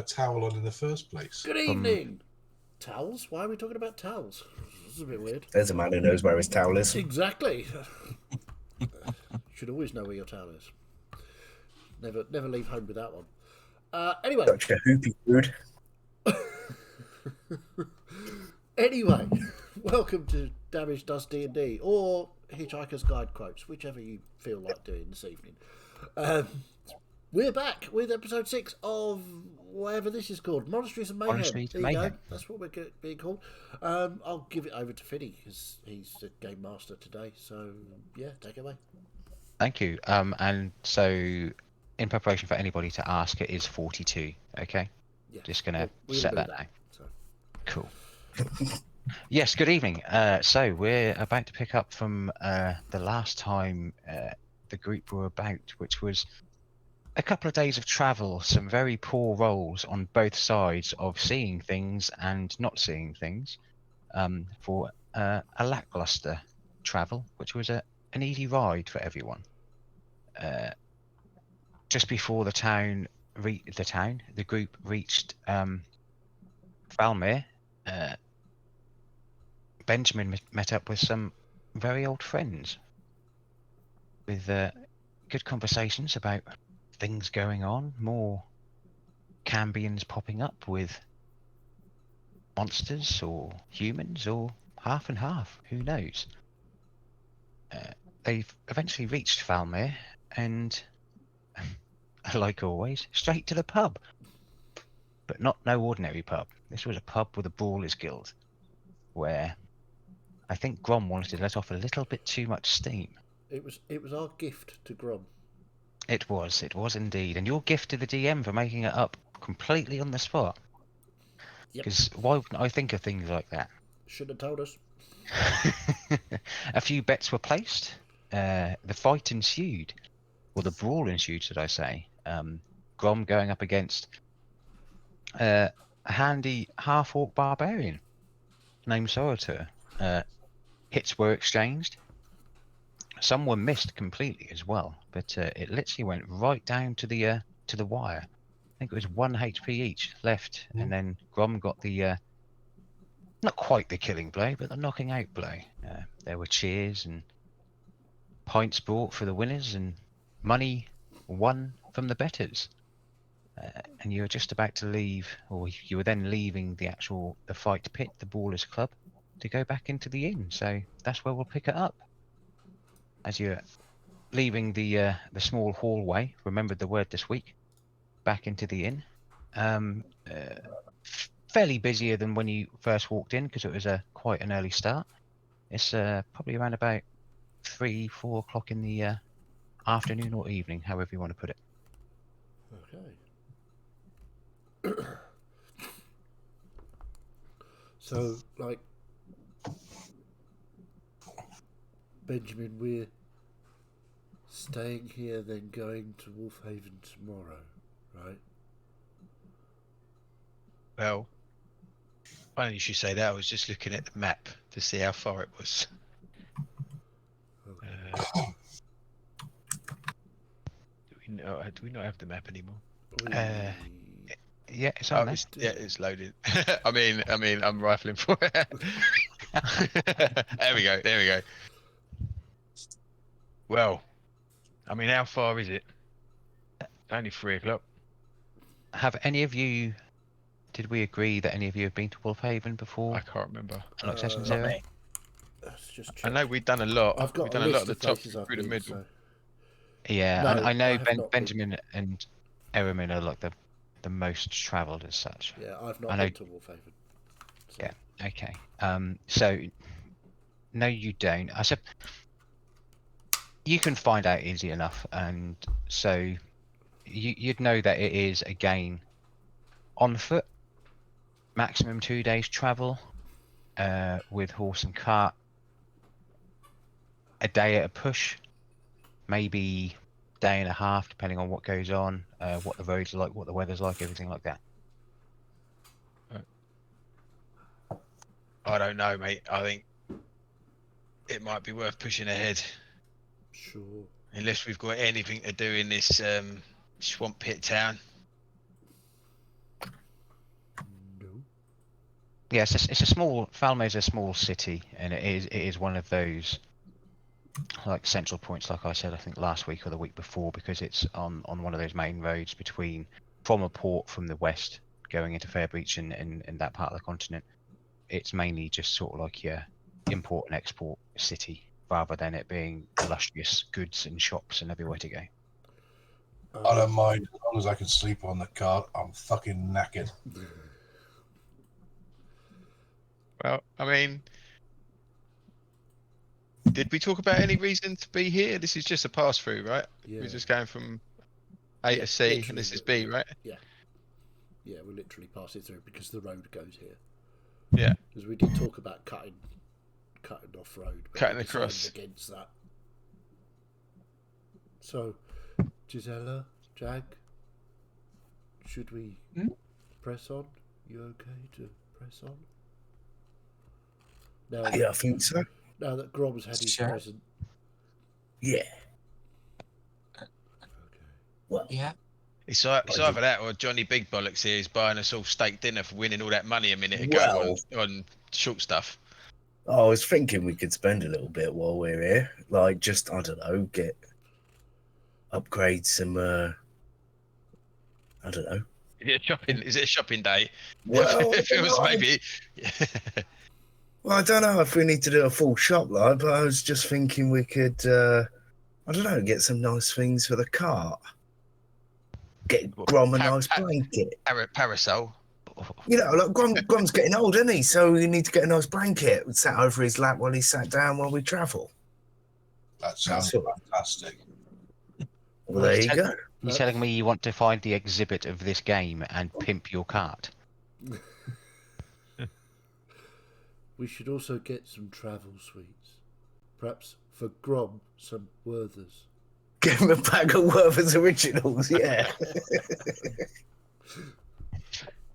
towel on in the first place? Good evening. Towels? Why are we talking about towels? This is a bit weird. There's a man who knows where his towel is. Exactly. Should always know where your towel is. Never leave home without one. Anyway. Such a hoopy food. Anyway, welcome to Damage Does D&D, or Hitchhiker's Guide Quotes, whichever you feel like doing this evening. We're back with episode 6 of whatever this is called, Monasteries and Mayhem. Monasteries there and you Mayhem. go. That's what we're being called. I'll give it over to Finny, because he's the game master today. So, yeah, take it away. Thank you. And so, in preparation for anybody to ask, it is 42. Okay. Yeah. Just gonna We'll set do that that. now. So. Cool. Yes. Good evening. So we're about to pick up from the last time the group were about, which was a couple of days of travel, some very poor rolls on both sides of seeing things and not seeing things, for a lackluster travel, which was an easy ride for everyone. Just before the group reached Valmir, Benjamin met up with some very old friends with good conversations about things going on, more Cambians popping up with monsters or humans or half and half, who knows. They've eventually reached Valmir and, like always, straight to the pub. But not no ordinary pub. This was a pub with a Brawlers Guild, where I think Grom wanted to let off a little bit too much steam. It was our gift to Grom. It was indeed. And your gift to the DM for making it up completely on the spot. Yep. Because why wouldn't I think of things like that? Should have told us. A few bets were placed. The fight ensued. Or the brawl ensued, should I say. Grom going up against a handy half-orc barbarian named Soratur. Hits were exchanged. Some were missed completely as well, but it literally went right down to the wire. I think it was 1 HP each left, and then Grom got the not quite the killing blow, but the knocking out blow. There were cheers and pints brought for the winners, and money won from the betters. And you were just about to leave, or you were then leaving the fight pit, the Brawlers Club, to go back into the inn. So that's where we'll pick it up. As you're leaving the small hallway, remembered the word this week, back into the inn. Fairly busier than when you first walked in, because it was quite an early start. It's probably around about 3-4 o'clock in the afternoon or evening, however you want to put it. Okay. So, like, Benjamin, we're staying here, then going to Wolfhaven tomorrow, right? Well, funny you should say that. I was just looking at the map to see how far it was. Okay. Do we not have the map anymore? Yeah, it's on there. It's loaded. I mean, I'm rifling for it. There we go. Well, I mean, how far is it? Only 3 o'clock. Did we agree that any of you have been to Wolfhaven before? I can't remember. Like session 0? Let's just I check. know we've done a lot. I've got We've done a a list lot of the of top places I've through the been, middle. so. Yeah, No, I know I have not Benjamin and Eramin are like the most travelled as such. Yeah, I've not been to Wolfhaven. So. Yeah, okay. So, no you don't. I said you can find out easy enough, and so you'd know that it is, again, on foot, maximum 2 days travel, with horse and cart, a day at a push, maybe day and a half, depending on what goes on, what the roads are like, what the weather's like, everything like that. I don't know, mate. I think it might be worth pushing ahead. Sure. Unless we've got anything to do in this swamp pit town. Yeah, it's a small. Falme's a small city, and it is one of those like central points, like I said, I think last week or the week before, because it's on one of those main roads from a port from the west going into Fairbeach and that part of the continent. It's mainly just sort of like your import and export city, rather than it being illustrious goods and shops and everywhere to go. I don't mind as long as I can sleep on the cart. I'm fucking knackered. Well, I mean, did we talk about any reason to be here? This is just a pass through, right? Yeah. We're just going from A to C, and this is B, right? Yeah. Yeah, we're literally passing through because the road goes here. Yeah. Because we did talk about cutting off road, but Cutting we decided across. against that. So, Gisela, Jag, should we press on? You okay to press on? Now, Yeah, I think so. now that Grom's had his Sure. present. Yeah. Okay. Well, Yeah. It's either that or Johnny Big Bollocks here is buying us all steak dinner for winning all that money a minute ago Well. on short stuff. I was thinking we could spend a little bit while we're here. Like, just, I don't know, upgrade some, I don't know. Is it a shopping day? Well, It feels I- maybe. Well, I don't know if we need to do a full shop, like, but I was just thinking we could, I don't know, get some nice things for the cart. Get Grom a nice blanket. Parasol. You know, like Grom's getting old, isn't he? So you need to get a nice blanket sat over his lap while he sat down while we travel. That sounds That's all. fantastic. Well, there you go. You telling me you want to find the exhibit of this game and pimp your cart? We should also get some travel sweets. Perhaps for Grom, some Werthers. Give him a bag of Werther's Originals, yeah.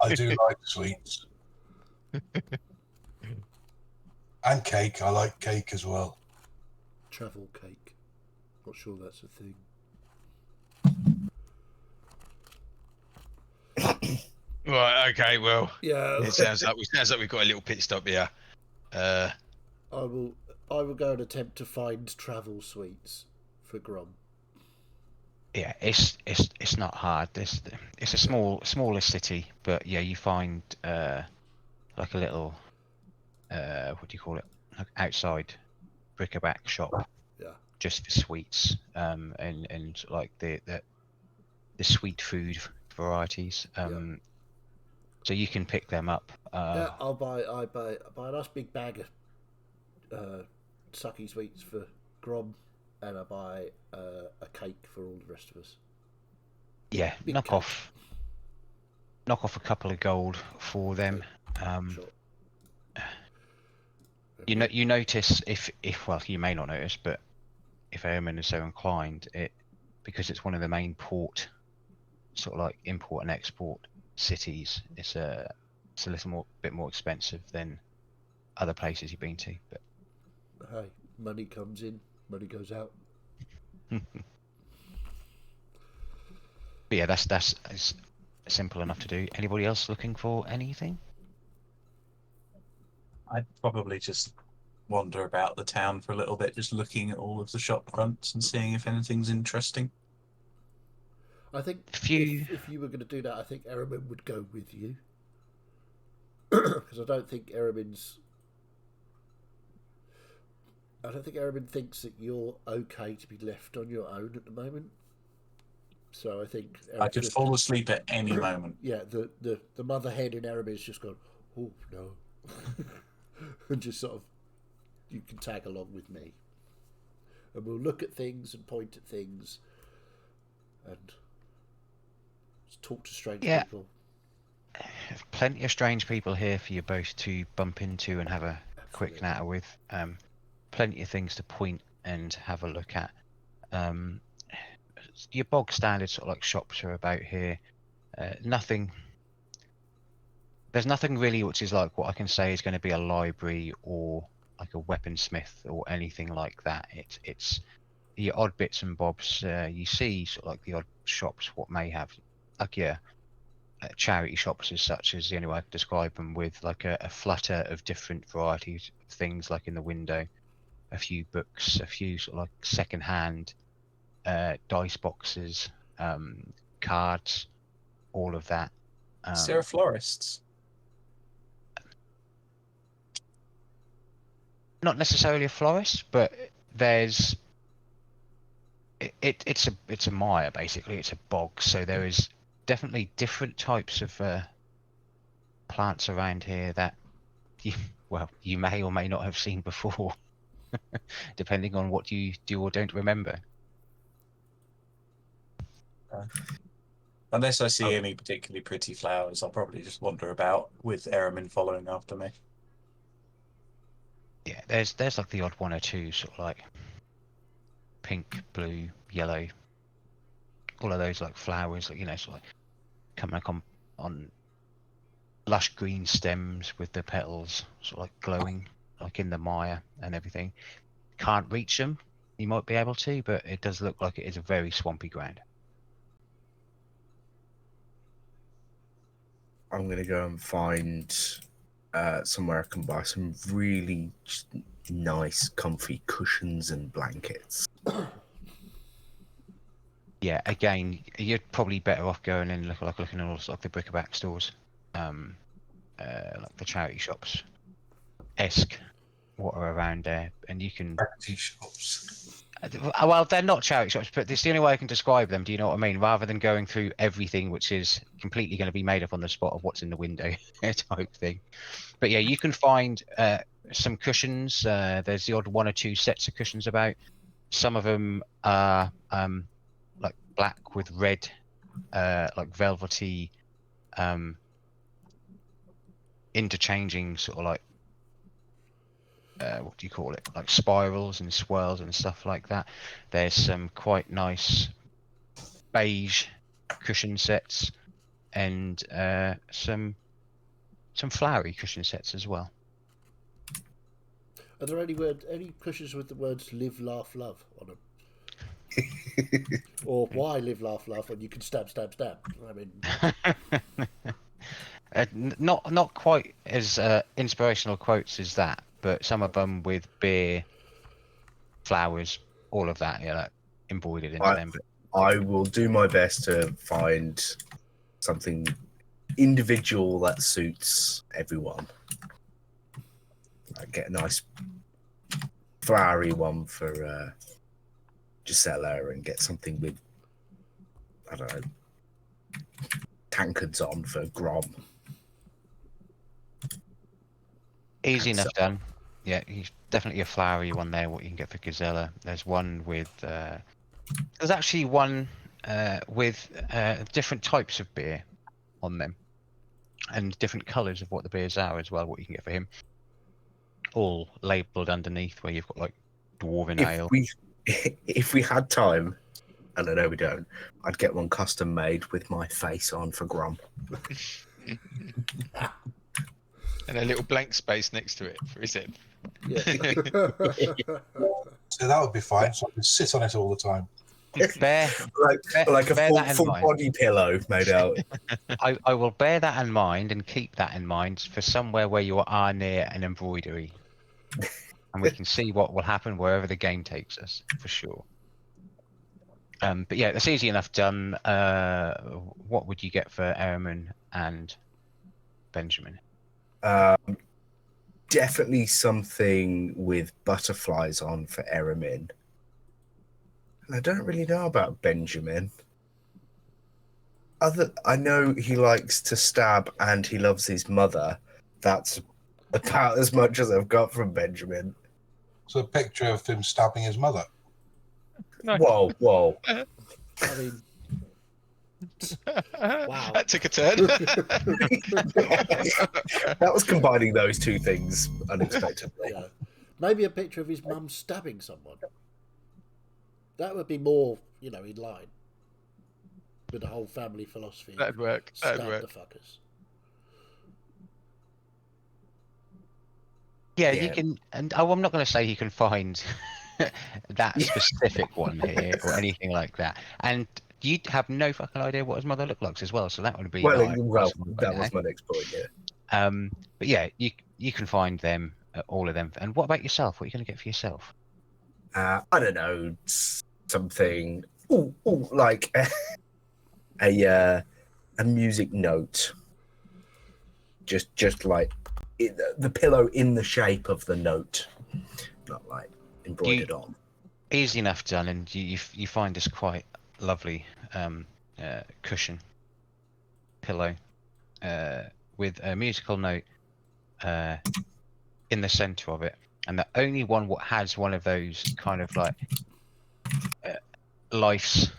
I do like sweets. And cake. I like cake as well. Travel cake. Not sure that's a thing. Right. Okay. Well, Yeah. it sounds like we've got a little pit stop here. I will go and attempt to find travel sweets for Grom. Yeah, it's not hard. It's a smaller city, but yeah, you find like a little what do you call it? Like outside bric-a-brac shop. Yeah. Just for sweets, and like the sweet food varieties. So you can pick them up. Yeah, I buy a nice big bag of sucky sweets for Grom, and I buy a cake for all the rest of us. Yeah, Big knock cake. off a couple of gold for them. Sure. You notice if well, you may not notice, but if Airman is so inclined, because it's one of the main port, sort of like import and export cities, it's a little bit more expensive than other places you've been to. But Hey, money comes in, money goes out. but yeah, that's simple enough to do. Anybody else looking for anything? I'd probably just wander about the town for a little bit, just looking at all of the shop fronts and seeing if anything's interesting. I think If you- if you were going to do that, I think Erebin would go with you. Because I don't think Erebin thinks that you're okay to be left on your own at the moment. So I think I could fall asleep at any moment. Yeah, the mother hen in Erebin's just gone, oh no, and just sort of, you can tag along with me, and we'll look at things and point at things, and talk to strange Yeah. people. Plenty of strange people here for you both to bump into and have a quick Absolutely. natter with. Plenty of things to point and have a look at. Your bog standard sort of like shops are about here. Nothing. There's nothing really which is like what I can say is going to be a library or like a weaponsmith or anything like that. It's the odd bits and bobs. You see sort of like the odd shops what may have like charity shops as such, is the only way I can describe them, with like a flutter of different varieties of things like in the window, a few books, a few sort of like second-hand dice boxes, cards, all of that. Is there a florist's? Not necessarily a florist, but there's it's a mire basically. It's a bog, so there is definitely different types of plants around here that you may or may not have seen before, depending on what you do or don't remember. Unless I see any particularly pretty flowers, I'll probably just wander about with Eramin following after me. Yeah, there's like the odd one or two sort of like pink, blue, yellow, all of those like flowers, like, sort of like coming like on lush green stems with the petals sort of like glowing like in the mire and everything. Can't reach them. You might be able to, but it does look like it is a very swampy ground. I'm gonna go and find somewhere I can buy some really nice, comfy cushions and blankets. Yeah, again, you're probably better off going and looking at all like the bric-a-brac stores, like the charity shops, what are around there, and you can. Charity shops. Well, they're not charity shops, but it's the only way I can describe them. Do you know what I mean? Rather than going through everything, which is completely going to be made up on the spot of what's in the window type thing. But yeah, you can find some cushions. There's the odd one or two sets of cushions about. Some of them are like black with red, like velvety, interchanging sort of like. What do you call it? Like spirals and swirls and stuff like that. There's some quite nice beige cushion sets and some flowery cushion sets as well. Are there any cushions with the words "live, laugh, love" on them? Or why live, laugh, love when you can stab, stab, stab? I mean, Not quite as inspirational quotes as that, but some of them with beer, flowers, all of that, like embroidered into them. But I will do my best to find something individual that suits everyone. Like get a nice flowery one for Gisela, and get something with, I don't know, tankards on for Grom. Easy enough done. Yeah, he's definitely a flowery one there. What you can get for Gazella. There's one with. There's actually one with different types of beer on them, and different colours of what the beers are as well. What you can get for him, all labelled underneath, where you've got like dwarven ale. If we had time, and I know we don't, I'd get one custom made with my face on for Grom. And a little blank space next to it for his head. yeah. So that would be fine. So I could sit on it all the time. like a full mind. body pillow made out. I will bear that in mind and keep that in mind for somewhere where you are near an embroidery, and we can see what will happen wherever the game takes us, for sure. But yeah, that's easy enough done. What would you get for Eramin and Benjamin? Definitely something with butterflies on for Eramin. And I don't really know about Benjamin. I know he likes to stab and he loves his mother. That's about as much as I've got from Benjamin. So a picture of him stabbing his mother. Whoa. I mean, wow. That took a turn. That was combining those two things unexpectedly. Yeah. Maybe a picture of his mum stabbing someone. That would be more, in line with the whole family philosophy. That'd work. Stab That'd work. the fuckers. Yeah, Yeah. you can, and I'm not going to say you can find that specific one here or anything like that. And you'd have no fucking idea what his mother looked like as well. So that would be Well, like, that was my next point. Yeah. But yeah, you can find them, all of them. And what about yourself? What are you going to get for yourself? I don't know, something like a music note, just like the pillow in the shape of the note, not like embroidered on. Easy enough done, and you find this quite lovely cushion pillow with a musical note in the center of it, and the only one what has one of those kind of like life's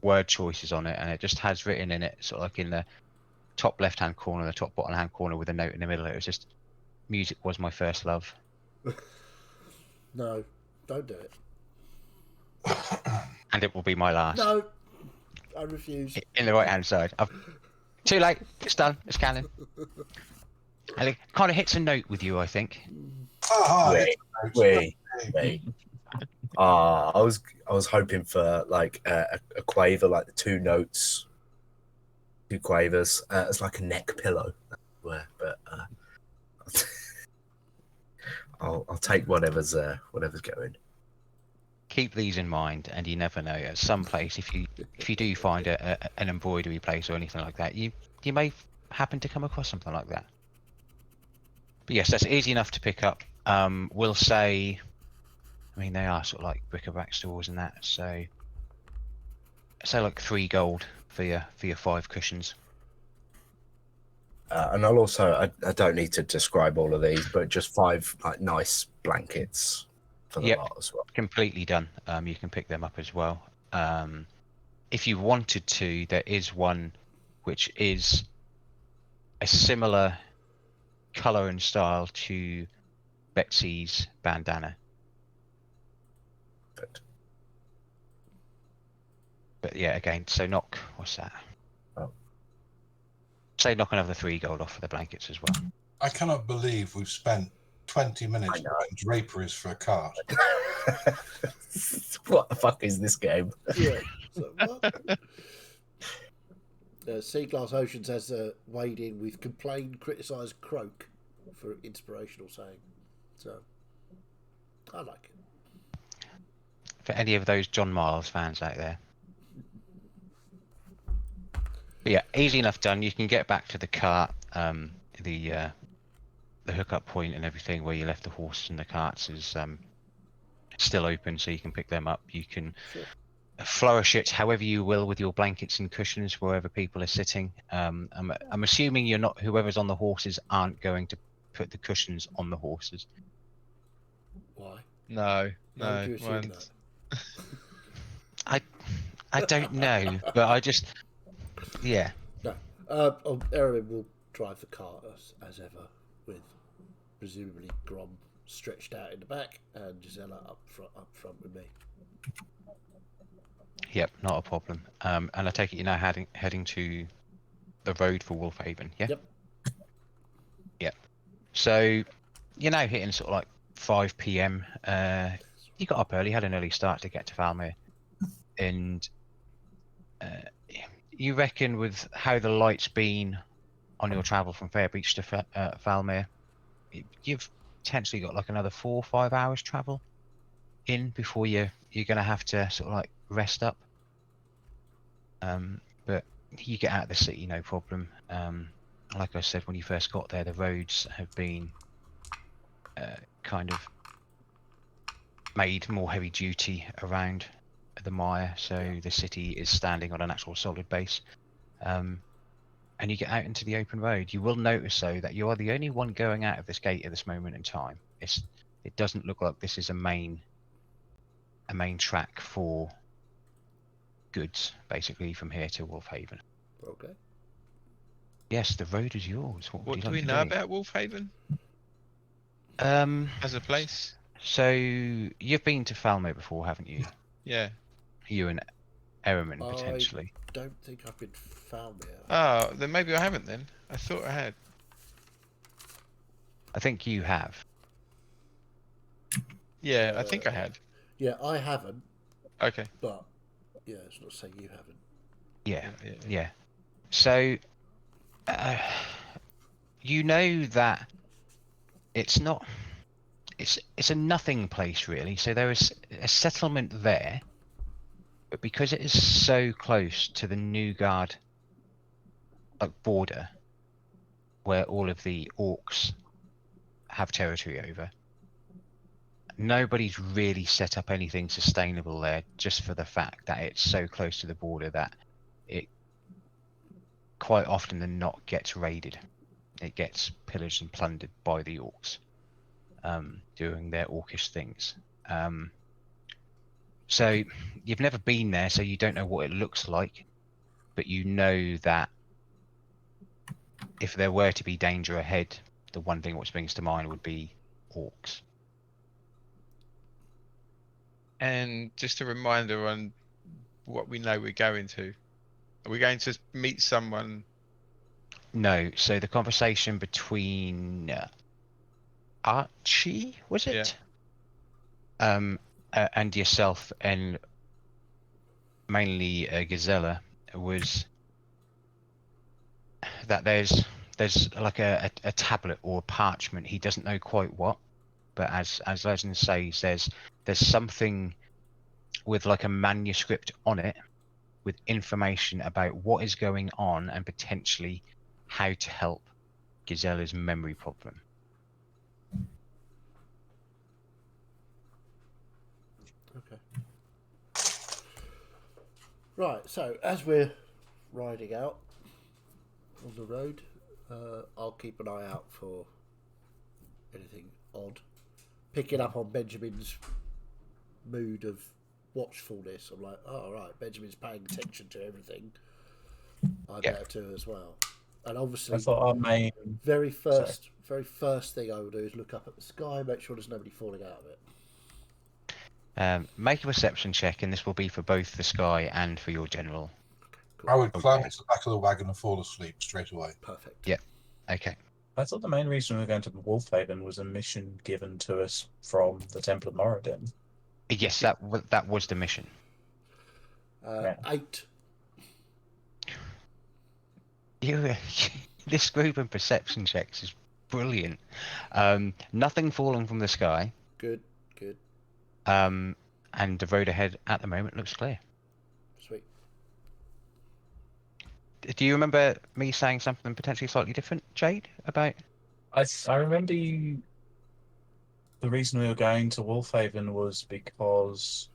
word choices on it, and it just has written in it, sort of like in the top left hand corner, the top bottom hand corner, with a note in the middle. It was just, music was my first love. No, don't do it. And it will be my last. No, I refuse. In the right hand side. Too late. It's done. It's canon. And it kind of hits a note with you, I think. Wait. I was hoping for like a quaver, like the two notes, two quavers. It's like a neck pillow, but I'll take whatever's going. Keep these in mind, and you never know. At some place, if you do find an embroidery place or anything like that, you may happen to come across something like that. But yes, that's easy enough to pick up. We'll say, I mean, they are sort of like bric-a-brac stores and that, so say like 3 gold for your 5 cushions. And I'll also, I don't need to describe all of these, but just 5 like nice blankets for the lot as well. Completely done. You can pick them up as well. If you wanted to, there is one which is a similar color and style to Betsy's bandana. But yeah, again, so knock, what's that? Oh. Say knock another 3 gold off for the blankets as well. I cannot believe we've spent 20 minutes buying draperies for a cart. What the fuck is this game? Yeah. So, what? Seaglass Oceans has weighed in with complained, criticised croak for inspirational saying. So, I like it. For any of those John Miles fans out there. But yeah, easy enough done. You can get back to the cart, the hookup point and everything where you left the horses and the carts is still open, so you can pick them up. You can flourish it however you will with your blankets and cushions wherever people are sitting. I'm assuming you're not, whoever's on the horses aren't going to put the cushions on the horses. Why? No. Why would you assume that? I don't know, but I just, yeah. No. Erwin will drive the cart as ever, with presumably Grom stretched out in the back and Gisela up front with me. Yep, not a problem. And I take it you're now heading to the road for Wolfhaven, yeah? Yep. Yep. So you're now hitting sort of like 5 p.m. You got up early, had an early start to get to Valmere, and you reckon with how the light's been on your travel from Fairbreach to Valmere, you've potentially got like another 4 or 5 hours travel in before you're going to have to sort of like rest up. But you get out of the city, no problem. Like I said, when you first got there, the roads have been kind of made more heavy duty around the mire, so the city is standing on an actual solid base. And you get out into the open road. You will notice though that you are the only one going out of this gate at this moment in time. It doesn't look like this is a main track for goods, basically, from here to Wolfhaven. Okay. Yes, the road is yours. What do we know about Wolfhaven as a place? So you've been to Falmere before, haven't you? Yeah. You and Ehrman, potentially. I don't think I've been found there. Oh, then maybe I haven't then. I thought I had. I think you have. Yeah, I think I had. Yeah, I haven't. Okay. But Yeah, it's not saying you haven't. Yeah. So, you know that it's not. It's a nothing place really. So there is a settlement there, but because it is so close to the Newgard border, where all of the orcs have territory over, nobody's really set up anything sustainable there, just for the fact that it's so close to the border that it quite often than not gets raided. It gets pillaged and plundered by the orcs, doing their orcish things. So you've never been there, so you don't know what it looks like, but you know that if there were to be danger ahead, the one thing which brings to mind would be orcs. And just a reminder on what we know we're going to. Are we going to meet someone? No, so the conversation between Archie, was it? And yourself, and mainly Gazella, was that there's like a tablet or a parchment. He doesn't know quite what, but as legend says, there's something with like a manuscript on it with information about what is going on and potentially how to help Gazella's memory problem. Okay. Right, so as we're riding out on the road, I'll keep an eye out for anything odd. Picking up on Benjamin's mood of watchfulness. I'm like, oh, right, Benjamin's paying attention to everything. I better too as well. And obviously, I thought our main very first thing I will do is look up at the sky, make sure there's nobody falling out of it. Make a perception check, and this will be for both the sky and for your general. Cool. I would climb into the back of the wagon and fall asleep straight away. Perfect. Yeah. Okay. I thought the main reason we were going to Wolfhaven was a mission given to us from the Temple of Moradin. Yes, that was the mission. 8. This group of perception checks is brilliant. Nothing falling from the sky. Good. And the road ahead at the moment looks clear. Sweet. Do you remember me saying something potentially slightly different, Jade, about? I remember you. The reason we were going to Wolfhaven was because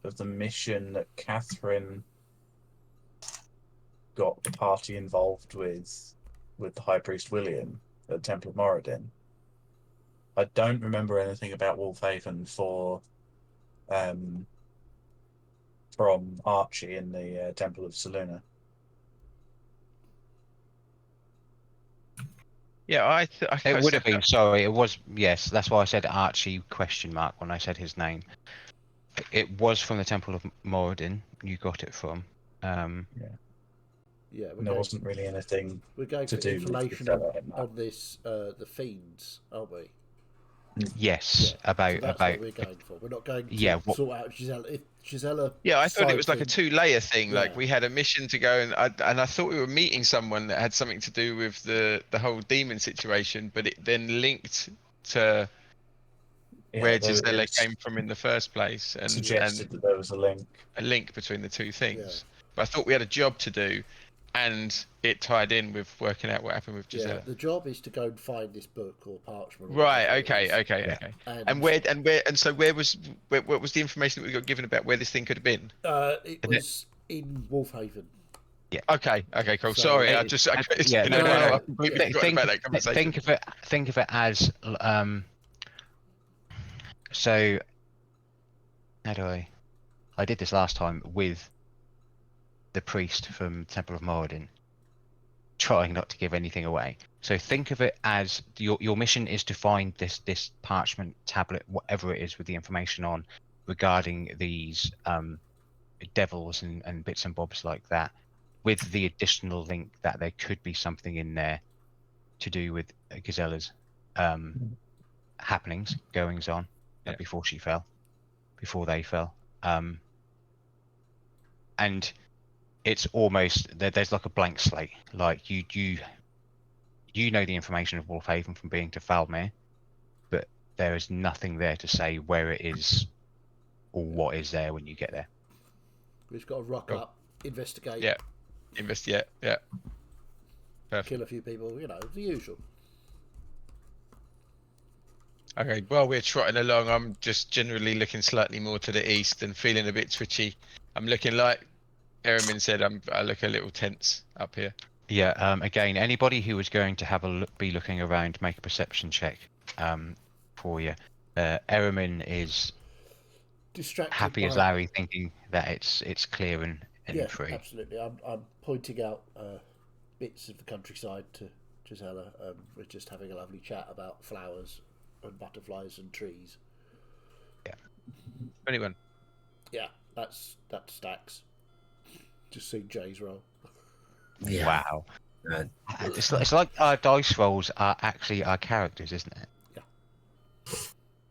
of the mission that Catherine got the party involved with the High Priest William at the Temple of Moradin. I don't remember anything about Wolfhaven from Archie in the Temple of Seluna. Yeah, It would have been. Sorry, it was. Yes, that's why I said Archie ? When I said his name. It was from the Temple of Moradin. You got it from. Yeah, There wasn't really anything. We're going to for do with information the on this, the fiends, aren't we? Yes, Yeah, about so that's what we're going for. We're not going to sort out Gisela. If Gisela, yeah, I thought it was like a thing, 2-layer thing. Yeah. Like we had a mission to go, and I thought we were meeting someone that had something to do with the whole demon situation, but it then linked to where Gisela came from in the first place, and suggested that there was a link between the two things. Yeah. But I thought we had a job to do, and it tied in with working out what happened with Gisela. Yeah, the job is to go and find this book or parchment. Or Right. whatever it is. Okay. And Where was the information that we got given about where this thing could have been? It was in Wolfhaven. Yeah. Okay. Cool. So Sorry, I Yeah, I completely forgot about that conversation. Think of it as so. How do I did this last time with the priest from Temple of Moradin, trying not to give anything away. So think of it as your mission is to find this parchment tablet, whatever it is, with the information on regarding these devils and bits and bobs like that, with the additional link that there could be something in there to do with Gazella's happenings, goings on, before they fell. and it's almost there's like a blank slate. Like you know the information of Wolfhaven from being to Falmere, but there is nothing there to say where it is or what is there when you get there. We've got to rock Cool. up, investigate, Yeah. Investigate. Yeah. Perfect. kill a few people. You know, the usual. Okay, while we're trotting along, I'm just generally looking slightly more to the east and feeling a bit twitchy. I'm looking like Ehrman said, I look a little tense up here. Yeah. Again, anybody who is going to have a look, be looking around, make a perception check for you. Ehrman is Distracted happy as by- Larry, thinking that it's clear and Yeah, free. absolutely. I'm pointing out bits of the countryside to Gisela. We're just having a lovely chat about flowers and butterflies and trees. 21. Yeah, that stacks. Just see Jay's roll. Yeah. Wow. Uh, It's like our dice rolls are actually our characters, isn't it?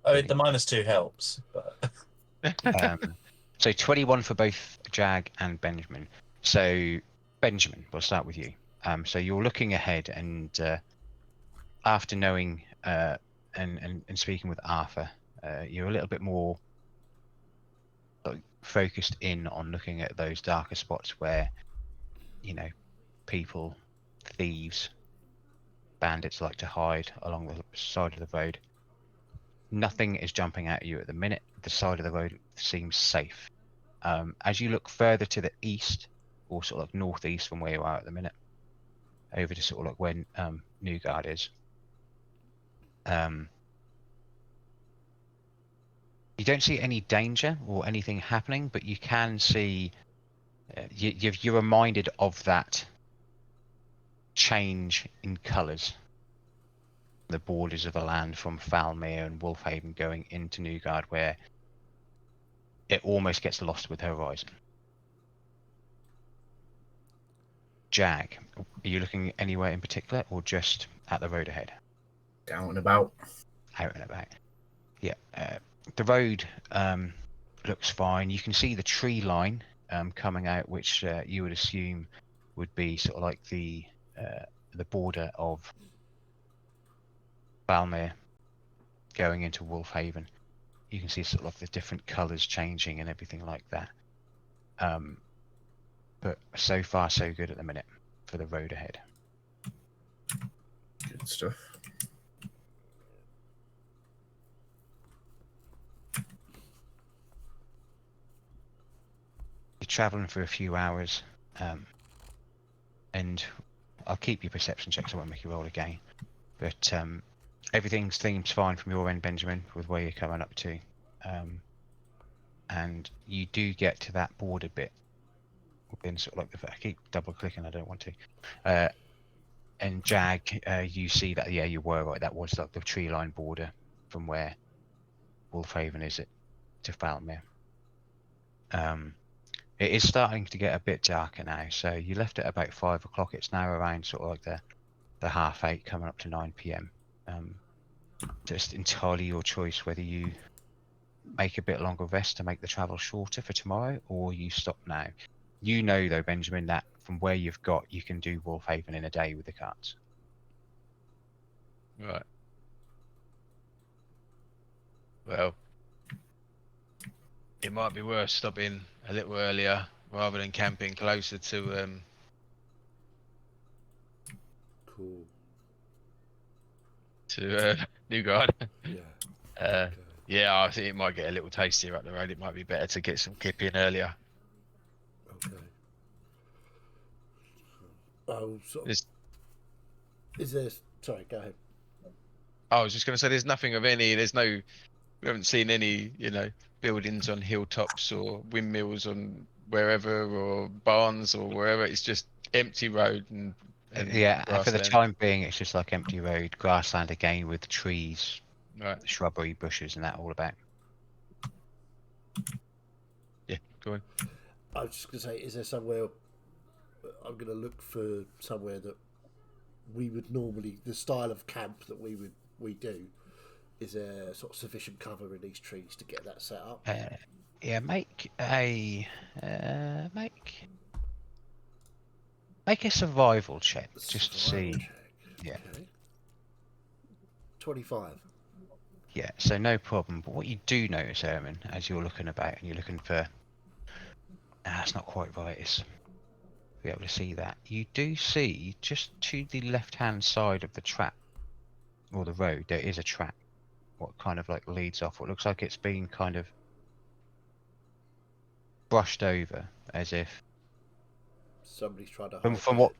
I mean, the -2 helps, but So 21 for both Jag and Benjamin. So Benjamin, we'll start with you. So you're looking ahead, and after knowing and speaking with Arthur, you're a little bit more focused in on looking at those darker spots where, people, thieves, bandits like to hide along the side of the road. Nothing is jumping at you at the minute. The side of the road seems safe. As you look further to the east, or sort of like northeast from where you are at the minute, over to sort of like where Newgard is, you don't see any danger or anything happening, but you can see you're reminded of that change in colours. The borders of the land from Falmere and Wolfhaven going into Newgard, where it almost gets lost with the horizon. Jag, are you looking anywhere in particular, or just at the road ahead? Down and about. Out and about. Yeah. The road looks fine. You can see the tree line coming out, which you would assume would be sort of like the border of Balmere going into Wolfhaven. You can see sort of like the different colours changing and everything like that. But so far, so good at the minute for the road ahead. Good stuff. You're travelling for a few hours, and I'll keep your perception checks. I won't make you roll again. But everything seems fine from your end, Benjamin, with where you're coming up to. And you do get to that border bit within sort of like I keep double clicking, I don't want to. And Jag, you see that, yeah, you were right, that was like the tree line border from where Wolfhaven is to Falmere. It is starting to get a bit darker now, so you left at about 5 o'clock. It's now around sort of like the 8:30, coming up to 9 p.m. Just entirely your choice whether you make a bit longer rest to make the travel shorter for tomorrow, or you stop now. You know, though, Benjamin, that from where you've got, you can do Wolfhaven in a day with the carts. Right. Well, it might be worth stopping a little earlier rather than camping closer to Cool. Newgard. Yeah. Yeah, I think it might get a little tastier up the road. It might be better to get some kip in earlier. Okay. Oh, so There's, is there? Sorry, go ahead. I was just going to say, there's nothing of any. We haven't seen any, buildings on hilltops or windmills on wherever or barns or wherever. It's just empty road and Yeah, for the grassland. time being, it's just like empty road, grassland again with trees, Right. shrubbery, bushes, and that all about. Yeah, go on. I was just going to say, is there somewhere? I'm going to look for somewhere that we would normally, the style of camp that we do. Is there sort of sufficient cover in these trees to get that set up? Yeah, make a make a survival check just to Survival see. check. Yeah. Okay. 25. Yeah, so no problem. But what you do notice, Ermin, as you're looking about and you're looking for, it's not quite right. It's be able to see that. You do see just to the left-hand side of the track or the road, there is a track. What kind of like leads off? What looks like it's been kind of brushed over, as if Somebody's tried to from hide from there. what.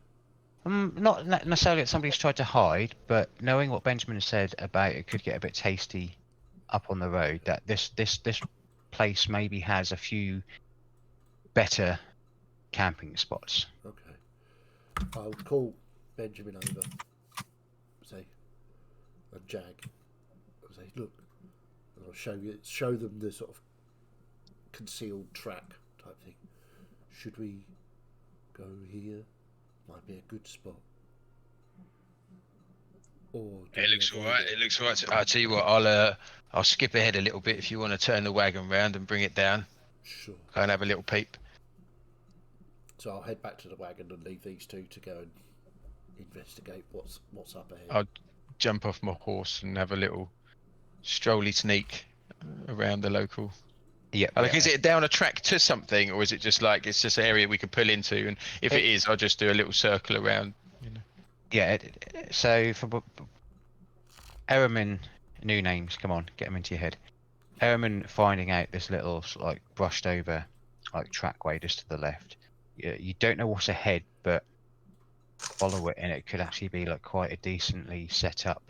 Not necessarily that somebody's tried to hide, but knowing what Benjamin said about it could get a bit tasty up on the road, that this place maybe has a few better camping spots. Okay. I'll call Benjamin over. Say, and Jag. I'll say, look, and I'll show them the sort of concealed track type thing. Should we go here? Might be a good spot. Or do It we looks avoid alright. it? It looks alright. I'll tell you what. I'll skip ahead a little bit if you want to turn the wagon round and bring it down. Sure. Go and have a little peep. So I'll head back to the wagon and leave these two to go and investigate what's up ahead. I'll jump off my horse and have a little strolly sneak around the local. Yeah. Like, is it down a track to something, or is it just like it's just an area we could pull into? And if it is, I'll just do a little circle around. You know. Yeah. So for Eramin, new names. Come on, get them into your head. Eramin finding out this little like brushed over like trackway just to the left. You don't know what's ahead, but follow it, and it could actually be like quite a decently set up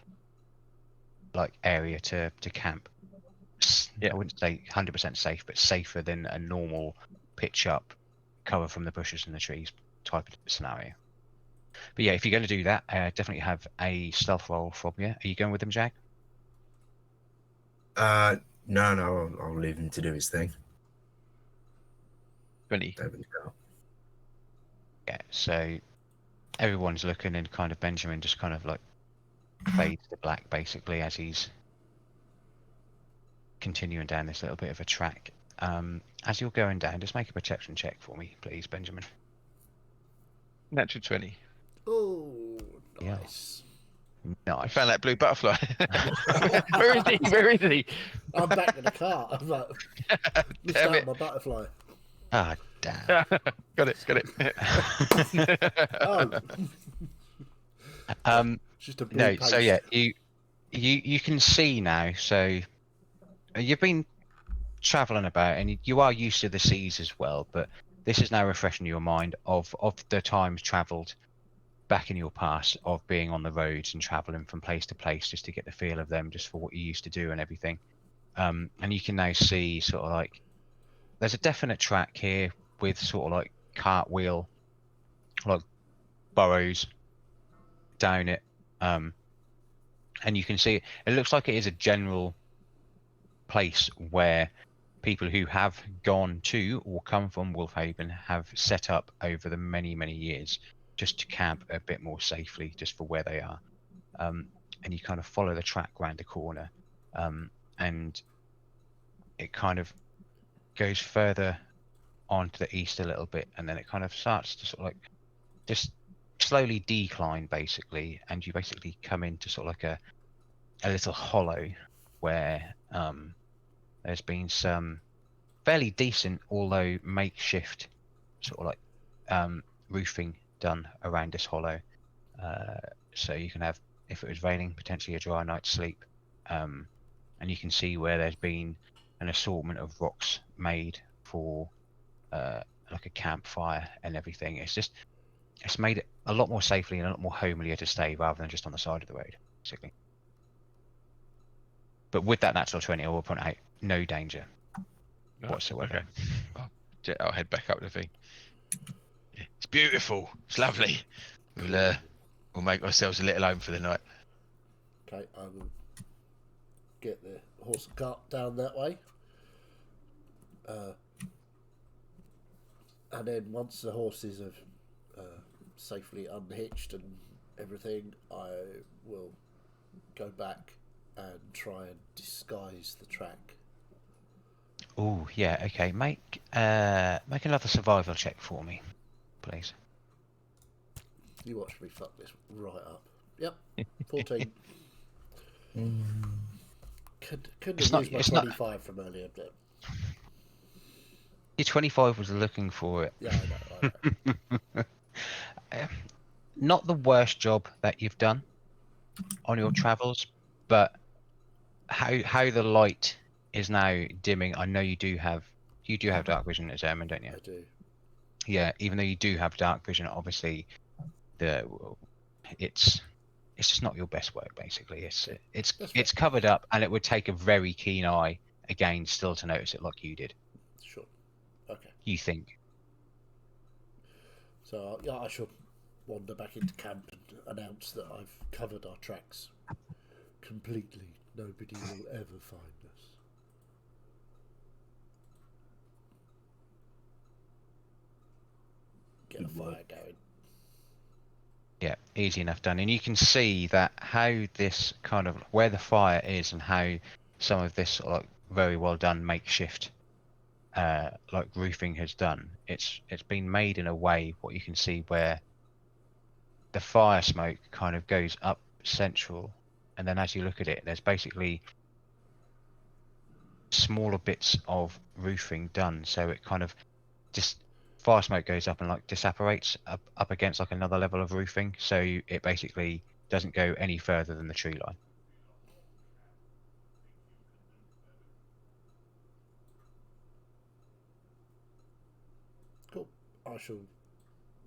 like area to camp. Yeah. I wouldn't say 100% safe, but safer than a normal pitch up, cover from the bushes and the trees type of scenario. But yeah, if you're going to do that, definitely have a stealth roll from you. Are you going with them, Jag? No, I'll leave him to do his thing. 20. Yeah, so everyone's looking, and kind of Benjamin just kind of like fades to black basically as he's continuing down this little bit of a track. As you're going down, just make a perception check for me, please, Benjamin. Natural 20. Oh, Yeah. nice. I Nice. found that blue butterfly. Where is he? Where is he? I'm back in the car. I'm like, missed Damn out it. my butterfly. Ah, damn. Got it. Oh, it's just a blue No, paste. so yeah, you can see now. So you've been traveling about, and you are used to the seas as well. But this is now refreshing your mind of the times travelled back in your past, of being on the roads and traveling from place to place just to get the feel of them, just for what you used to do and everything. And you can now see sort of like there's a definite track here with sort of like cartwheel, like burrows down it. And you can see it looks like it is a general place where people who have gone to or come from Wolfhaven have set up over the many years just to camp a bit more safely, just for where they are. And you kind of follow the track round the corner, and it kind of goes further on to the east a little bit, and then it kind of starts to sort of like just slowly decline basically, and you basically come into sort of like a little hollow where there's been some fairly decent, although makeshift, sort of like roofing done around this hollow. So you can have, if it was raining, potentially a dry night's sleep. And you can see where there's been an assortment of rocks made for like a campfire and everything. It's made it a lot more safely and a lot more homelier to stay rather than just on the side of the road, basically. But with that natural 20, I will point out no danger whatsoever. Okay. I'll head back up the thing. Yeah, it's beautiful. It's lovely. We'll make ourselves a little home for the night. Okay, I will get the horse and cart down that way. And then once the horses have safely unhitched and everything, I will go back and try and disguise the track. Oh, yeah, okay. Make another survival check for me, please. You watch me fuck this right up. Yep, 14. Couldn't It's have not. used my It's not. 25 from earlier, but Your 25 was looking for it. yeah, I know. Not the worst job that you've done on your travels, but how the light is now dimming. I know you do have dark vision as airman, don't you? I do. Yeah. Even though you do have dark vision, obviously the it's just not your best work. Basically, it's Yeah, it's that's it's covered up, and it would take a very keen eye again still to notice it like you did. Sure. Okay. You think? So yeah, I shall wander back into camp and announce that I've covered our tracks completely. Nobody will ever find us. Get a fire going. Yeah, easy enough done. And you can see that how this kind of where the fire is and how some of this sort of like very well done makeshift like roofing has done. It's been made in a way what you can see where the fire smoke kind of goes up central, and then as you look at it, there's basically smaller bits of roofing done, so it kind of just fire smoke goes up and like disapparates up against like another level of roofing, so it basically doesn't go any further than the tree line. Cool. I shall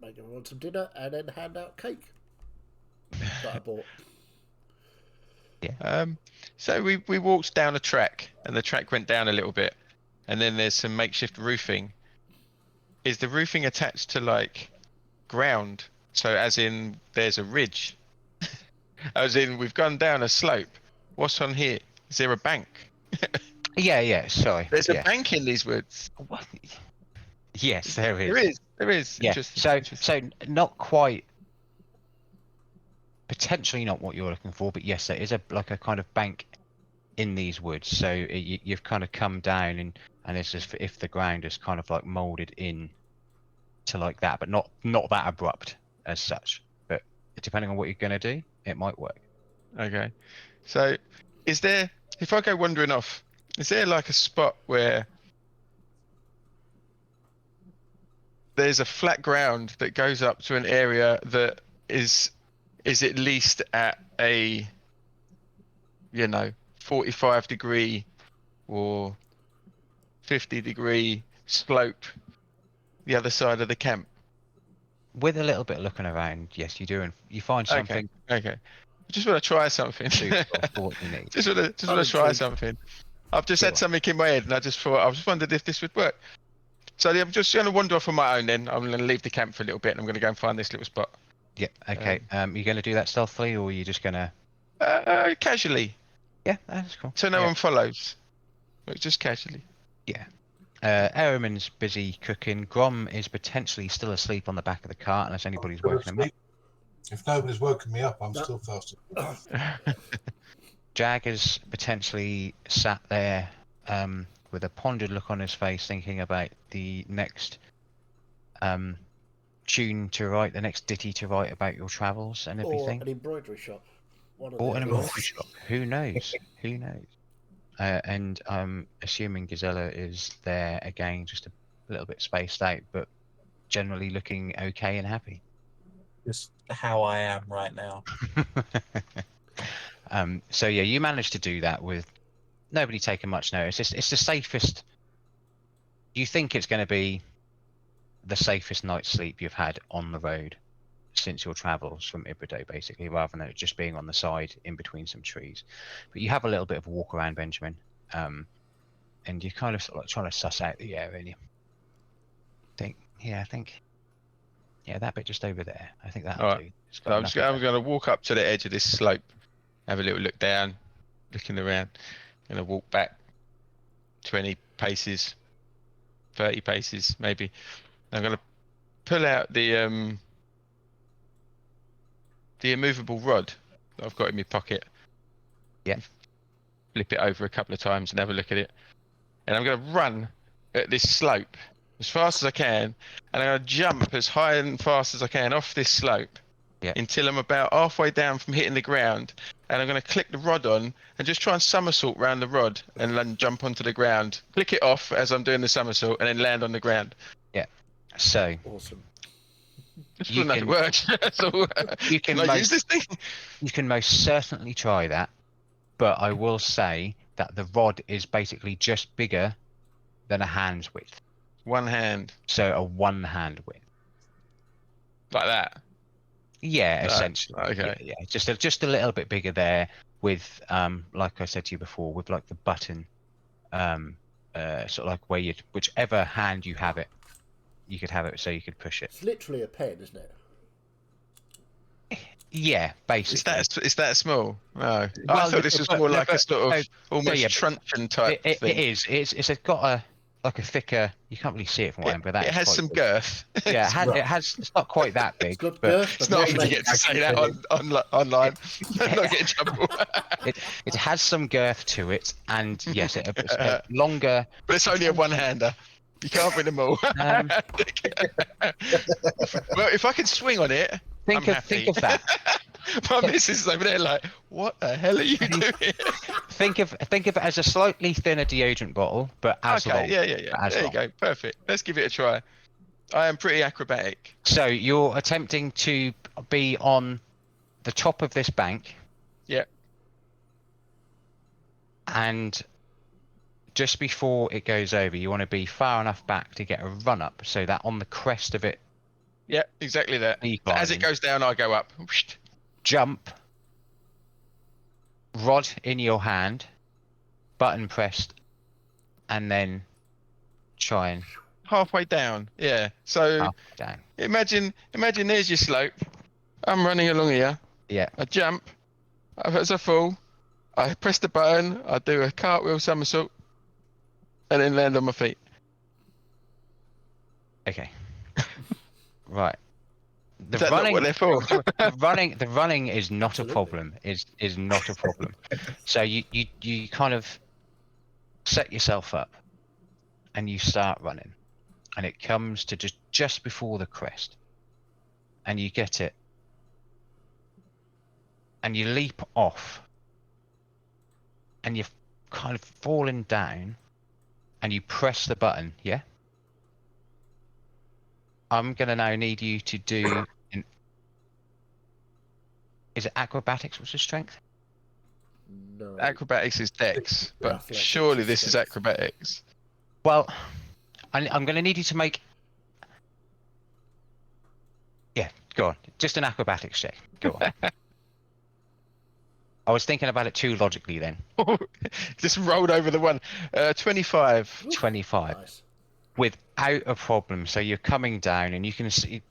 make everyone some dinner and then hand out cake that I bought. So we walked down a track, and the track went down a little bit, and then there's some makeshift roofing. Is the roofing attached to like ground? So as in there's a ridge? As in we've gone down a slope? What's on here? Is there a bank? Yeah, sorry. There's a Yeah. bank in these woods. What? Yes, there is. There is. Yeah. Interesting. So Interesting. not quite, potentially not what you're looking for, but yes, there is like a kind of bank in these woods. So you've kind of come down and it's just if the ground is kind of like molded in to like that, but not that abrupt as such. But depending on what you're gonna do, it might work. Okay. So is there, if I go wandering off, is there like a spot where there's a flat ground that goes up to an area that is at least at a 45-degree or 50-degree slope the other side of the camp? With a little bit of looking around, yes, you do, and you find something Okay. I just want to try something. suitable for what you need. just want to I'm try intrigued. something. I've just Sure. had something in my head, and I just wondered if this would work. So I'm just going to wander off on my own. Then I'm going to leave the camp for a little bit, and I'm going to go and find this little spot. Yeah. Okay. You're gonna do that stealthily, or are you just gonna? Casually, Yeah, that's cool. so no Yeah. one follows. Like, just casually. Aramin's busy cooking. Grom is potentially still asleep on the back of the cart, unless anybody's woken him up. If nobody's woken me up, I'm No. still fast asleep. Jag is potentially sat there with a pondered look on his face, thinking about the next tune to write, the next ditty to write about your travels and Or everything. an embroidery shop. One of Or the an other. embroidery shop. Who knows? Who knows? And I'm assuming Gazella is there again, just a little bit spaced out, but generally looking okay and happy. Just how I am right now. So yeah, you managed to do that with nobody taking much notice. It's the safest. You think it's going to be the safest night's sleep you've had on the road since your travels from Ibrido, basically, rather than it just being on the side in between some trees. But you have a little bit of a walk around, Benjamin, and you're kind of sort of like trying to suss out the area. And you think, that bit just over there. I think that'll Alright. do. It's So got I'm just nothing I'm going to walk up to the edge of this slope, have a little look down, looking around. I'm going to walk back 20 paces, 30 paces maybe. I'm going to pull out the immovable rod that I've got in my pocket. Yeah. Flip it over a couple of times and have a look at it. and I'm going to run at this slope as fast as I can, and I'm going to jump as high and fast as I can off this slope until I'm about halfway down from hitting the ground, and I'm going to click the rod on and just try and somersault round the rod and then jump onto the ground, click it off as I'm doing the somersault, and then land on the ground. Yeah. So Awesome. Just wouldn't know if it works. So, can I use this thing? You can most certainly try that, but I will say that the rod is basically just bigger than a hand's width. One hand. So a one hand width. Like that? Yeah, essentially. Okay. Yeah. Just a little bit bigger there with, like I said to you before, with like the button, sort of like where whichever hand you have it, you could have it so you could push it. It's literally a pen, isn't it? Yeah, basically. Is that small? No. Well, I thought this was more like a sort of almost truncheon type thing. It is. It's got a thicker. You can't really see it from what I'm, but that it has some girth. Yeah, it has. It's not quite that big. It's, but it's not often you get to say that online. Not get in trouble. It has some girth to it, and yes, it's a longer. But it's only a one-hander. You can't win them all. Well, if I can swing on it, think of that. My missus is over there like, what the hell are you doing? Think of it as a slightly thinner deodorant bottle, but as long. Yeah. There you go. Perfect. Let's give it a try. I am pretty acrobatic. So you're attempting to be on the top of this bank. Yeah. And just before it goes over, you want to be far enough back to get a run up, so that on the crest of it. Yeah, exactly that. As it goes down, I go up. Jump. Rod in your hand, button pressed, and then try and halfway down. Yeah. So down. Imagine there's your slope. I'm running along here. Yeah. I jump. As I fall, I press the button. I do a cartwheel somersault, and then land on my feet. Okay. Right. Is that not what they're for? the running is not a problem. Is not a problem. So you kind of set yourself up, and you start running, and it comes to just before the crest, and you get it, and you leap off, and you're kind of falling down, and you press the button. Yeah. I'm gonna now need you to do. Is it acrobatics, which is strength? No. Acrobatics is dex, but surely this is acrobatics. Well, I'm gonna need you to make. Yeah, go on. Just an acrobatics check. Go on. I was thinking about it too logically then. Just rolled over the one. 25. 25. Nice. Without a problem. So you're coming down, and you can see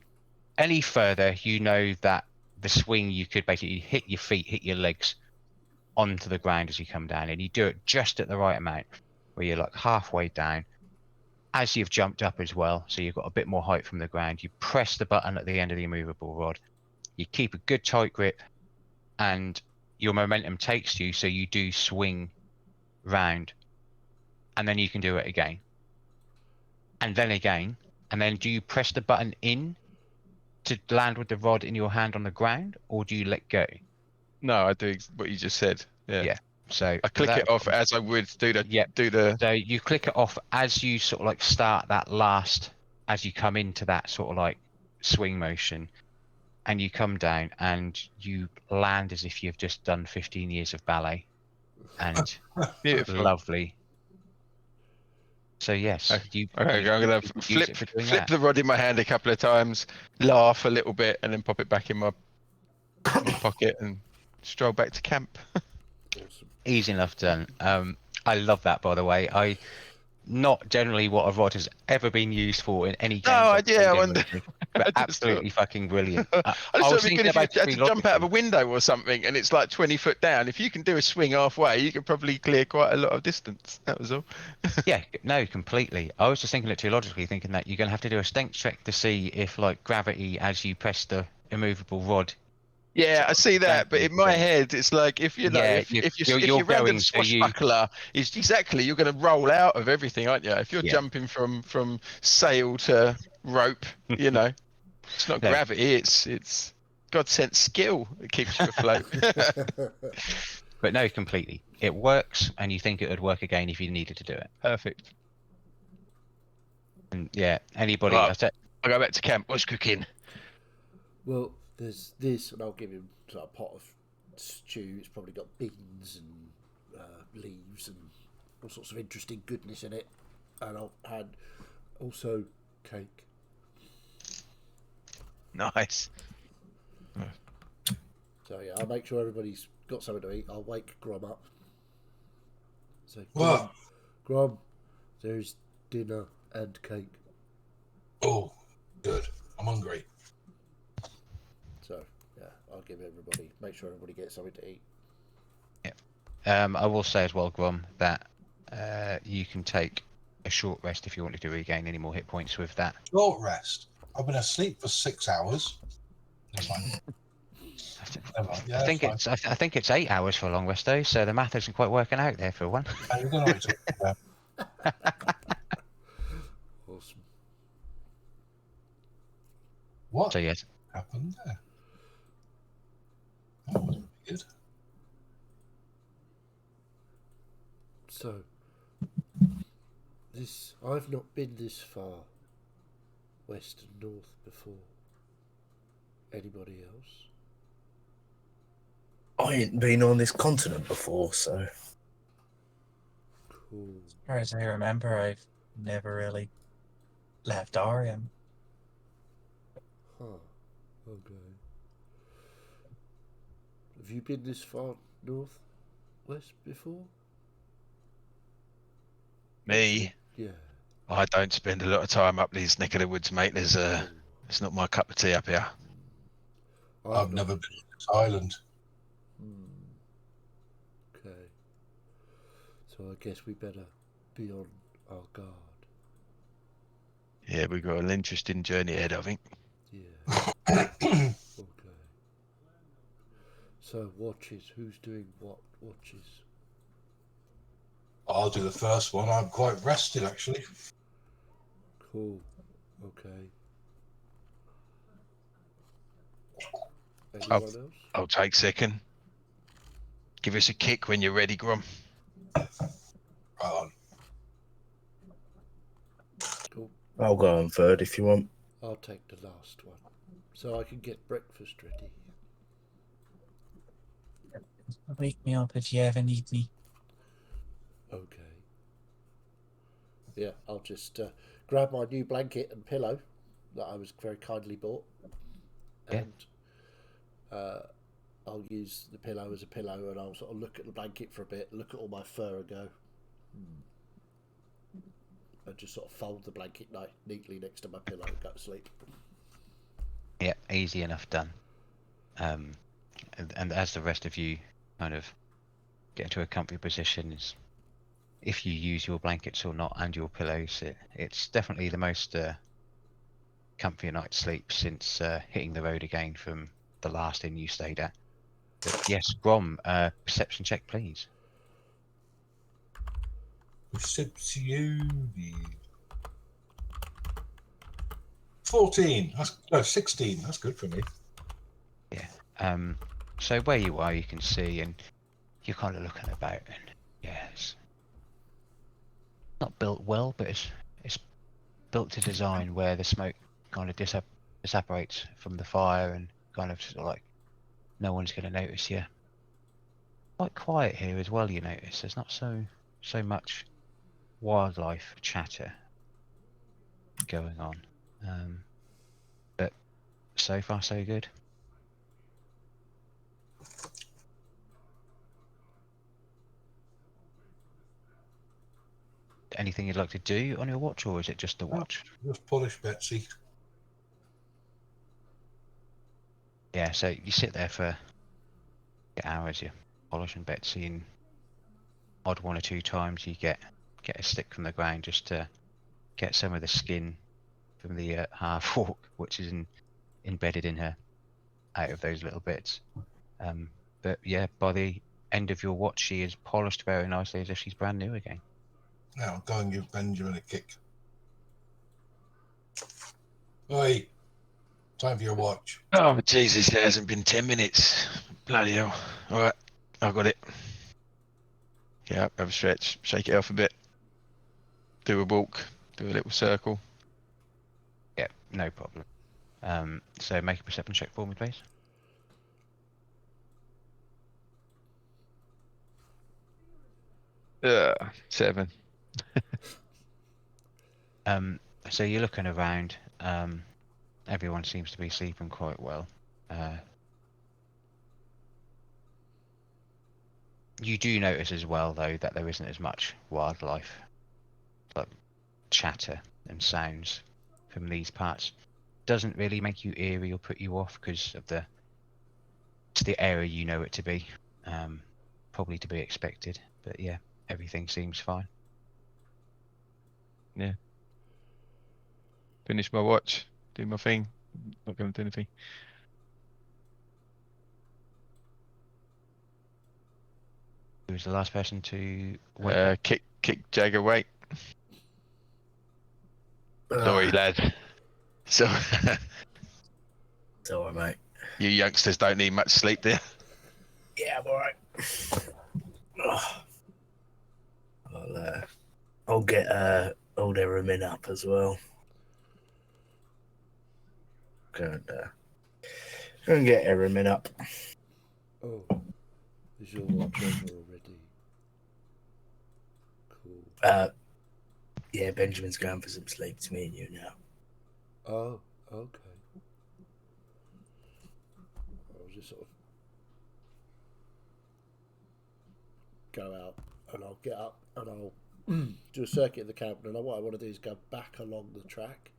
any further, you know that the swing, you could basically hit your feet, hit your legs onto the ground as you come down, and you do it just at the right amount where you're like halfway down as you've jumped up as well, so you've got a bit more height from the ground. You press the button at the end of the immovable rod, you keep a good tight grip, and your momentum takes you, so you do swing round, and then you can do it again. And then again, and then do you press the button in to land with the rod in your hand on the ground, or do you let go? No, I do what you just said. Yeah. So I click it off as I would do the. Yeah. Do the. So you click it off as you sort of like start that last, as you come into that sort of like swing motion, and you come down and you land as if you've just done 15 years of ballet, and Beautiful. Lovely. So yes, okay, I'm gonna flip the rod in my hand a couple of times, laugh a little bit, and then pop it back in my pocket and stroll back to camp. Awesome. Easy enough done. I love that, by the way. Not generally what a rod has ever been used for in any game. Oh, yeah, I wonder. But absolutely fucking brilliant. I just thought it'd be good if you had to jump out of a window or something, and it's like 20 foot down. If you can do a swing halfway, you could probably clear quite a lot of distance. That was all. Yeah, no, completely. I was just thinking it too logically, thinking that you're going to have to do a strength check to see if, like, gravity, as you press the immovable rod Yeah, I see that, but in my head, it's like if you know, Yeah, if you're you're random going to you. swashbuckler, is exactly you're going to roll out of everything, aren't you? If you're Yeah. jumping from sail to rope, you know, it's not No. gravity, it's God sent skill that keeps you afloat. But no, completely. It works, and you think it would work again if you needed to do it. Perfect. And yeah, anybody. Right. I said, I go back to camp. What's cooking? Well, there's this, and I'll give him a pot of stew. It's probably got beans and leaves and all sorts of interesting goodness in it. And I'll add also cake. Nice. So yeah, I'll make sure everybody's got something to eat. I'll wake Grom up. So What? Grom, there's dinner and cake. Oh, good. I'm hungry. So yeah, I'll give everybody, make sure everybody gets something to eat. I will say as well, Grom, that you can take a short rest if you wanted to regain any more hit points with that. Short rest. I've been asleep for 6 hours. Never mind. Never mind. Yeah, I think that's it's I think it's 8 hours for a long rest though, so the math isn't quite working out there for one. fine. You don't know what you're talking about. Awesome. What So yes, happened there? That was weird. So this, I've not been this far west and north before. Anybody else? I ain't been on this continent before, so Cool. As far as I remember, I've never really left Arium. Huh. Okay. Have you been this far north west before? Me, Yeah. I don't spend a lot of time up these neck of the woods, mate. It's not my cup of tea up here. I've never been on this island. Okay. So I guess we better be on our guard. Yeah, we've got an interesting journey ahead, I think. Yeah. Okay. So watches. Who's doing what watches? I'll do the first one. I'm quite rested, actually. Cool. Okay. Anyone else? I'll take second. Give us a kick when you're ready, Grom. Right on. Cool. I'll go on third if you want. I'll take the last one, so I can get breakfast ready. Wake me up if you ever need me. Okay. Yeah, I'll just grab my new blanket and pillow that I was very kindly bought, Yeah. and I'll use the pillow as a pillow, and I'll sort of look at the blanket for a bit, look at all my fur, and go, and just sort of fold the blanket neatly next to my pillow and go to sleep. yeah, easy enough done. And as the rest of you kind of get into a comfy position, is if you use your blankets or not and your pillows, it's definitely the most comfy night's sleep since hitting the road again from the last inn you stayed at. But yes, Grom, perception check, please. Perception. 14. No, 16. That's good for me. So where you are, you can see, and you're kind of looking about, and yeah, it's not built well, but it's built to design where the smoke kind of disapparates from the fire, and kind of sort of like no one's going to notice you. Quite quiet here as well. You notice there's not so much wildlife chatter going on, but so far so good. Anything you'd like to do on your watch, or is it just the watch? Just polish Betsy. Yeah, so you sit there for hours, you're polishing Betsy, and odd one or two times you get a stick from the ground just to get some of the skin from the half orc, which is embedded in her. out of those little bits. But yeah, by the end of your watch, she is polished very nicely as if she's brand new again. Now go and give Benjamin a kick. Oi, time for your watch. Oh, Jesus, it hasn't been 10 minutes. Bloody hell. All right, I've got it. Get up, have a stretch, shake it off a bit. Do a walk, do a little circle. Yeah, no problem. So make a perception check for me, please. Yeah, 7. So you're looking around. Everyone seems to be sleeping quite well. You do notice as well, though, that there isn't as much wildlife, like chatter and sounds from these parts. Doesn't really make you eerie or put you off because of it's the area you know it to be. Probably to be expected, but yeah, everything seems fine. Yeah. Finish my watch, do my thing. Not going to do anything. Who was the last person to wake up? Kick Jag away. Sorry, lad. So, It's all right, mate. you youngsters don't need much sleep, do you? Yeah, I'm all right. I'll get old Eremin up as well. Go and get Eremin up. Oh, is your watch over already? Cool. Yeah, Benjamin's going for some sleep. It's me and you now. Oh, okay. I'll just sort of go out and I'll get up and I'll do a circuit of the camp. And what I want to do is go back along the track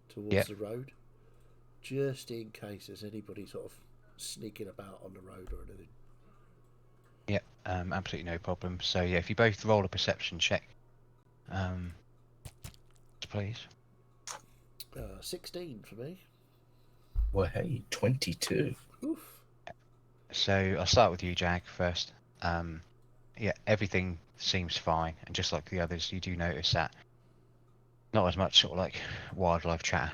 towards the road, just in case there's anybody sort of sneaking about on the road or anything. Yeah, absolutely no problem. So yeah, if you both roll a perception check, please. 16 for me. Well, hey, 22. Oof. So I'll start with you, Jag, first. Yeah, everything seems fine, and just like the others, you do notice that not as much sort of like wildlife chatter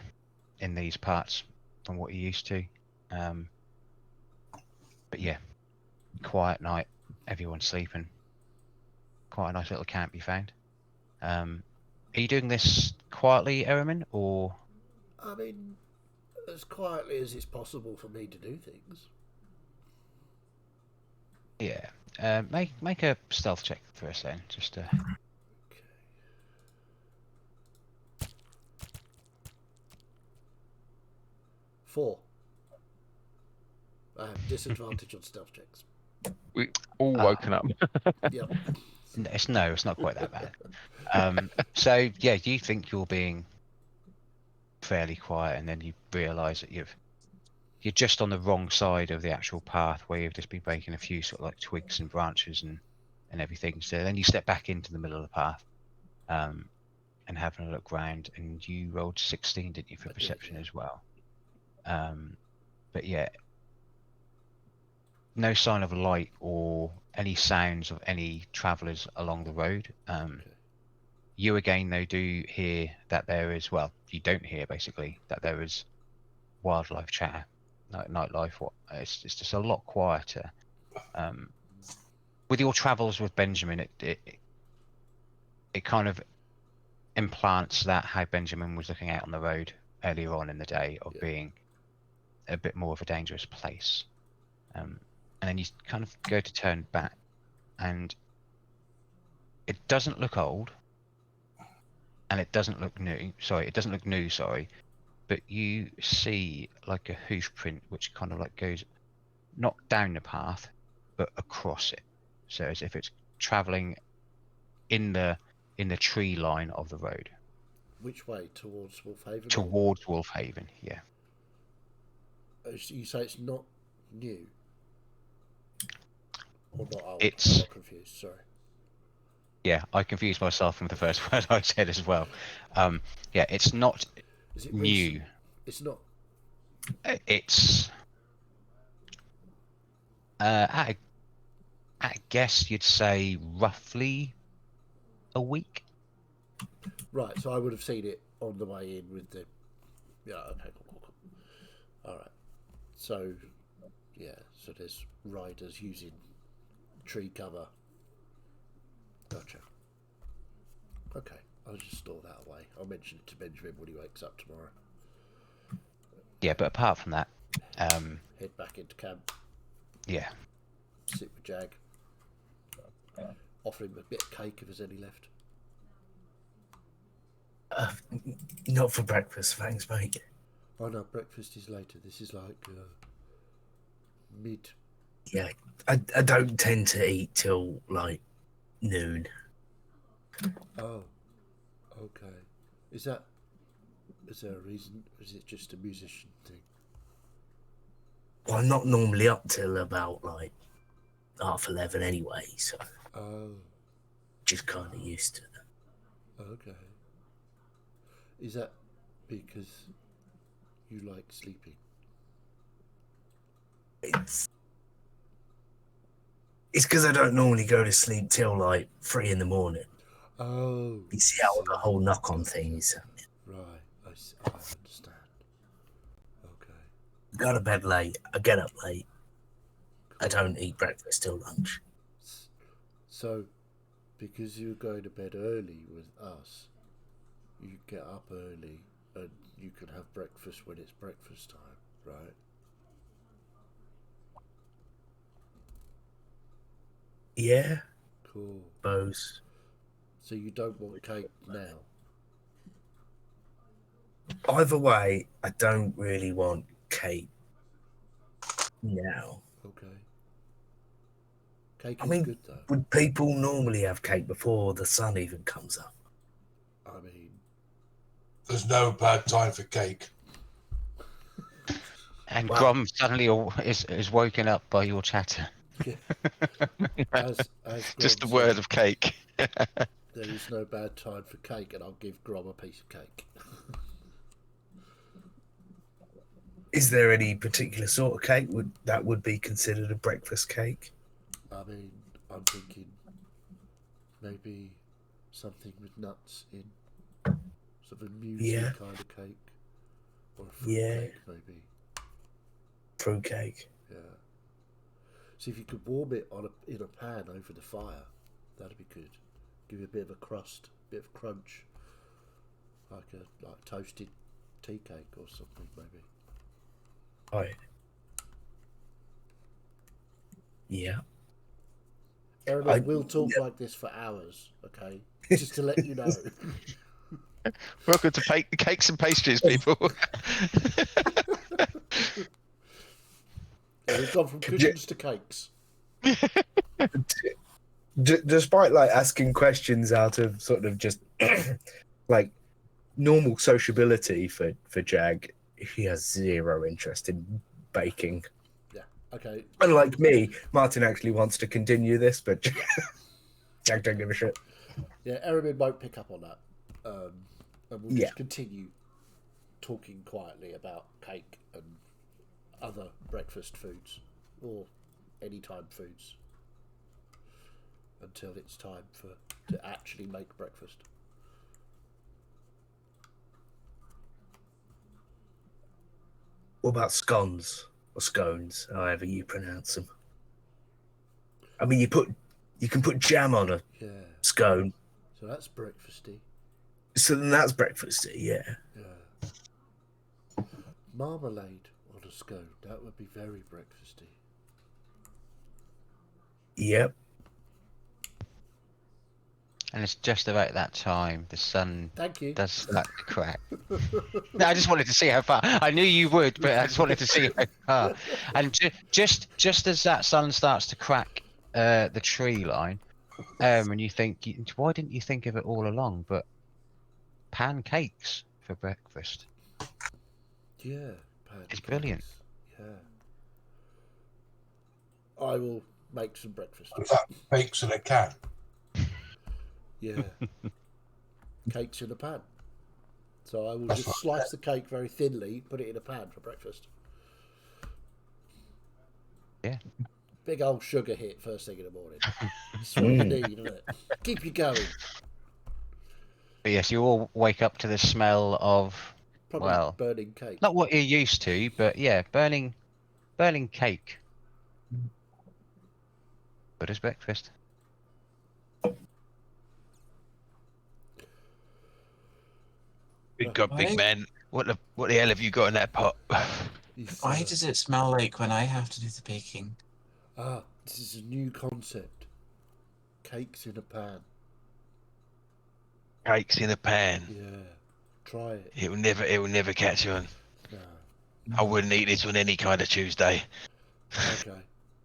in these parts from what you're used to. But yeah, quiet night, everyone's sleeping. Quite a nice little camp you found. Are you doing this quietly, Eremin, or? I mean, as quietly as it's possible for me to do things. Yeah. Make a stealth check for us then, just Okay. 4. I have disadvantage on stealth checks. We all woken up. Yep. It's not quite that bad. So yeah, you think you're being fairly quiet, and then you realise that you're just on the wrong side of the actual path, where you've just been breaking a few sort of like twigs and branches and everything. So then you step back into the middle of the path, and having a look round, and you rolled 16, didn't you, for perception as well? But yeah, no sign of light or any sounds of any travellers along the road. You again, though, do hear that there is, well, you don't hear basically that there is wildlife chatter, nightlife. It's just a lot quieter. With your travels with Benjamin, it kind of implants that how Benjamin was looking out on the road earlier on in the day of being a bit more of a dangerous place. And then you kind of go to turn back, and it doesn't look old, and it doesn't look new. Sorry, it doesn't look new. Sorry, but you see like a hoof print which kind of like goes not down the path, but across it. So as if it's traveling in the tree line of the road. Which way? Towards Wolfhaven? Towards Wolfhaven, yeah. You say it's not new? Or not old? It's- I'm not confused, sorry. Yeah, I confused myself from the first word I said as well. Yeah, it's not Is it new. recent? It's not. It's At a guess, you'd say roughly a week. Right, so I would have seen it on the way in with the. Yeah, okay, cool. All right. So, yeah, so there's riders using tree cover. Gotcha. Okay, I'll just store that away. I'll mention it to Benjamin when he wakes up tomorrow. Yeah, but apart from that, Head back into camp, yeah. sit with Jag, offer him a bit of cake if there's any left. Not for breakfast, thanks, mate. Oh no, breakfast is later. This is like mid. Yeah, I don't tend to eat till like noon. Oh, okay. Is there a reason? Or is it just a musician thing? Well, I'm not normally up till about like 11:30 anyway, so Oh, just kind of used to that. okay. Is that because you like sleeping? It's because I don't normally go to sleep till like 3 in the morning. Oh, You see how the whole knock-on thing is. right. I understand. Okay. Go to bed late. I get up late. I don't eat breakfast till lunch. So, because you're going to bed early with us, you get up early and you can have breakfast when it's breakfast time, right? Yeah, Cool. suppose. So you don't want cake now? Either way, I don't really want cake now. Okay. Cake I is mean, good though. would people normally have cake before the sun even comes up? I mean, There's no bad time for cake. And Wow. Grom suddenly is woken up by your chatter. as Just a Grom word said, of cake. there is no bad time for cake, and I'll give Grom a piece of cake. Is there any particular sort of cake that would be considered a breakfast cake? I mean, I'm thinking maybe something with nuts in, sort of a muesli Yeah. kind of cake, or a fruit Yeah. cake maybe. Fruit cake. Yeah. See if you could warm it in a pan over the fire. That'd be good. Give you a bit of a crust, a bit of crunch, like toasted tea cake or something maybe. Right. Yeah. Aaron, we'll talk like this for hours, okay? Just to let you know. Welcome to Cakes and Pastries, people. Yeah, we've gone from cushions to cakes. Despite like asking questions out of sort of just like normal sociability for Jag, he has zero interest in baking. Yeah, okay. Unlike me, Martin actually wants to continue this, but Jag don't give a shit. Yeah, Aaron won't pick up on that. And we'll Yeah. just continue talking quietly about cake and other breakfast foods or anytime foods until it's time to actually make breakfast. What about scones or scones, however you pronounce them? I mean, you can put jam on a Yeah, scone, so that's breakfasty. so then that's breakfasty. Yeah. Yeah. Marmalade on a scone, that would be very breakfasty. Yep. And it's just about that time the sun Thank you. does start to crack. No, I just wanted to see how far. I knew you would, but I just wanted to see how far. And just as that sun starts to crack the tree line, and you think, why didn't you think of it all along? But pancakes for breakfast. Yeah, pancakes. It's brilliant. Yeah. I will make some breakfast. In fact, bakes in a can. Yeah. Cakes in a pan. So I will That's just right. slice the cake very thinly, put it in a pan for breakfast. Yeah. Big old sugar hit first thing in the morning. That's what you need, isn't it? Keep you going. But yes, you all wake up to the smell of, Probably well, burning cake. not what you're used to, but yeah, burning cake. Good as breakfast. Good God, big man. What the hell have you got in that pot? Why does it smell like when I have to do the baking? This is a new concept. Cakes in a pan. Cakes in a pan. Yeah. Try it. It will never catch on. No. I wouldn't eat this on any kind of Tuesday. Okay.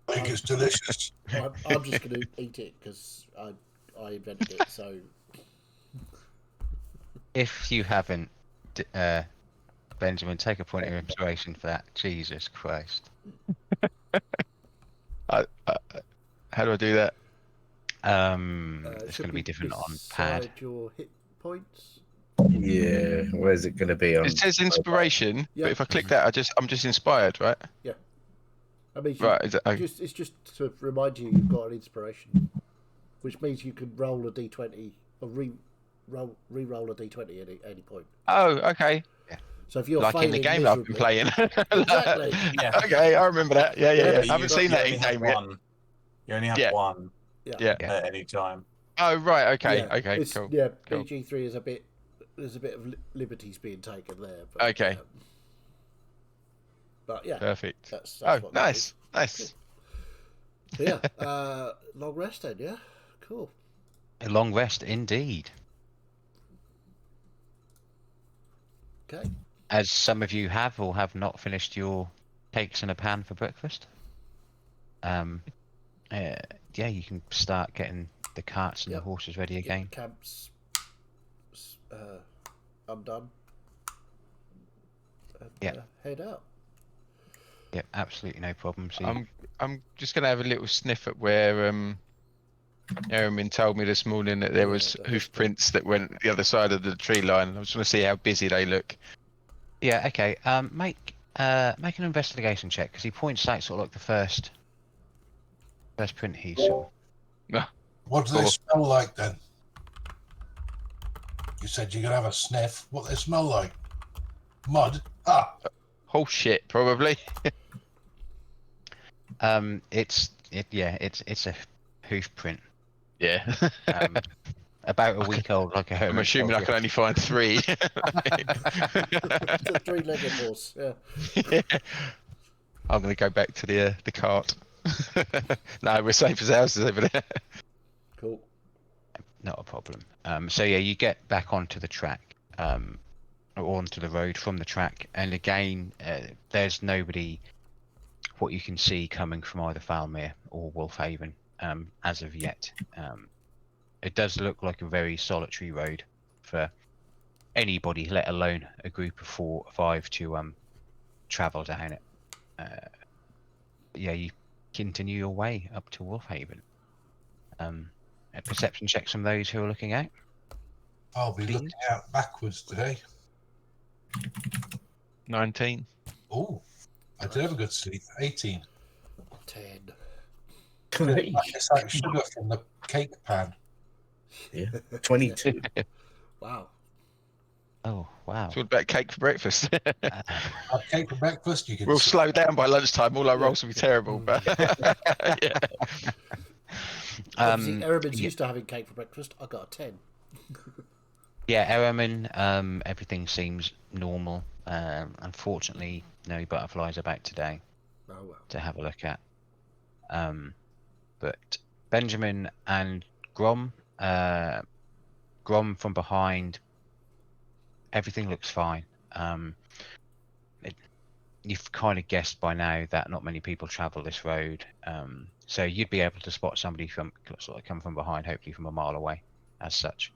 I think it's delicious. I'm just going to eat it because I invented it. So If you haven't, Benjamin, take a point of inspiration for that. Jesus Christ. How do I do that? It's going to be different on beside pad. your hit points. Yeah, where's it going to be on? It says inspiration, Yeah. but if I click that, I'm just inspired, right? Yeah. I mean, Right. Is it, it's just to remind you you've got an inspiration, which means you can roll a d20 or re-roll a d20 at any point. oh, okay. So if you're Like in the failing game that I've been playing. Exactly. Yeah. Okay, I remember that. Yeah. Yeah, I haven't seen that in only have game yet. one. You only have Yeah. one Yeah. at any time. Oh, right. Okay. Yeah, Okay. it's- Cool. Yeah, Cool. BG3 is there's a bit of liberties being taken there. But, Okay. but yeah, Perfect. that's Oh, what that nice. Nice. is. So yeah, long rest then. Yeah, cool. A long rest indeed. Okay. As some of you have or have not finished your cakes in a pan for breakfast. Yeah, you can start getting the carts and Yep. the horses ready Get again. the camps undone. And, Yeah. head out. Yep, absolutely no problem. So I'm just gonna have a little sniff at where Erin told me this morning that there Yeah, was the hoof hoof prints that went the other side of the tree line. I just want to see how busy they look. yeah, okay. Make an investigation check because he points out sort of like the first print he saw. What do they Cool. smell like then? You said you're gonna have a sniff. What they smell like? Mud. Ah, Whole shit, probably. It's a hoof print. Yeah. About a week old, like a I'm hermit. assuming I can only find 3. It's a three-legged horse. Yeah. I'm gonna go back to the cart. No, we're safe as houses over there. Cool. Not a problem. So yeah, you get back onto the track, or onto the road from the track, and again, there's nobody what you can see coming from either Falmere or Wolfhaven as of yet. It does look like a very solitary road for anybody, let alone a group of 4 or 5 to travel down it. Yeah, you continue your way up to Wolfhaven. A perception checks from those who are looking out. I'll be Please. looking out backwards today. 19. Oh, I did have a good sleep. 18. 10. It's like sugar from the cake pan. Yeah, 22. Wow. Oh wow! It's all about cake for breakfast. Have cake for breakfast. You can. We'll slow down by lunchtime. All our rolls will be terrible, but yeah. Obviously, Eremin's yeah. used to having cake for breakfast. I got a 10. Yeah, Eremin, everything seems normal. Unfortunately, no butterflies about today Oh well. to have a look at. But Benjamin and Grom from behind, everything looks fine. You've kind of guessed by now that not many people travel this road, so you'd be able to spot somebody from sort of come from behind, hopefully from a mile away, as such.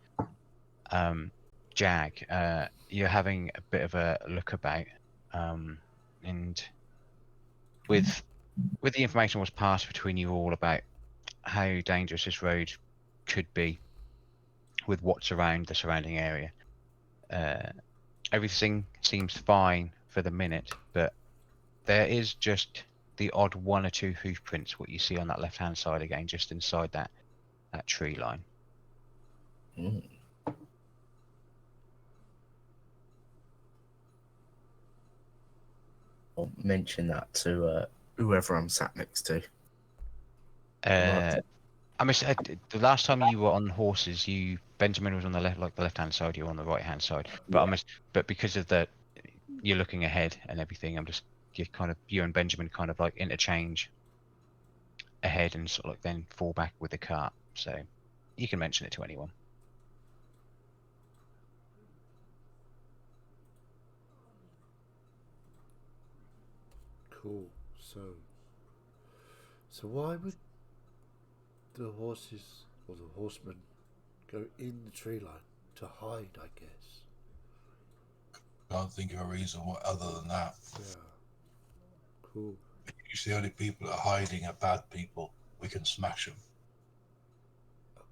Jag, you're having a bit of a look about, and with the information was passed between you all about how dangerous this road could be, with what's around the surrounding area. Everything seems fine for the minute, but there is just the odd 1 or 2 hoof prints, what you see on that left-hand side again, just inside that tree line. Mm. I'll mention that to whoever I'm sat next to. I must say, the last time you were on horses, Benjamin was on the left, like the left-hand side. You were on the right-hand side. But Yeah. but because of you're looking ahead and everything. You and Benjamin kind of like interchange ahead and sort of like then fall back with the cart. So you can mention it to anyone. Cool. So why would the horses or the horsemen go in the tree line to hide? I guess. Can't think of a reason other than that. Yeah. Cool. Usually the only people that are hiding are bad people. We can smash them.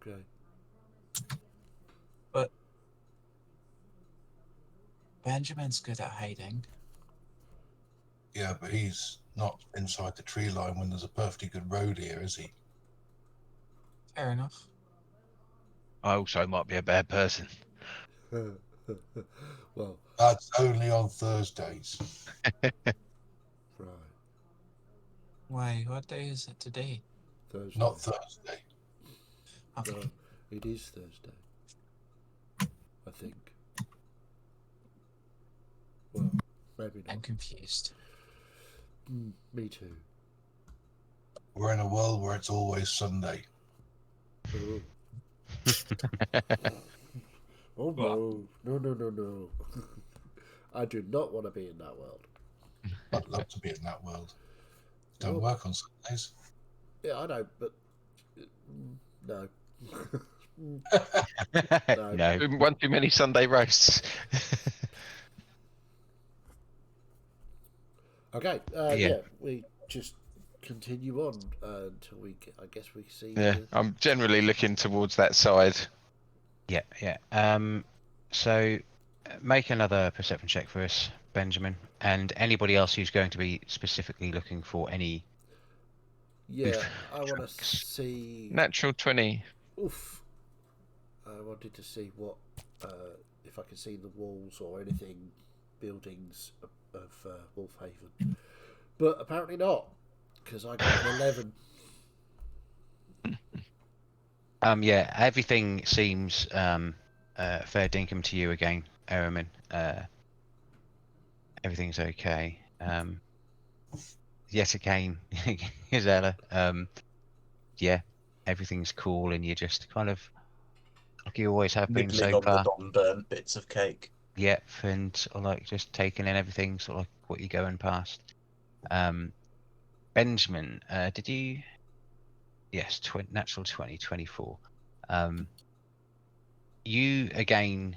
Okay. But Benjamin's good at hiding. Yeah, but he's not inside the tree line when there's a perfectly good road here, is he? Fair enough. I also might be a bad person. Well, That's only on Thursdays. right. Wait, what day is it today? Thursday. Not Thursday. No, it is Thursday. I think. Well, maybe I'm not. confused. Me too. We're in a world where it's always Sunday. Oh. Oh no. No. I do not want to be in that world. I'd love to be in that world. Don't Well, work on Sundays. yeah, I know, but no. No. One too many Sunday roasts. Okay, Yeah. yeah, we just continue on until I guess we see. Yeah, I'm generally looking towards that side. Yeah. So make another perception check for us, Benjamin, and anybody else who's going to be specifically looking for any. Yeah, I want to tracks. see. Natural 20. Oof. I wanted to see what if I could see the walls or anything, buildings of Wolfhaven, but apparently not, because I got an 11. Yeah, everything seems fair dinkum to you again, Eramin. Everything's okay. Yet again, Gisela. Yeah, everything's cool, and you're just kind of like you always have been Nibbling so on far. the non-burnt bits of cake. Yep, and sort of like just taking in everything, sort of like what you're going past. Benjamin, did you? Yes, natural 20, 24. You again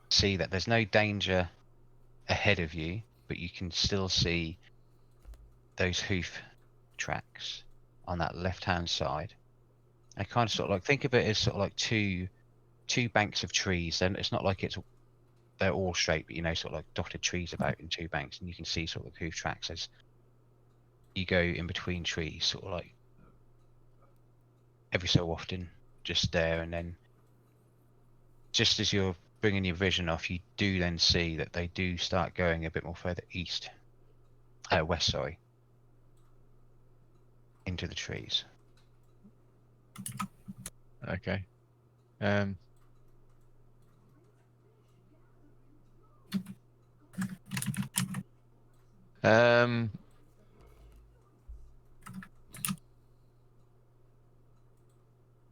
see that there's no danger ahead of you, but you can still see those hoof tracks on that left-hand side. I kind of sort of like think of it as sort of like two banks of trees. And it's not like they're all straight, but sort of like dotted trees about in 2 banks, and you can see sort of hoof tracks as you go in between trees, sort of like every so often, just there. And then just as you're bringing your vision off, you do then see that they do start going a bit more further west, sorry, into the trees. Okay. I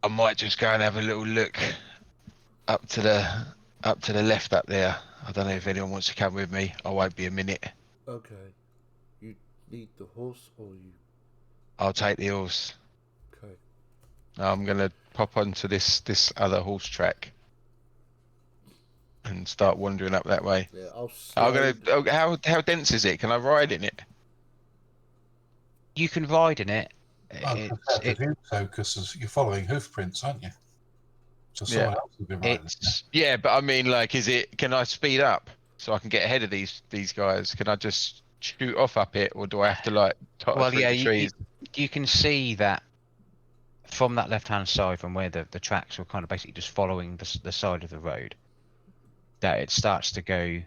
might just go and have a little look up to the left up there. I don't know if anyone wants to come with me. I won't be a minute. Okay, you need the horse or you? I'll take the horse. Okay. I'm gonna pop onto this other horse track and start wandering up that way. Yeah, I'll. How dense is it? Can I ride in it? You can ride in it. Because you're following hoof prints, aren't you? So someone else will be riding. Yeah, but I mean, like, can I speed up so I can get ahead of these guys? Can I just shoot off up it, or do I have to like totter Well, through yeah, the trees? you can see that from that left-hand side, from where the tracks were kind of basically just following the side of the road, that it starts to go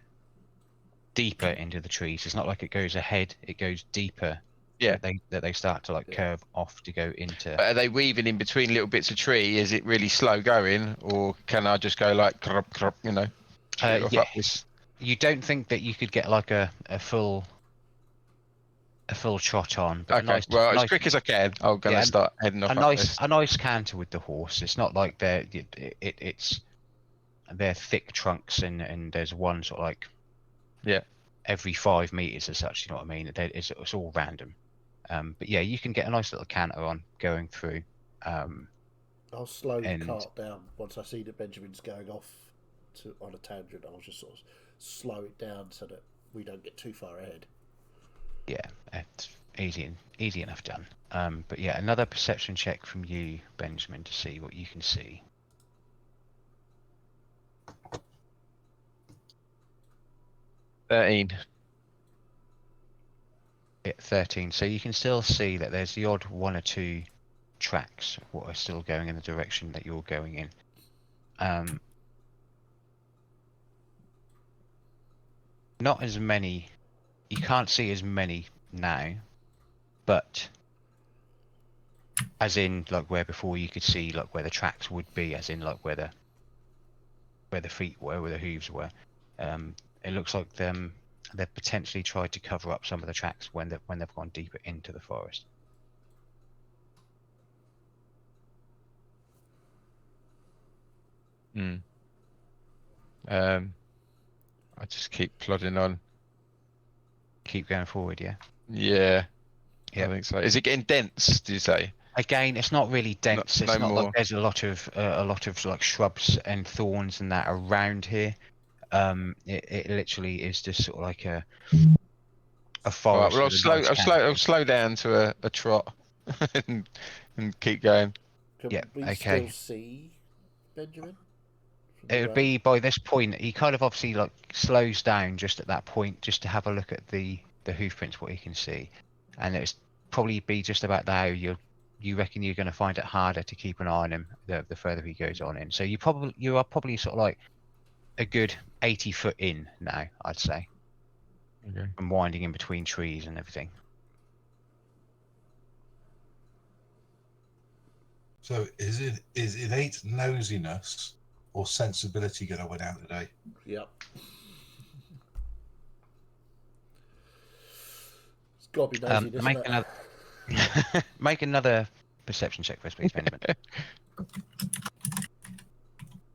deeper into the trees. It's not like it goes ahead; it goes deeper. Yeah. That they start to like Yeah. curve off to go into. But are they weaving in between little bits of tree? Is it really slow going, or can I just go like, crop, crop, you know, shoot off Yeah. up this? You don't think that you could get like a full trot on, but Okay, well, as quick as I can, I'm gonna Yeah, start heading off a up this. nice canter with the horse. It's not like it's they're thick trunks and there's one sort of like Yeah. every 5 meters as such. You know what I mean? It's all random. But yeah, you can get a nice little canter on going through. I'll slow the And- cart down once I see that Benjamin's going off on a tangent. I'll just sort of slow it down so that we don't get too far ahead. Yeah, it's easy enough done. But yeah, another perception check from you, Benjamin, to see what you can see. $13. Yeah, 13. So you can still see that there's the odd 1 or 2 tracks what are still going in the direction that you're going in. Not as many. You can't see as many now, but as in like where before you could see like where the tracks would be, as in like where the feet were, where the hooves were. It looks like they've potentially tried to cover up some of the tracks when they've gone deeper into the forest. I just keep plodding on. Keep going forward, yeah. Yeah. Yeah. I think so. Is it getting dense? Do you say? Again, it's not really dense. It's no not more. like there's a lot of like shrubs and thorns and that around here. It literally is just sort of like a All right, forest. well, with a nice canopy. I'll slow down to a trot and keep going. Can Yeah, we okay. still see Benjamin? from the It would road? be by this point. He kind of obviously like slows down just at that point, just to have a look at the hoof prints, what he can see, and it's probably be just about there. You reckon you're going to find it harder to keep an eye on him the further he goes on in. So you are probably sort of like a good 80 foot in now, I'd say, Okay. and winding in between trees and everything. So is it innate nosiness or sensibility going to win out today? Yep. It's got to be nosy, doesn't Make it? another make another perception check for us, please, Benjamin.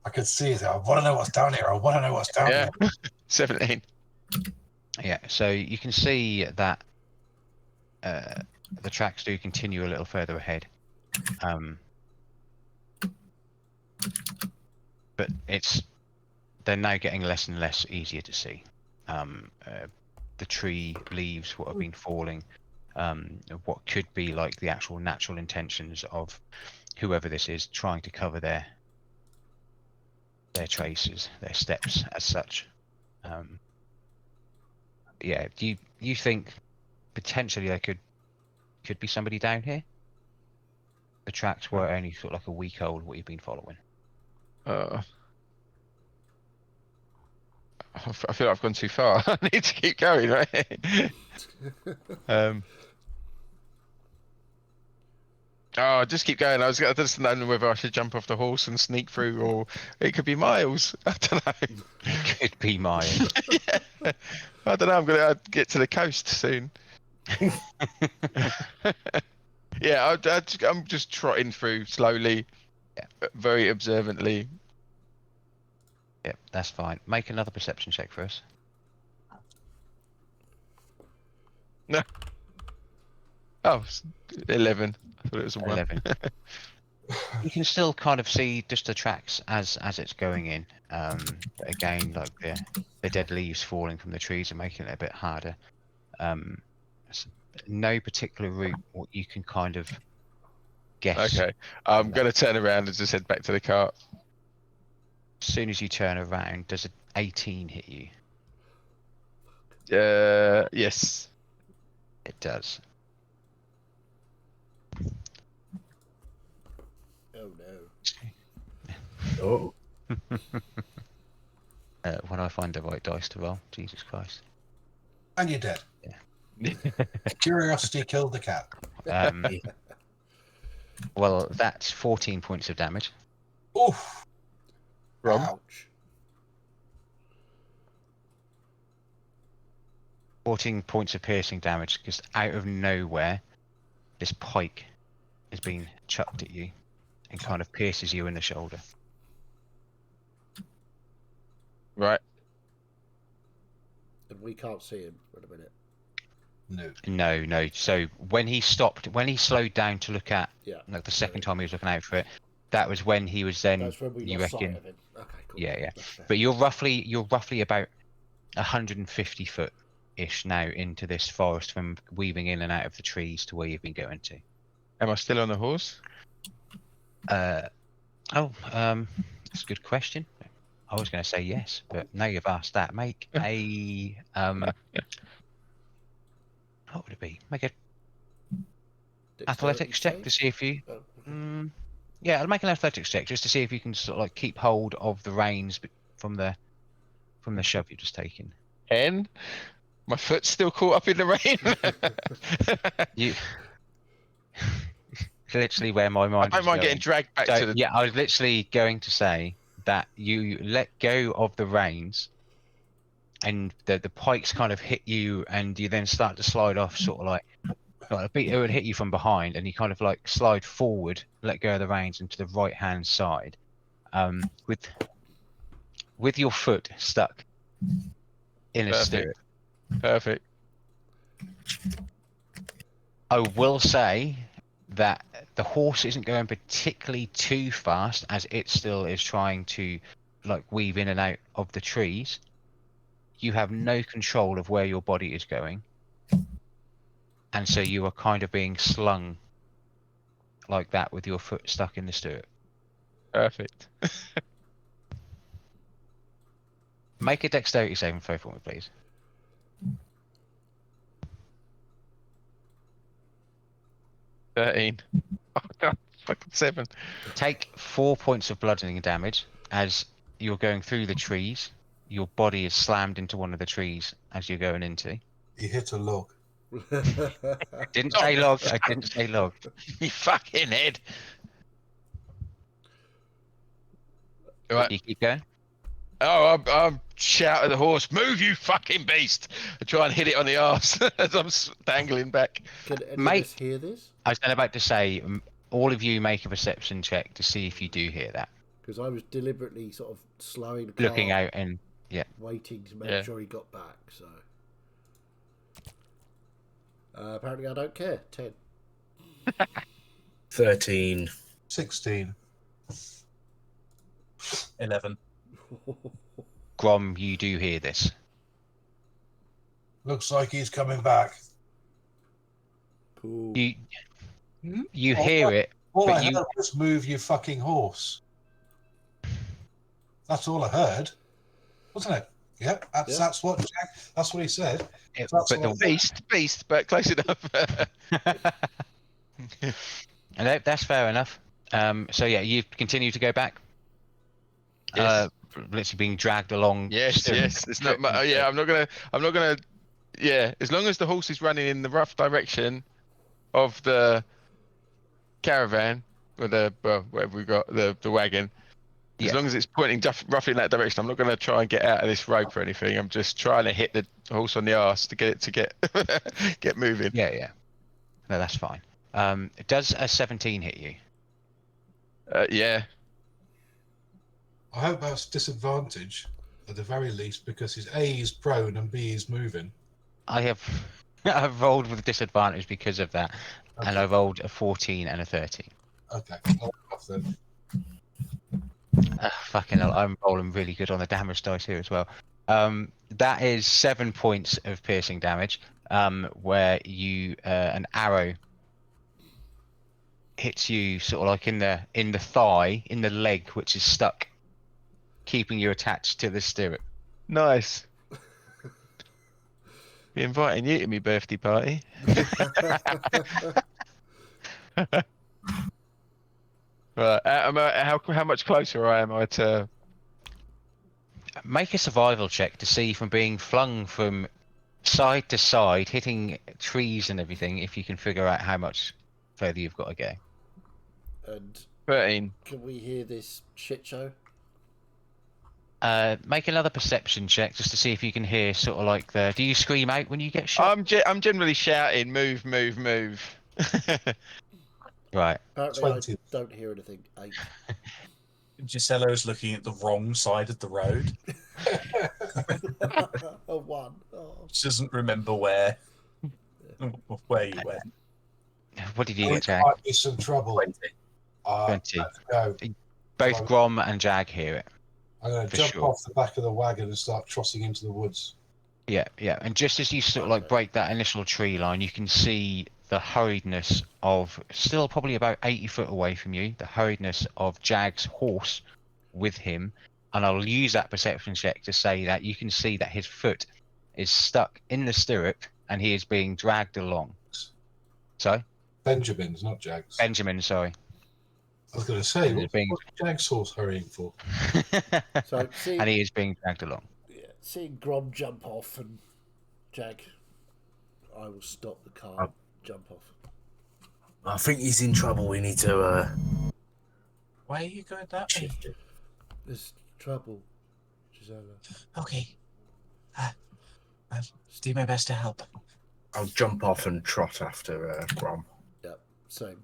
I could see it. I want to know what's down here. I want to know what's down Yeah. here. 17. Yeah, so you can see that the tracks do continue a little further ahead, but they're now getting less and less easier to see. The tree leaves what have been falling, what could be like the actual natural intentions of whoever this is trying to cover their traces, their steps as such. Yeah, do you think potentially there could be somebody down here? The tracks were only sort of like a week old, what you've been following. I feel like I've gone too far. I need to keep going, right? Oh, just keep going. I just don't know whether I should jump off the horse and sneak through, or it could be miles. I don't know. It could be mine. Yeah. I don't know. I'm gonna get to the coast soon. Yeah, I'm just trotting through slowly, very observantly. Yep, that's fine. Make another perception check for us. Oh, 11. I thought it was a 1. 11. You can still kind of see just the tracks as it's going in. But again, like the dead leaves falling from the trees are making it a bit harder. No particular route, what you can kind of guess. Okay, I'm gonna turn around and just head back to the cart. As soon as you turn around, does an 18 hit you? Yes. It does. Oh no. Oh, When I find the right dice to roll, Jesus Christ. And you're dead. Yeah. Curiosity killed the cat. Well, that's 14 points of damage. Oof. Rob? Ouch. 14 points of piercing damage because out of nowhere, this pike is being chucked at you and kind of pierces you in the shoulder. Right. And we can't see him for a minute. No. No. So when he slowed down to look at, Yeah. like the second time he was looking out for it, that was when he was then. That's when we you lost reckon? sight of him. Okay, cool. Yeah. That's fair. But you're roughly about 150 foot ish now into this forest from weaving in and out of the trees to where you've been going to. Am I still on the horse? That's a good question. I was going to say yes, but now you've asked that. Make a what would it be? Make a athletics check to see if you. Oh, okay. Yeah, I'll make an athletics check just to see if you can sort of like keep hold of the reins from the shove you've just taken. 10. My foot's still caught up in the rain. You literally where my mind. I was don't mind going. getting dragged back So, to the. yeah, I was literally going to say that you let go of the reins and the pikes kind of hit you and you then start to slide off sort of like it would hit you from behind and you kind of like slide forward, let go of the reins into the right hand side with your foot stuck in a stirrup. Perfect. I will say that the horse isn't going particularly too fast as it still is trying to like weave in and out of the trees. You have no control of where your body is going. And so you are kind of being slung like that with your foot stuck in the stirrup. Perfect. Make a dexterity saving throw for me, please. $13. Oh god, fucking 7. Take 4 points of bludgeoning damage as you're going through the trees. Your body is slammed into one of the trees as you're going into. You hit a log. I didn't say log. I didn't say log. You fucking head. Right. You keep going. Oh, I'm shout at the horse, move you fucking beast! I try and hit it on the arse as I'm dangling back. Can any Mate. of us hear this? I was about to say, all of you make a perception check to see if you do hear that. Because I was deliberately sort of slowing the car, Looking out and waiting to make sure he got back. So apparently I don't care. 10. 13. 16. 11. Grom, you do hear this. Looks like he's coming back. Cool. You hear it, All but I you heard was move you fucking horse. That's all I heard, wasn't it? Yep, that's what he said. but the Beast, but close enough. No, that's fair enough. So yeah, you continue to go back. Yes. Literally being dragged along. Yes. It's not. Yeah, I'm not gonna. Yeah, as long as the horse is running in the rough direction of the caravan or whatever we got, the wagon. As long as it's pointing roughly in that direction, I'm not going to try and get out of this rope or anything. I'm just trying to hit the horse on the arse to get it to get moving. Yeah. No, that's fine. Does a 17 hit you? Yeah. I hope that's disadvantage at the very least because his A is prone and B is moving. I've rolled with disadvantage because of that, and I rolled a 14 and a 13. Okay. Off then. Fucking hell, I'm rolling really good on the damage dice here as well. That is 7 points of piercing damage, where you an arrow hits you sort of like in the thigh, in the leg, which is stuck, keeping you attached to the stirrup. Nice. Be inviting you to my birthday party. Right. How much closer am I to? Make a survival check to see from being flung from side to side, hitting trees and everything, if you can figure out how much further you've got to go. And 13. can we hear this shit show? Make another perception check just to see if you can hear sort of like the. Do you scream out when you get shot? I'm generally shouting, move, move, move. Right. Apparently, 20. I don't hear anything. 8. Gisela is looking at the wrong side of the road. A 1. Oh. She doesn't remember where you went. What did you I get, think there Jag? might be some trouble. 20. 20. Let's go. Both Well- Grom and Jag hear it. I'm going to For jump sure. off the back of the wagon and start trotting into the woods. Yeah, yeah. And just as you sort of like break that initial tree line, you can see the hurriedness of, still probably about 80 foot away from you, the hurriedness of Jag's horse with him. And I'll use that perception check to say that you can see that his foot is stuck in the stirrup and he is being dragged along. Sorry? Benjamin's, not Jags. Benjamin, sorry. I was going to say, It's being- what's Jag's horse hurrying for? So, seeing, And he is being dragged along. yeah, seeing Grom jump off and Jag, I will stop the car, jump off. I think he's in trouble. We need to Why are you going that way? shift it. There's trouble, Gisela. Okay. I'll do my best to help. I'll jump off and trot after Grom. Yep, same.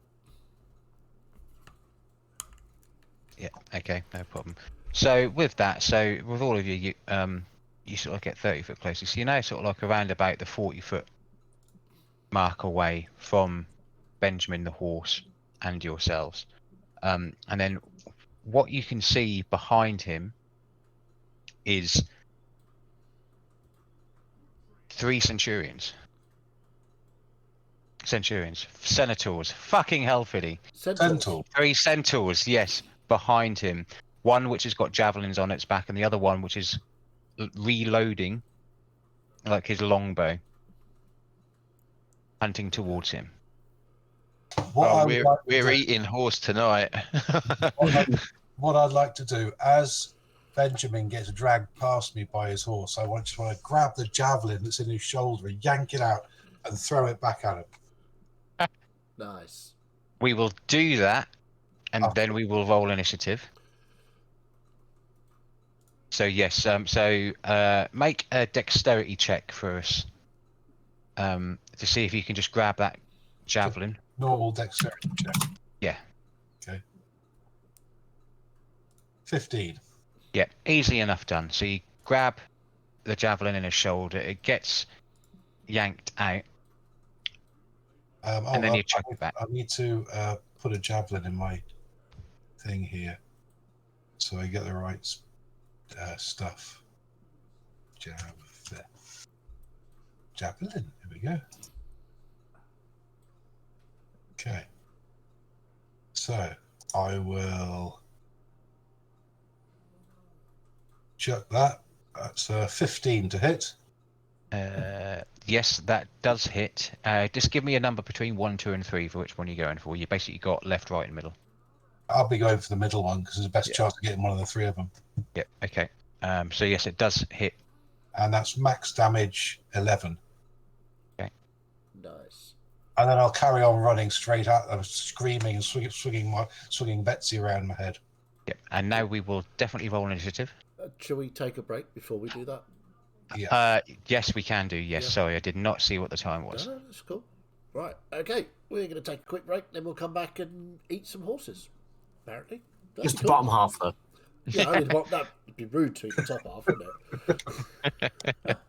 Yeah, okay, no problem. So with that, with all of you, you sort of get 30 foot closer. So you're now sort of like around about the 40 foot mark away from Benjamin the horse and yourselves. And then what you can see behind him is 3 centurions. Senators. Fucking hell, Fiddy. Centaur. 3 centaurs, yes, behind him. One which has got javelins on its back, and the other one which is reloading, like his longbow, hunting towards him. What, I would we're like to we're do- eating horse tonight. what I'd like to do, as Benjamin gets dragged past me by his horse, I want to grab the javelin that's in his shoulder, yank it out, and throw it back at him. Nice. We will do that, and Okay. then we will roll initiative. So yes, make a dexterity check for us, to see if you can just grab that javelin. Normal dexterity check. Yeah. Okay. 15. Yeah, easily enough done. So you grab the javelin in his shoulder, it gets yanked out, and then you chuck it back. I need to put a javelin in my thing here, so I get the right stuff. Javelin. Here we go. Okay. So I will chuck that. That's 15 to hit. Yes, that does hit. Just give me a number between 1, 2, and 3 for which one you're going for. You basically got left, right, and middle. I'll be going for the middle one because there's the best Yeah. chance of getting one of the 3 of them. Yep. Okay. So yes, it does hit. And that's max damage 11. Nice. And then I'll carry on running straight at them, screaming and swinging Betsy around my head. Yep. And now we will definitely roll initiative. Shall we take a break before we do that? Yeah. Yes, we can do. Yes. Yeah. Sorry, I did not see what the time was. No, that's cool. Right, okay. We're going to take a quick break, then we'll come back and eat some horses. Apparently. That's Just the bottom half, though. Yeah, I mean, that'd be rude to eat the top half, wouldn't it?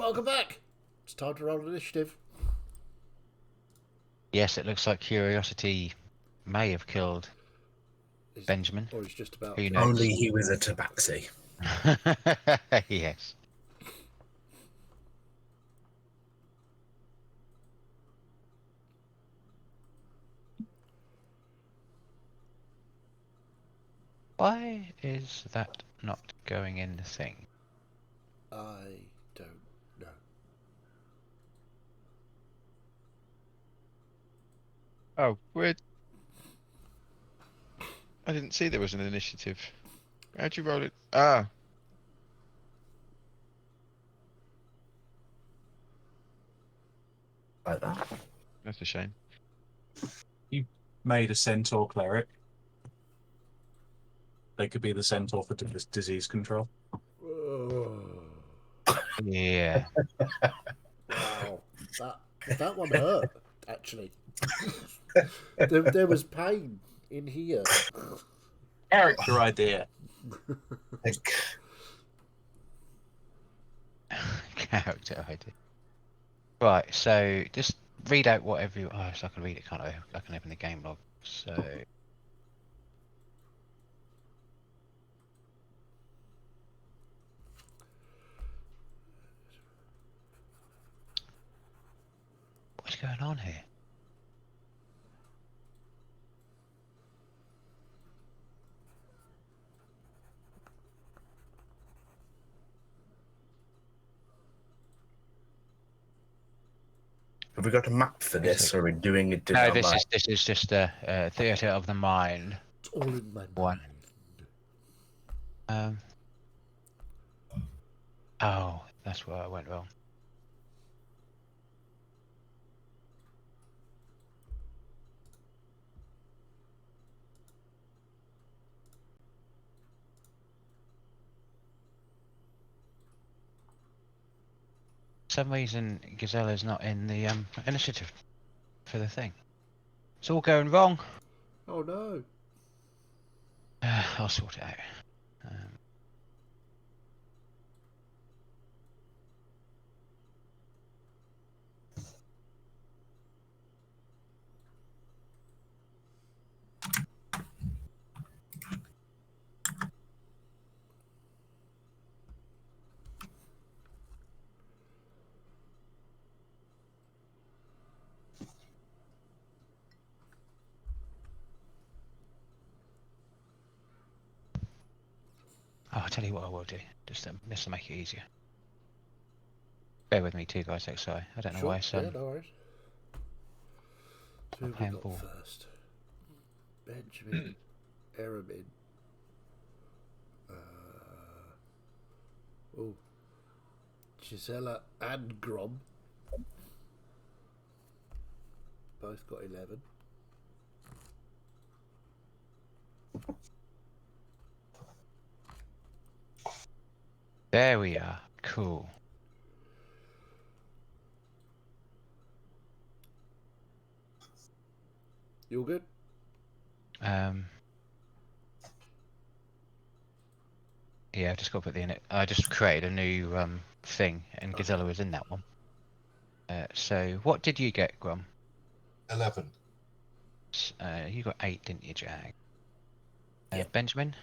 welcome back. It's time to roll initiative. Yes, it looks like Curiosity may have killed Benjamin. Or he's just about. Who knows? Only he was a tabaxi. Yes. Why is that not going in the thing? I don't know. Oh, where? I didn't see there was an initiative. How'd you roll it? Ah, Like that. that's a shame. Made a centaur cleric. They could be the centaur for disease control. Yeah. Wow, that one hurt. Actually, there was pain in here. Character idea. Character idea. Right, so just read out whatever you. Oh, so I can read it, can't I? I can open the game log. So. What's going on here? Have we got a map for this, or are we doing it? No, this is just a theatre of the mind. It's all in my One. mind. Oh, that's where I went wrong. For some reason, Gazella's not in the initiative for the thing. It's all going wrong. Oh no. I'll sort it out. Oh, I'll tell you what I will do. Just this will make it easier. Bear with me too, guys. Sorry, I don't know why. Yeah, no worries. So who have we playing got ball. first? Benjamin, Aramin. Oh, Gisela and Grom. Both got 11. There we are. Cool. You all good? Yeah, I've just got to put the in it. I just created a new thing, and Gazella was in that one. So, what did you get, Grom? 11. You got 8, didn't you, Jag? Yeah. Benjamin?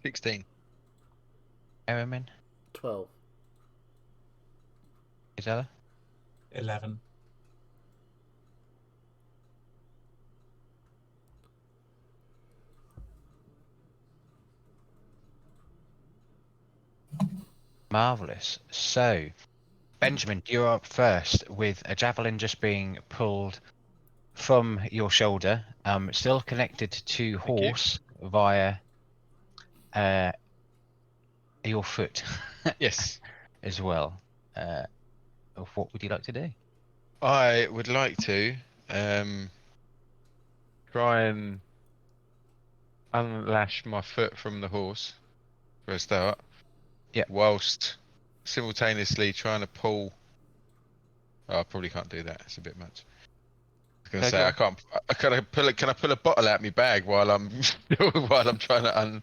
16. Aramin? 12. Gazella? 11. Marvellous. So, Benjamin, you're up first with a javelin just being pulled from your shoulder, still connected to horse via your foot Yes. as well. What would you like to do? I would like to try and unlash my foot from the horse for a start. Yeah. Whilst simultaneously trying to pull. Oh, I probably can't do that. It's a bit much. I was gonna say I can't. Can I pull a bottle out of my bag while I'm while I'm trying to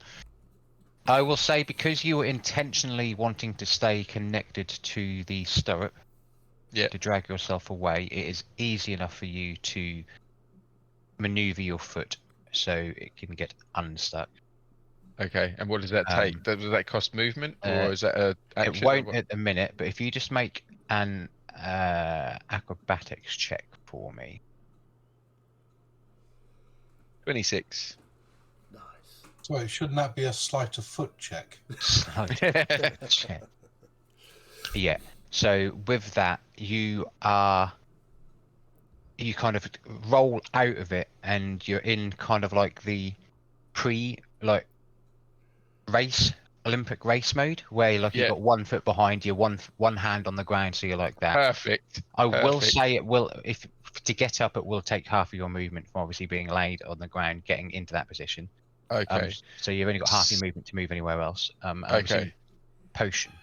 I will say, because you were intentionally wanting to stay connected to the stirrup, Yeah. to drag yourself away, it is easy enough for you to maneuver your foot so it can get unstuck. Okay. And what does that take? Does that cost movement, or is that a action? It won't at the minute, but if you just make an acrobatics check for me. 26. Nice. So shouldn't that be a sleight of foot check? Slight check. Yeah. So with that, you kind of roll out of it, and you're in kind of like the Olympic race mode, where like you've Yeah. got 1 foot behind you, one hand on the ground, so you're like that. Perfect. I will Perfect. say it will, if to get up, it will take half of your movement from obviously being laid on the ground, getting into that position. Okay. So you've only got half your movement to move anywhere else. And Okay. obviously potion.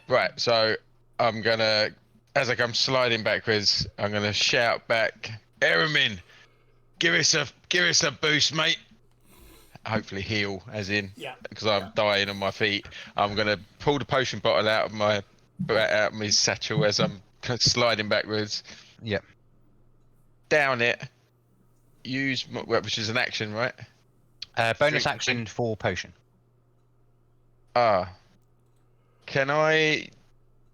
Right. So I'm gonna, as I come sliding backwards, I'm gonna shout back, Eramin, give us a boost, mate. Hopefully heal, as in, Yeah. because I'm dying on my feet. I'm gonna pull the potion bottle out of my satchel as I'm sliding backwards. Yep. Down it. Use which is an action, right? Bonus Drink- action for potion. Can I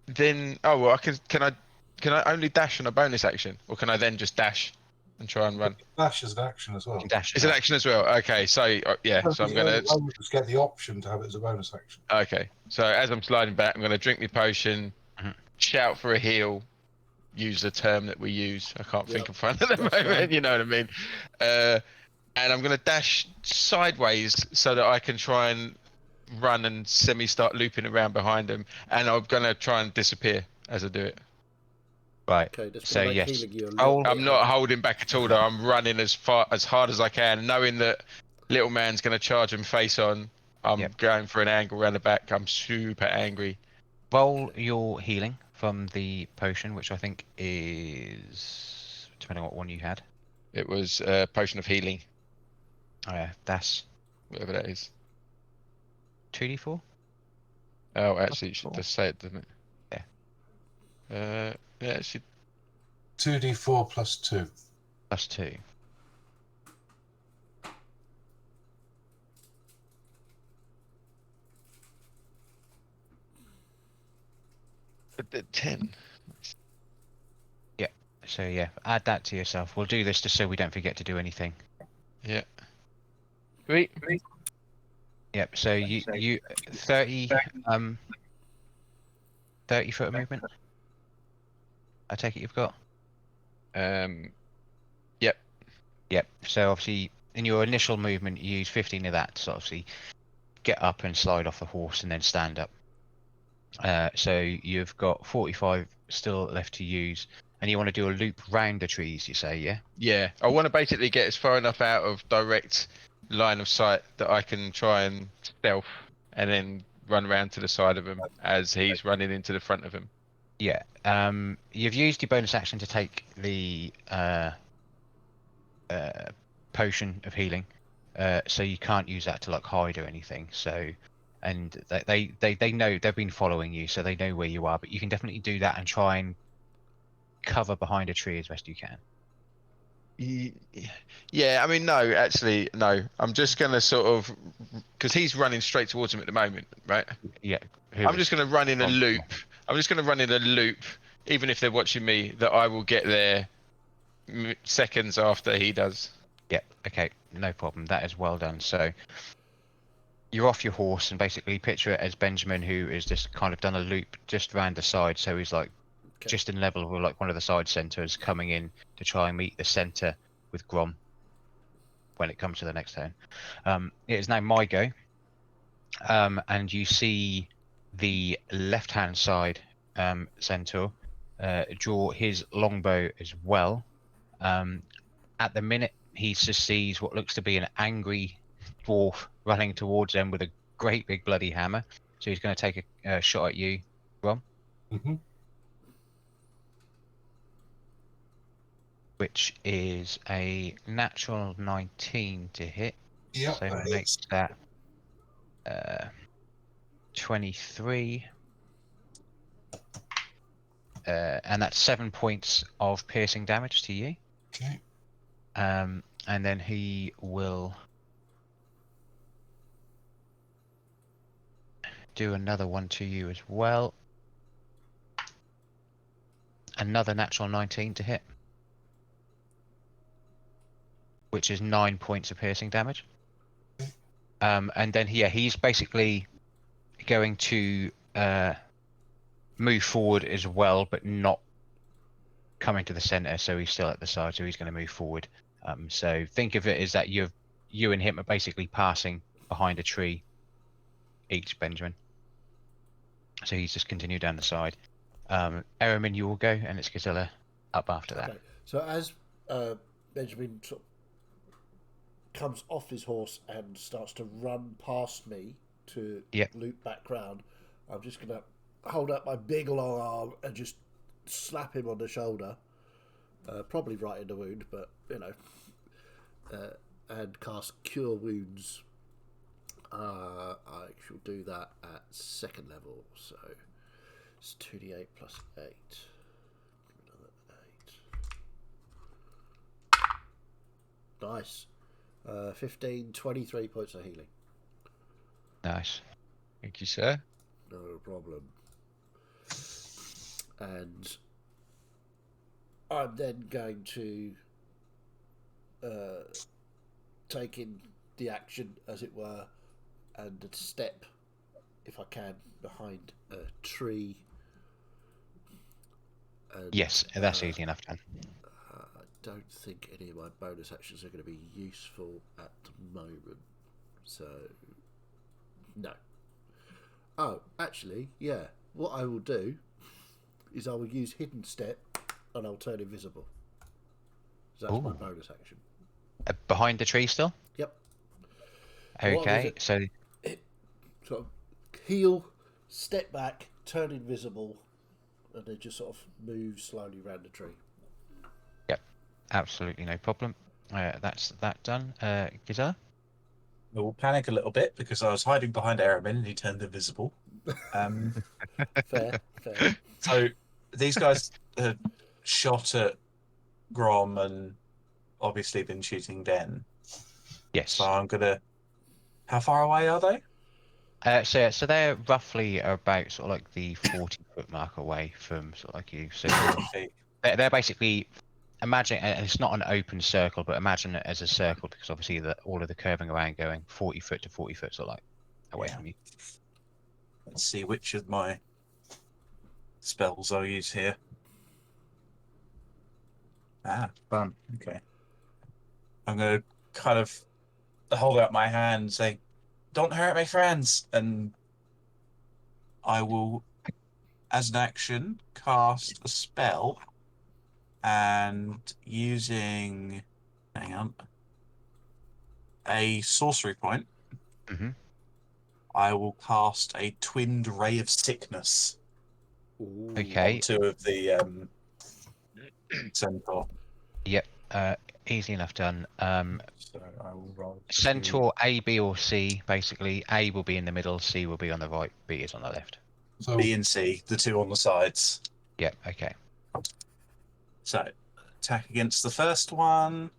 then? Oh well, Can I only dash on a bonus action, or can I then just dash and try and run? Dash is an action as You well. can dash It's an action as well. Okay, so yeah, so I'm gonna. Just get the option to have it as a bonus action. Okay, so as I'm sliding back, I'm gonna drink my potion, Mhm. shout for a heal, use the term that we use. I can't think of one at the That's moment. fine. You know what I mean? And I'm gonna dash sideways so that I can try and run and start looping around behind him, and I'm gonna try and disappear as I do it. Right. Okay, that's So gonna make yes. healing you a Oh, little bit I'm not harder. holding back at all though. I'm running as hard as I can, knowing that little man's gonna charge him face on. I'm Yep. going for an angle around the back. I'm super angry. Roll your healing from the potion, which I think is, depending on what one you had. It was potion of healing, Oh yeah, that's whatever that is. 2d4. Oh, actually, it should Cool. just say it, doesn't it? Yeah. Yeah, it should. 2d4 plus 2. Plus 2. The 10. So yeah, add that to yourself. We'll do this just so we don't forget to do anything. Yeah. Sweet. Yep. So you 30 30 foot of movement. I take it you've got. Yep. Yep. So obviously, in your initial movement, you use 15 of that to obviously get up and slide off the horse and then stand up. So you've got 45 still left to use, and you want to do a loop round the trees. You say, yeah? Yeah. I want to basically get as far enough out of direct line of sight that I can try and stealth, and then run around to the side of him as he's running into the front of him. Yeah. You've used your bonus action to take the potion of healing, so you can't use that to like hide or anything. So, and they know they've been following you, so they know where you are. But you can definitely do that and try and cover behind a tree as best you can. Yeah, I mean, no, actually, no. I'm just gonna sort of, because he's running straight towards him at the moment, right? Yeah. I'm just gonna run in a loop. I'm just gonna run in a loop, even if they're watching me, that I will get there seconds after he does. Yeah. Okay. No problem. That is well done. So you're off your horse and basically picture it as Benjamin, who is just kind of done a loop just round the side. So he's like just in level with like one of the side centers, coming in to try and meet the center with Grom when it comes to the next turn. It is now my go. And you see the left hand side centaur draw his longbow as well. At the minute, he just sees what looks to be an angry dwarf running towards them with a great big bloody hammer. So he's going to take a shot at you, Ron. Mm-hmm. Which is a natural 19 to hit. Yep, So that makes hits. that 23. And that's 7 points of piercing damage to you. Okay. And then he will do another one to you as well. Another natural 19 to hit, which is 9 points of piercing damage. And then he's basically going to move forward as well, but not coming to the center, so he's still at the side, so he's going to move forward. So think of it as that you and him are basically passing behind a tree each, Benjamin. So he's just continued down the side. Eramin, you will go, and it's Gazella up after that. Okay. So as Benjamin sort of comes off his horse and starts to run past me to loop back round, I'm just going to hold up my big long arm and just slap him on the shoulder. Probably right in the wound, but and cast Cure Wounds. I shall do that at 2nd level, so it's 2d8 plus 8. Another 8. Nice. 15, 23 points of healing. Nice. Thank you, sir. No problem. And I'm then going to take in the action, as it were, and step, if I can, behind a tree. And, Yes, that's easy enough done. I don't think any of my bonus actions are going to be useful at the moment. So, no. Oh, actually, yeah. What I will do is I will use Hidden Step and I'll turn invisible. So that's my bonus action. Behind the tree still? Yep. Okay, so sort of heal, step back, turn invisible, and then just sort of move slowly around the tree. Yep, absolutely no problem. That's that done. Gizar? I will panic a little bit because I was hiding behind Aramin and he turned invisible. Fair. So these guys had shot at Grom and obviously been shooting Den. Yes. So I'm gonna. How far away are they? So they're roughly about sort of like the 40-foot mark away from sort of like you. So they're basically, imagine, and it's not an open circle, but imagine it as a circle because obviously all of the curving around going 40 foot to 40 foot, sort of like away from you. Let's see which of my spells I'll use here. Fun. Okay. I'm going to kind of hold out my hand and say, "Don't hurt my friends." And I will, as an action, cast a spell. And using, a sorcery point, I will cast a Twinned Ray of Sickness. Ooh. Okay. On 2 of the centaur. Yep. Easy enough done. So I will roll. Centaur A, B, or C. Basically, A will be in the middle, C will be on the right, B is on the left. So B and C, the 2 on the sides. Yep. Okay. So attack against the first one.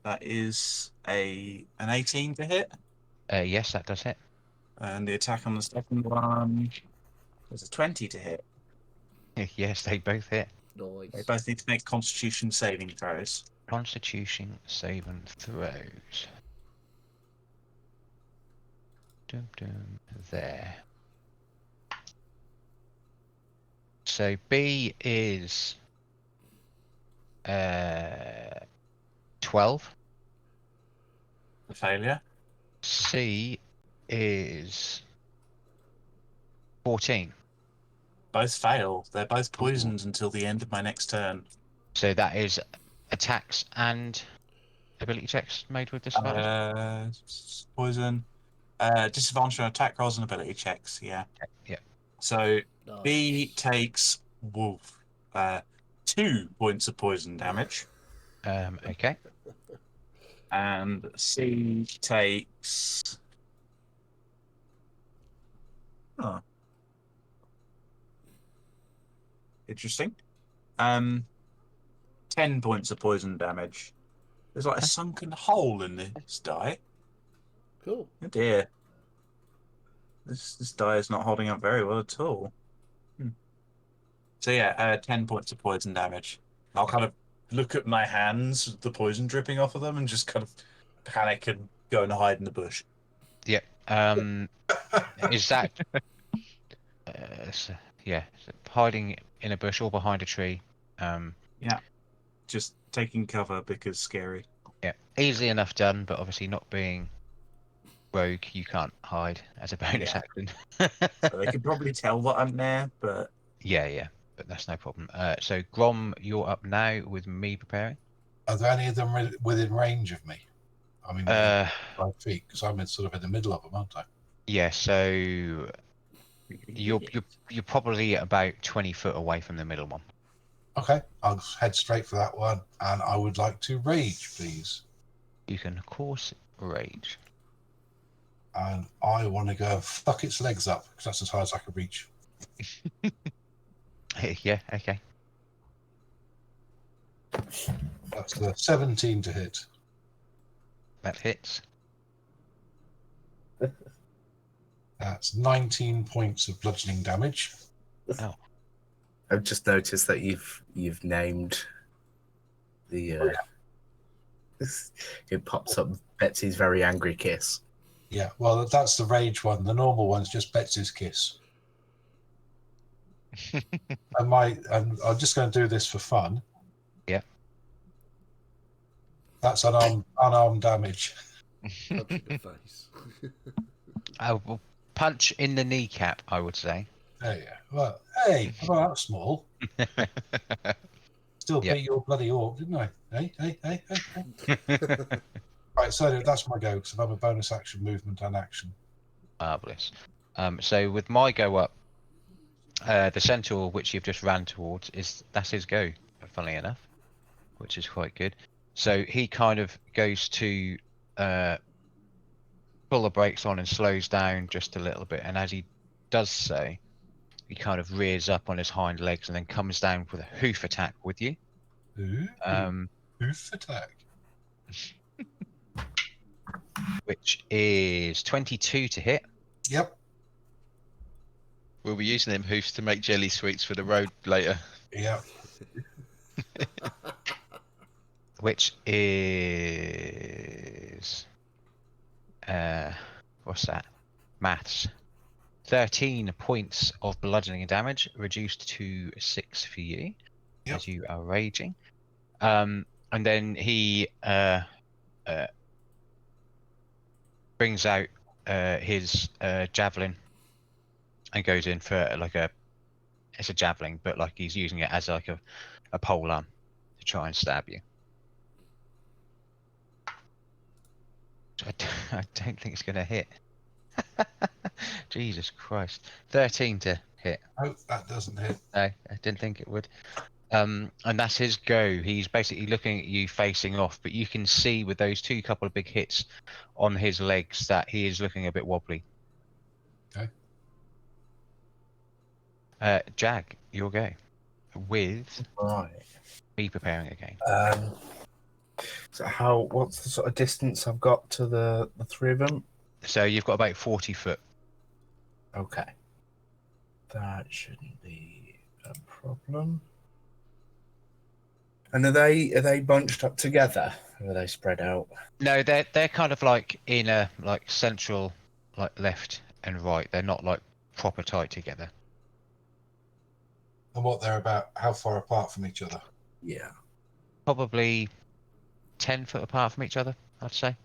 That is an 18 to hit. Yes, that does hit. And the attack on the second one is a 20 to hit. Yes, they both hit. Nice. They both need to make Constitution saving throws. Constitution saving throws. There. So B is 12. A failure. C is 14. Both fail. They're both poisoned until the end of my next turn. So that is attacks and ability checks made with disadvantage? Poison. Disadvantage on attack rolls and ability checks, yeah. Yeah. So Nice. B takes 2 points of poison damage. Okay. And C takes Oh. Interesting. 10 points of poison damage. There's like a sunken hole in this die. Cool. Oh dear. This die is not holding up very well at all. So yeah, 10 points of poison damage. I'll kind of look at my hands, the poison dripping off of them, and just kind of panic and go and hide in the bush. Yeah. Is that? Yeah, so hiding in a bush or behind a tree. Yeah, just taking cover because scary. Yeah, easily enough done, but obviously not being rogue, you can't hide as a bonus Yeah. action. So they could probably tell that I'm there, but Yeah, but that's no problem. So Grom, you're up now with me preparing. Are there any of them within range of me? I mean, within 5 feet, because I'm sort of in the middle of them, aren't I? Yeah, so you're probably about 20 foot away from the middle one. Okay, I'll head straight for that one, and I would like to rage, please. You can, of course, rage. And I want to go and fuck its legs up, because that's as high as I can reach. Yeah, okay. That's the 17 to hit. That hits. That's 19 points of bludgeoning damage. Oh. I've just noticed that you've named the. It pops up Betsy's very angry kiss. Yeah, well, that's the rage one. The normal one's just Betsy's kiss. And I'm just going to do this for fun. Yeah. That's unarmed damage. Punch in the face. Well, punch in the kneecap, I would say. There you go. Well, hey, I'm not that small. Still beat your bloody orc, didn't I? Hey. Right, so that's my go, because I have a bonus action, movement, and action. Marvellous. So with my go up, the centaur which you've just ran towards, that's his go, funnily enough, which is quite good. So he kind of goes to pull the brakes on and slows down just a little bit, and as he does so, he kind of rears up on his hind legs and then comes down with a hoof attack with you. Ooh, hoof attack. Which is 22 to hit. Yep. We'll be using them hoofs to make jelly sweets for the road later. Yep. Which is what's that? Maths. 13 points of bludgeoning damage, reduced to 6 for you, as you are raging. And then he brings out his javelin and goes in for it's a javelin, but like he's using it as like a pole arm to try and stab you. I don't think it's going to hit. Jesus Christ. 13 to hit. Oh, that doesn't hit. No, I didn't think it would. And that's his go. He's basically looking at you facing off, but you can see with those couple of big hits on his legs that he is looking a bit wobbly. Okay. Jag, your go. With Right. me preparing again. So what's the sort of distance I've got to the three of them? So you've got about 40 foot. Okay. That shouldn't be a problem. And are they bunched up together? Or are they spread out? No, they're kind of like in a like central, like left and right. They're not like proper tight together. And what they're about, how far apart from each other? Yeah. Probably 10 foot apart from each other, I'd say.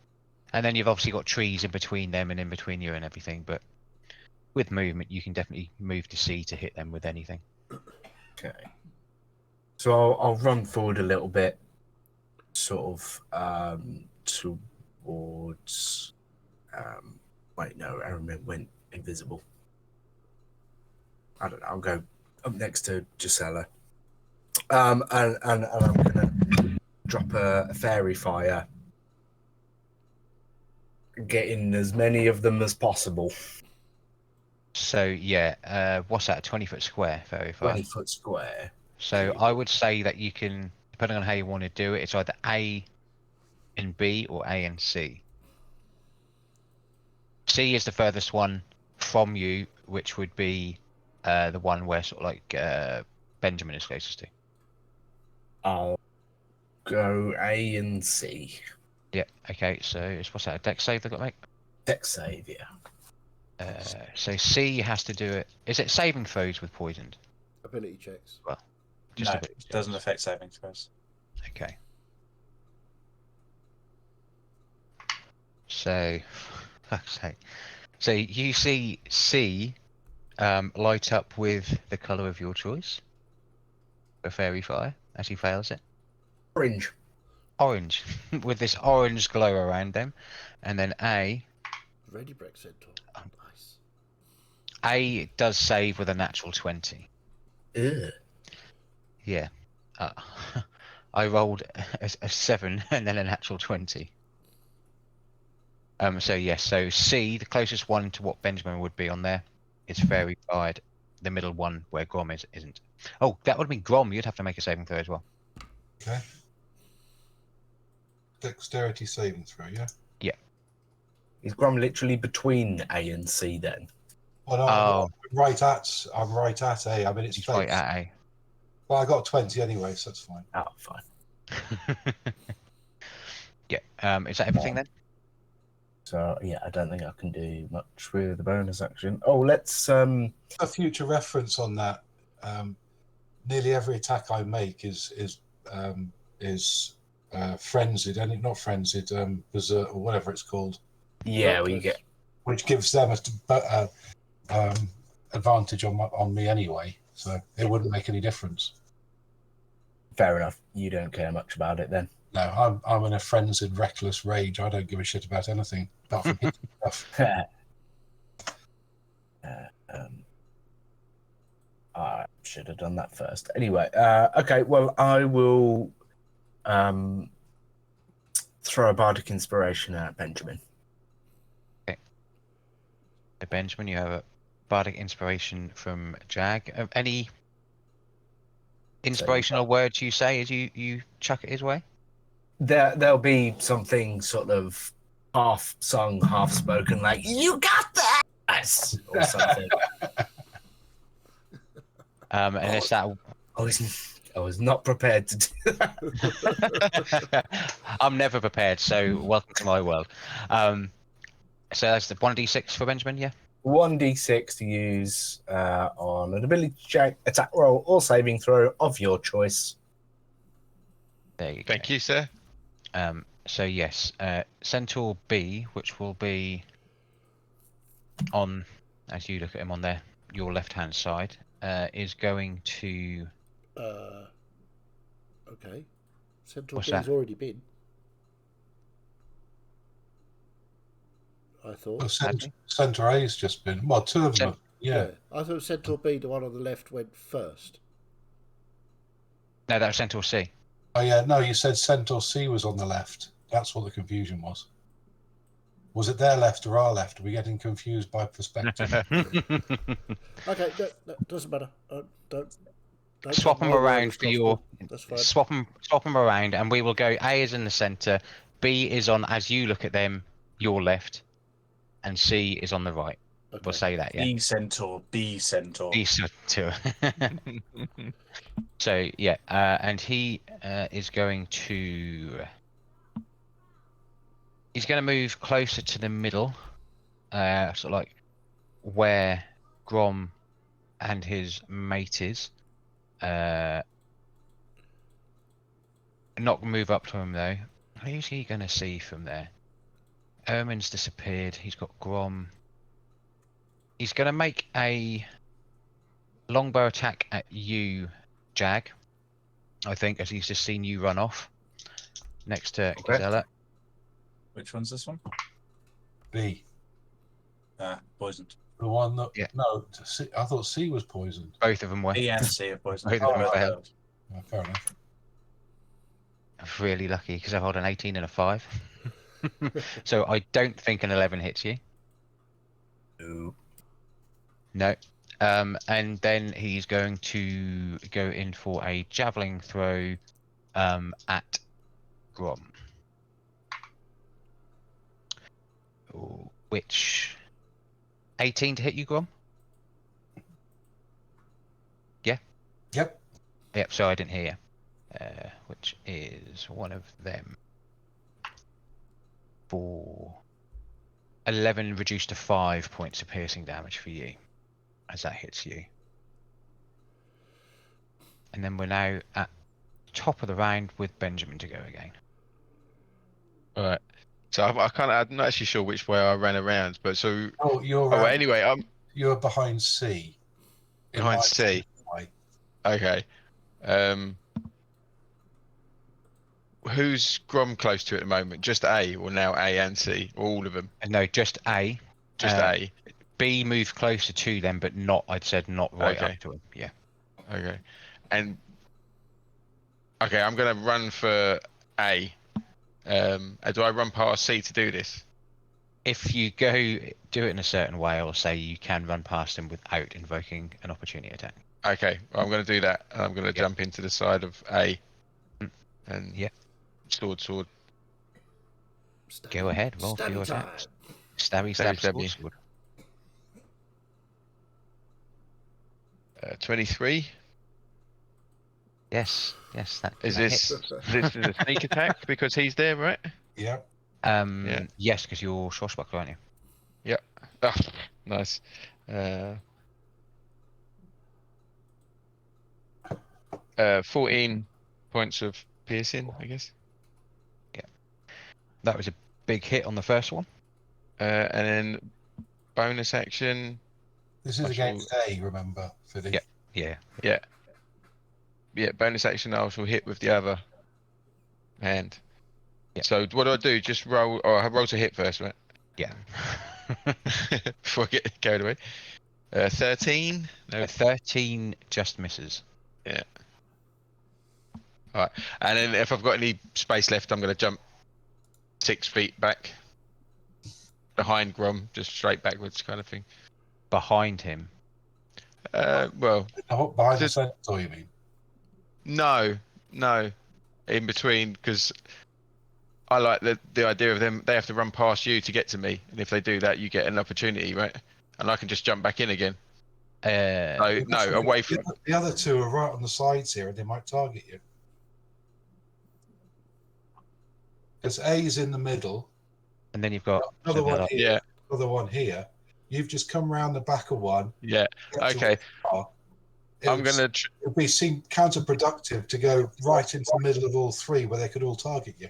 And then you've obviously got trees in between them and in between you and everything, but with movement you can definitely move to C to hit them with anything. Okay. So I'll run forward a little bit, sort of towards. Wait, no, Aaron went invisible. I don't know. I'll go up next to Gisela, and I'm gonna drop a fairy fire, get in as many of them as possible. So yeah, what's that? 20-foot square, very far. 20-foot square. So I would say that you can, depending on how you want to do it, it's either A and B or A and C. C is the furthest one from you, which would be the one where sort of like Benjamin is closest to. I'll go A and C. Yeah. Okay. So what's that? A dex save they've got to make. Dex save, yeah. So C has to do it. Is it saving throws with poisoned? Ability checks. Just No, ability it doesn't checks. affect saving throws. Okay. So, fuck's sake. So you see C light up with the colour of your choice for fairy fire as he fails it. Orange. Orange, with this orange glow around them, and then Ready Breck Centaur. Nice. A does save with a natural 20. Ugh. Yeah. I rolled a 7 and then a natural 20. So yes, so C, the closest one to what Benjamin would be on there, is fairy fired. The middle one where Grom isn't. Oh, that would have been Grom. You'd have to make a saving throw as well. Okay. Dexterity saving throw, yeah? Is Grom literally between A and C then? Well, no, Oh. I'm right at A. I mean, it's He's fake. right at A. Well, I got 20 anyway, so that's fine. Oh, fine. Yeah. Is that everything then? So, yeah, I don't think I can do much with the bonus action. Oh, let's... A future reference on that. Nearly every attack I make is frenzied, and not frenzied, berserk or whatever it's called, Yeah, we get... which gives them a advantage on me anyway. So it wouldn't make any difference. Fair enough. You don't care much about it then. No, I'm in a frenzied, reckless rage. I don't give a shit about anything apart from hitting stuff. I should have done that first. Anyway, okay, well, I will throw a bardic inspiration at Benjamin. So Benjamin, you have a bardic inspiration from Jag. Any inspirational words you say as you chuck it his way? There'll be something sort of half sung, half spoken, like "You got this" or something. And it's that. I was not prepared to do that. I'm never prepared, so welcome to my world. So that's the 1d6 for Benjamin, yeah? 1d6 to use on an ability check, attack roll, or saving throw of your choice. There you go. Thank you, sir. So yes, Centaur B, which will be on, as you look at him on there, your left-hand side, is going to... Okay. Centaur What's B's that? already been. I thought. Centaur A's just been. Well, two of them. Yeah. I thought Centaur B, the one on the left, went first. No, that was Centaur C. Oh, yeah. No, you said Centaur C was on the left. That's what the confusion was. Was it their left or our left? Are we getting confused by perspective? Okay, that doesn't matter. Don't Swap them around for your... That's fine. Swap them around, and we will go A is in the centre, B is on, as you look at them, your left, and C is on the right. Okay. We'll say that, yeah. B Centaur, B Centaur. B Centaur. So, yeah, and he is going to... He's going to move closer to the middle, sort of like where Grom and his mate is. Not move up to him though. Who's he going to see from there? Ermin's disappeared. He's got Grom. He's going to make a longbow attack at you, Jag. I think, as he's just seen you run off next to Gazella. Which one's this one? B. Poisoned. The one that... Yeah. No, C, I thought C was poisoned. Both of them were. B and C are poisoned. Both of them Oh, failed. Oh, fair enough. Really lucky because I hold an 18 and a 5. So I don't think an 11 hits you. Ooh. No. And then he's going to go in for a javelin throw at Grom. Which 18 to hit you, Grom? Yeah? Yep. Yep, so I didn't hear you. Which is one of them. For 11 reduced to 5 points of piercing damage for you as that hits you. And then we're now at top of the round with Benjamin to go again. All right. So I'm not actually sure which way I ran around, but so. Oh, Well, anyway, I'm you're behind C. in behind my C. way. Okay. Who's Grom close to at the moment? Just A, or now A and C, or all of them? No, just A. Just A. B moved closer to them, but not, I'd said, not right Okay. up to him. Yeah. Okay. And okay, I'm gonna run for A. Do I run past C to do this? If you go do it in a certain way, I'll say you can run past him without invoking an opportunity attack. Okay, well, I'm gonna do that. And I'm gonna jump into the side of A. And sword. Go ahead, roll for your time. attacks. Stabby, Stabby. sword. 23. Yes, that Is that this hits. this is a sneak attack because he's there, right? Yep. Yeah. Yes, because you're swashbuckler, aren't you? Yep. Oh, nice. 14 points of piercing, I guess. Yeah. That was a big hit on the first one. And then bonus action. This is against A, remember, Philly? Yeah. Yeah, bonus action I shall hit with the other hand. Yeah. So what do I do? Just roll, or I roll to hit first, right? Yeah. Before I get carried away. 13? No. 13 just misses. Yeah. Alright. And then if I've got any space left, I'm going to jump 6 feet back. Behind Grom, just straight backwards kind of thing. Behind him. Well. Behind the centaur, you mean? No. In between, because I like the idea of them. They have to run past you to get to me, and if they do that, you get an opportunity, right? And I can just jump back in again. Away from the other two are right on the sides here, and they might target you. Because A is in the middle, and then you've got another one here. Yeah. Another one here. You've just come round the back of one. Yeah. Okay. I'm gonna. It'd be counterproductive to go right into the middle of all three, where they could all target you.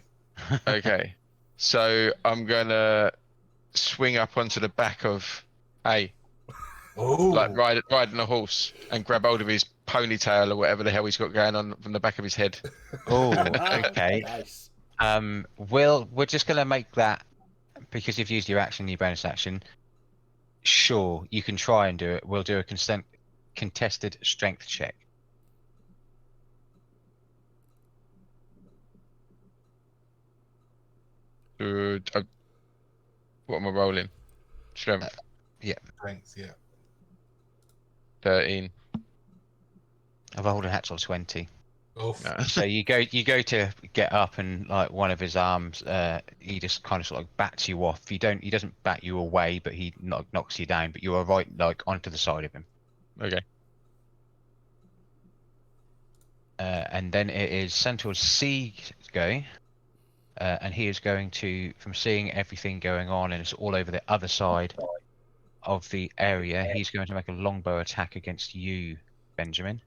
Okay. So I'm gonna swing up onto the back of A. Oh. Like riding a horse and grab hold of his ponytail or whatever the hell he's got going on from the back of his head. Oh, okay. Nice. We're just gonna make that, because you've used your action, your bonus action. Sure, you can try and do it. We'll do a contested strength check. What am I rolling? Strength. Strength, yeah. 13. I've rolled a natural 20. Oh. No. So you go to get up, and like one of his arms, he just kind of sort of bats you off. He doesn't bat you away, but he knocks you down. But you are right like onto the side of him. Okay. And then it is Centaur C go, and he is going to, from seeing everything going on, and it's all over the other side of the area, he's going to make a longbow attack against you, Benjamin.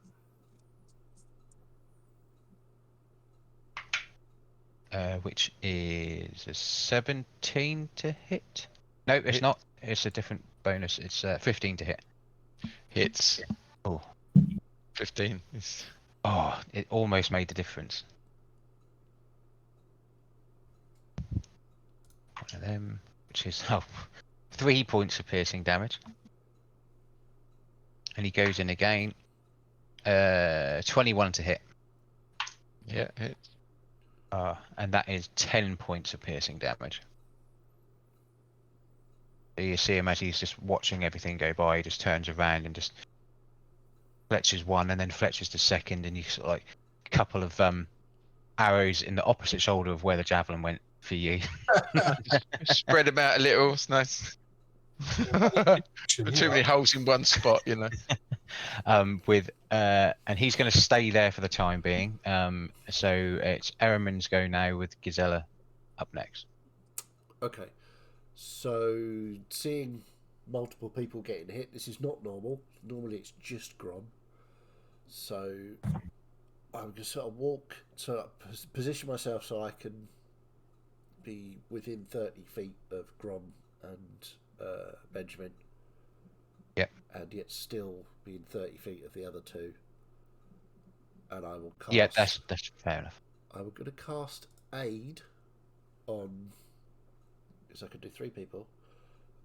Which is a 17 to hit. No, it's not. It's a different bonus. It's 15 to hit. Hits. Oh. 15. Oh, it almost made the difference. One of them, which is 3 points of piercing damage. And he goes in again. 21 to hit. Yeah, hits. And that is 10 points of piercing damage. You see him as he's just watching everything go by. He just turns around and just fletches one, and then fletches the second, and you sort of like a couple of arrows in the opposite shoulder of where the javelin went for you. Spread them out a little. It's nice. Too many holes in one spot, you know. And he's going to stay there for the time being. So it's Eraman's go now with Gisela up next. Okay. So seeing multiple people getting hit, this is not normal. Normally it's just Grom. So I'm going to sort of walk to position myself so I can be within 30 feet of Grom and Benjamin. Yep. And yet still be in 30 feet of the other two. And I will cast... Yeah, that's fair enough. I'm going to cast Aid on... because I could do 3 people.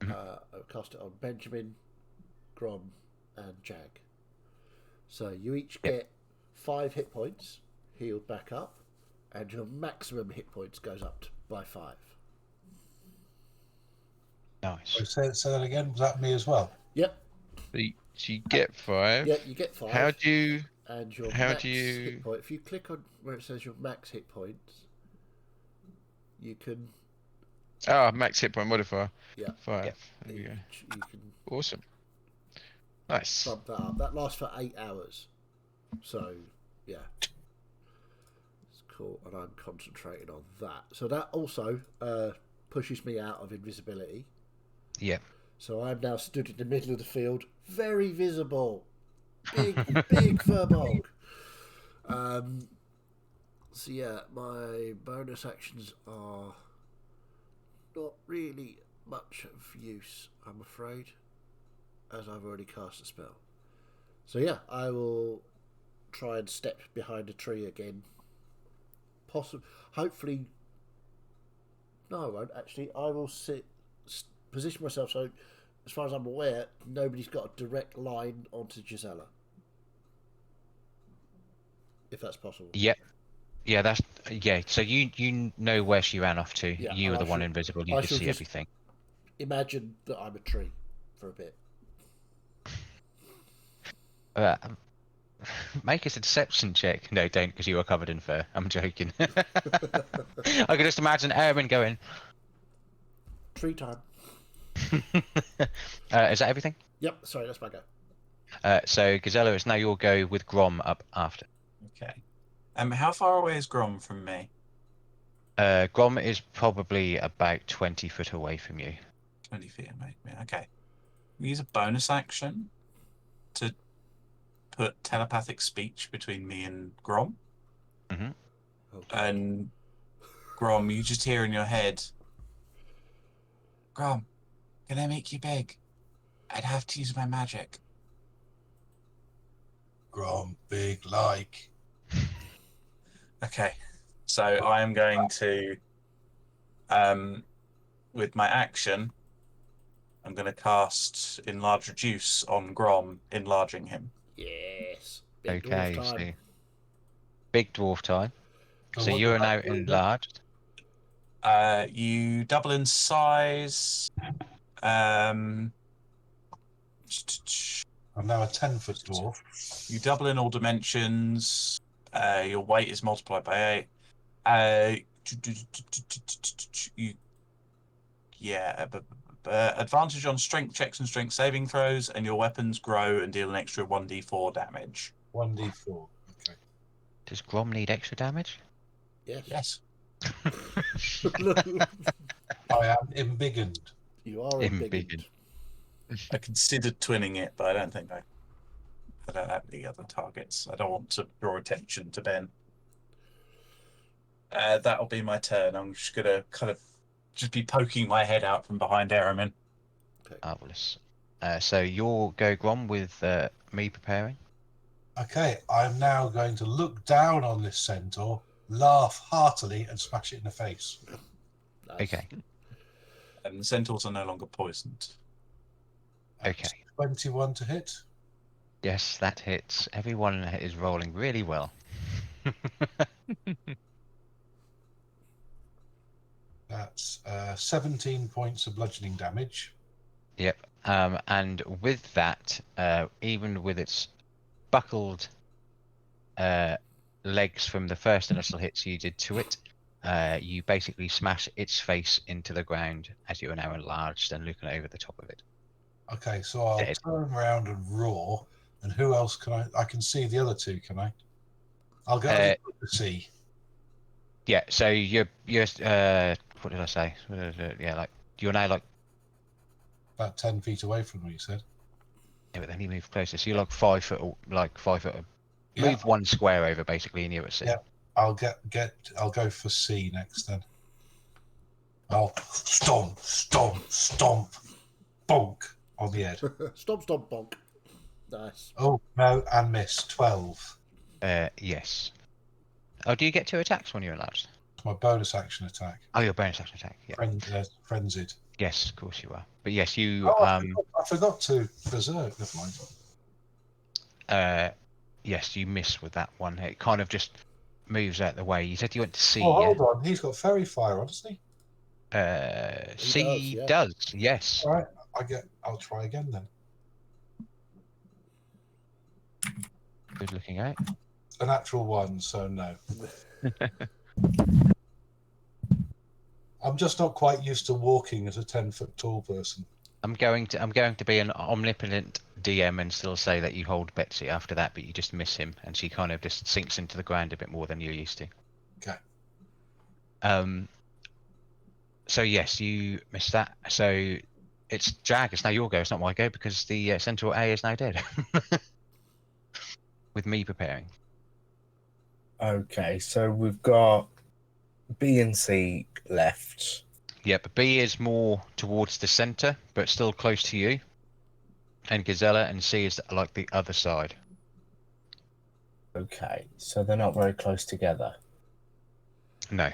Mhm. I'll cast it on Benjamin, Grom, and Jag. So you each get 5 hit points, healed back up, and your maximum hit points goes up by 5. Nice. Say that again. Was that me as well? Yep. So you get 5. Yeah, you get 5. How do you? And your how max do you- hit point. If you click on where it says your max hit points, you can Max hit point modifier. Yeah. 5. Yep. There we go. you can Awesome. Nice. bump that up. That lasts for 8 hours. So yeah, it's cool, and I'm concentrating on that. So that also pushes me out of invisibility. Yeah. So I'm now stood in the middle of the field, very visible, big furbog. So yeah, my bonus actions are not really much of use, I'm afraid, as I've already cast a spell. So yeah, I will try and step behind a tree again. Hopefully, no, I won't. Actually, I will position myself so, as far as I'm aware, nobody's got a direct line onto Gisela. If that's possible. Yep. Yeah, so you know where she ran off to. Yeah, You and are the I one shall- invisible. I You can shall see just- everything. Imagine that I'm a tree for a bit. Make a deception check. No, don't, because you are covered in fur. I'm joking. I can just imagine Eraman going. Tree time. Is that everything? Yep, sorry, that's my go. So Gisela, it's now your go with Grom up after. Okay. How far away is Grom from me? Grom is probably about 20 foot away from you. 20 feet away. Okay. We use a bonus action to put telepathic speech between me and Grom. Mhm. Okay. And Grom, you just hear in your head, Grom, can I make you big? I'd have to use my magic. Grom, big like. Okay. So I am going to, with my action, I'm going to cast Enlarge Reduce on Grom, enlarging him. Yes. Big Okay, dwarf time. so big dwarf time. And So what you are does now that do then? enlarged. You double in size. I'm now a 10-foot dwarf. You double in all dimensions. Your weight is multiplied by 8. Advantage on strength checks and strength saving throws, and your weapons grow and deal an extra 1d4 damage. 1d4. Okay. Does Grom need extra damage? Yes. Yes. I am embiggened. You are Embiggened. embiggened. I considered twinning it, but I don't think I don't have the other targets. I don't want to draw attention to Ben. That'll be my turn. I'm just gonna kind of just be poking my head out from behind Eraman. Marvelous. So you'll go Grom with me preparing. Okay, I'm now going to look down on this centaur, laugh heartily, and smash it in the face. Nice. Okay. And the centaurs are no longer poisoned. Okay. 21 to hit. Yes, that hits. Everyone is rolling really well. That's 17 points of bludgeoning damage. Yep. And with that, even with its buckled legs from the first initial hits you did to it, you basically smash its face into the ground as you are now enlarged and looking over the top of it. Okay, so I'll Dead. turn around and roar. And who else can I? I can see the other two. Can I? I'll go to see. Yeah. So you're what did I say? Yeah, like you're now like About 10 feet away from me. You said. yeah, but then you move closer. So you're like 5 foot, like 5 foot. Yeah. Move one square over basically, and you're at sea. Yeah. I'll I'll go for C next then. I'll stomp, bonk on the head. Stomp, stomp, bonk. Nice. Oh no, and miss 12. Yes. Oh, do you get 2 attacks when you're enlarged? It's my bonus action attack. Oh, your bonus action attack. Yeah. Frenzied. Yes, of course you are. But yes, you. Oh, I forgot to berserk. Never mind. Yes, you miss with that one. It kind of just moves out the way. You said you went to C. Oh, Yeah. hold on. He's got fairy fire on, doesn't he? C yeah. does. Yes. All right. I'll try again then. Good looking out. A natural 1, so no. I'm just not quite used to walking as a 10-foot tall person. I'm going to be an omnipotent DM and still say that you hold Betsy after that, but you just miss him, and she kind of just sinks into the ground a bit more than you're used to. Okay. So yes, you missed that. So it's Jag. It's now your go. It's not my go because the Centaur A is now dead. With me preparing. Okay, so we've got B and C left. Yep, B is more towards the center, but still close to you. And Gazella, and C is like the other side. Okay, so they're not very close together. No.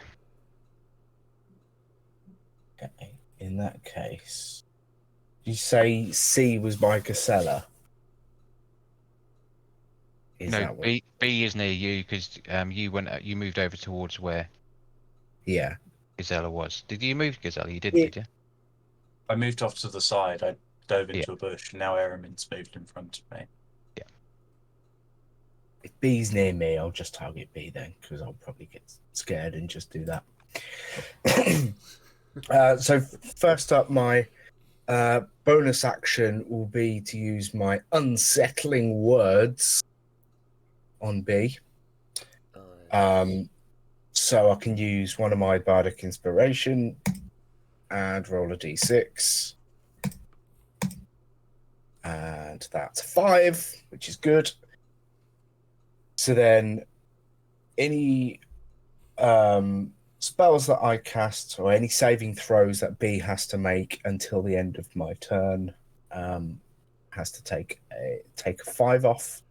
Okay, in that case, you say C was by Casella? No, B is near you because you moved over towards where Yeah. Gazella was. Did you move Gazella? You didn't, did you? I moved off to the side. I dove into a bush. And now Eramin's moved in front of me. Yeah. If B's near me, I'll just target B then, because I'll probably get scared and just do that. So first up, my bonus action will be to use my unsettling words on B. So I can use one of my bardic inspiration and roll a d6. And that's 5, which is good. So then any spells that I cast or any saving throws that B has to make until the end of my turn has to take a 5 off.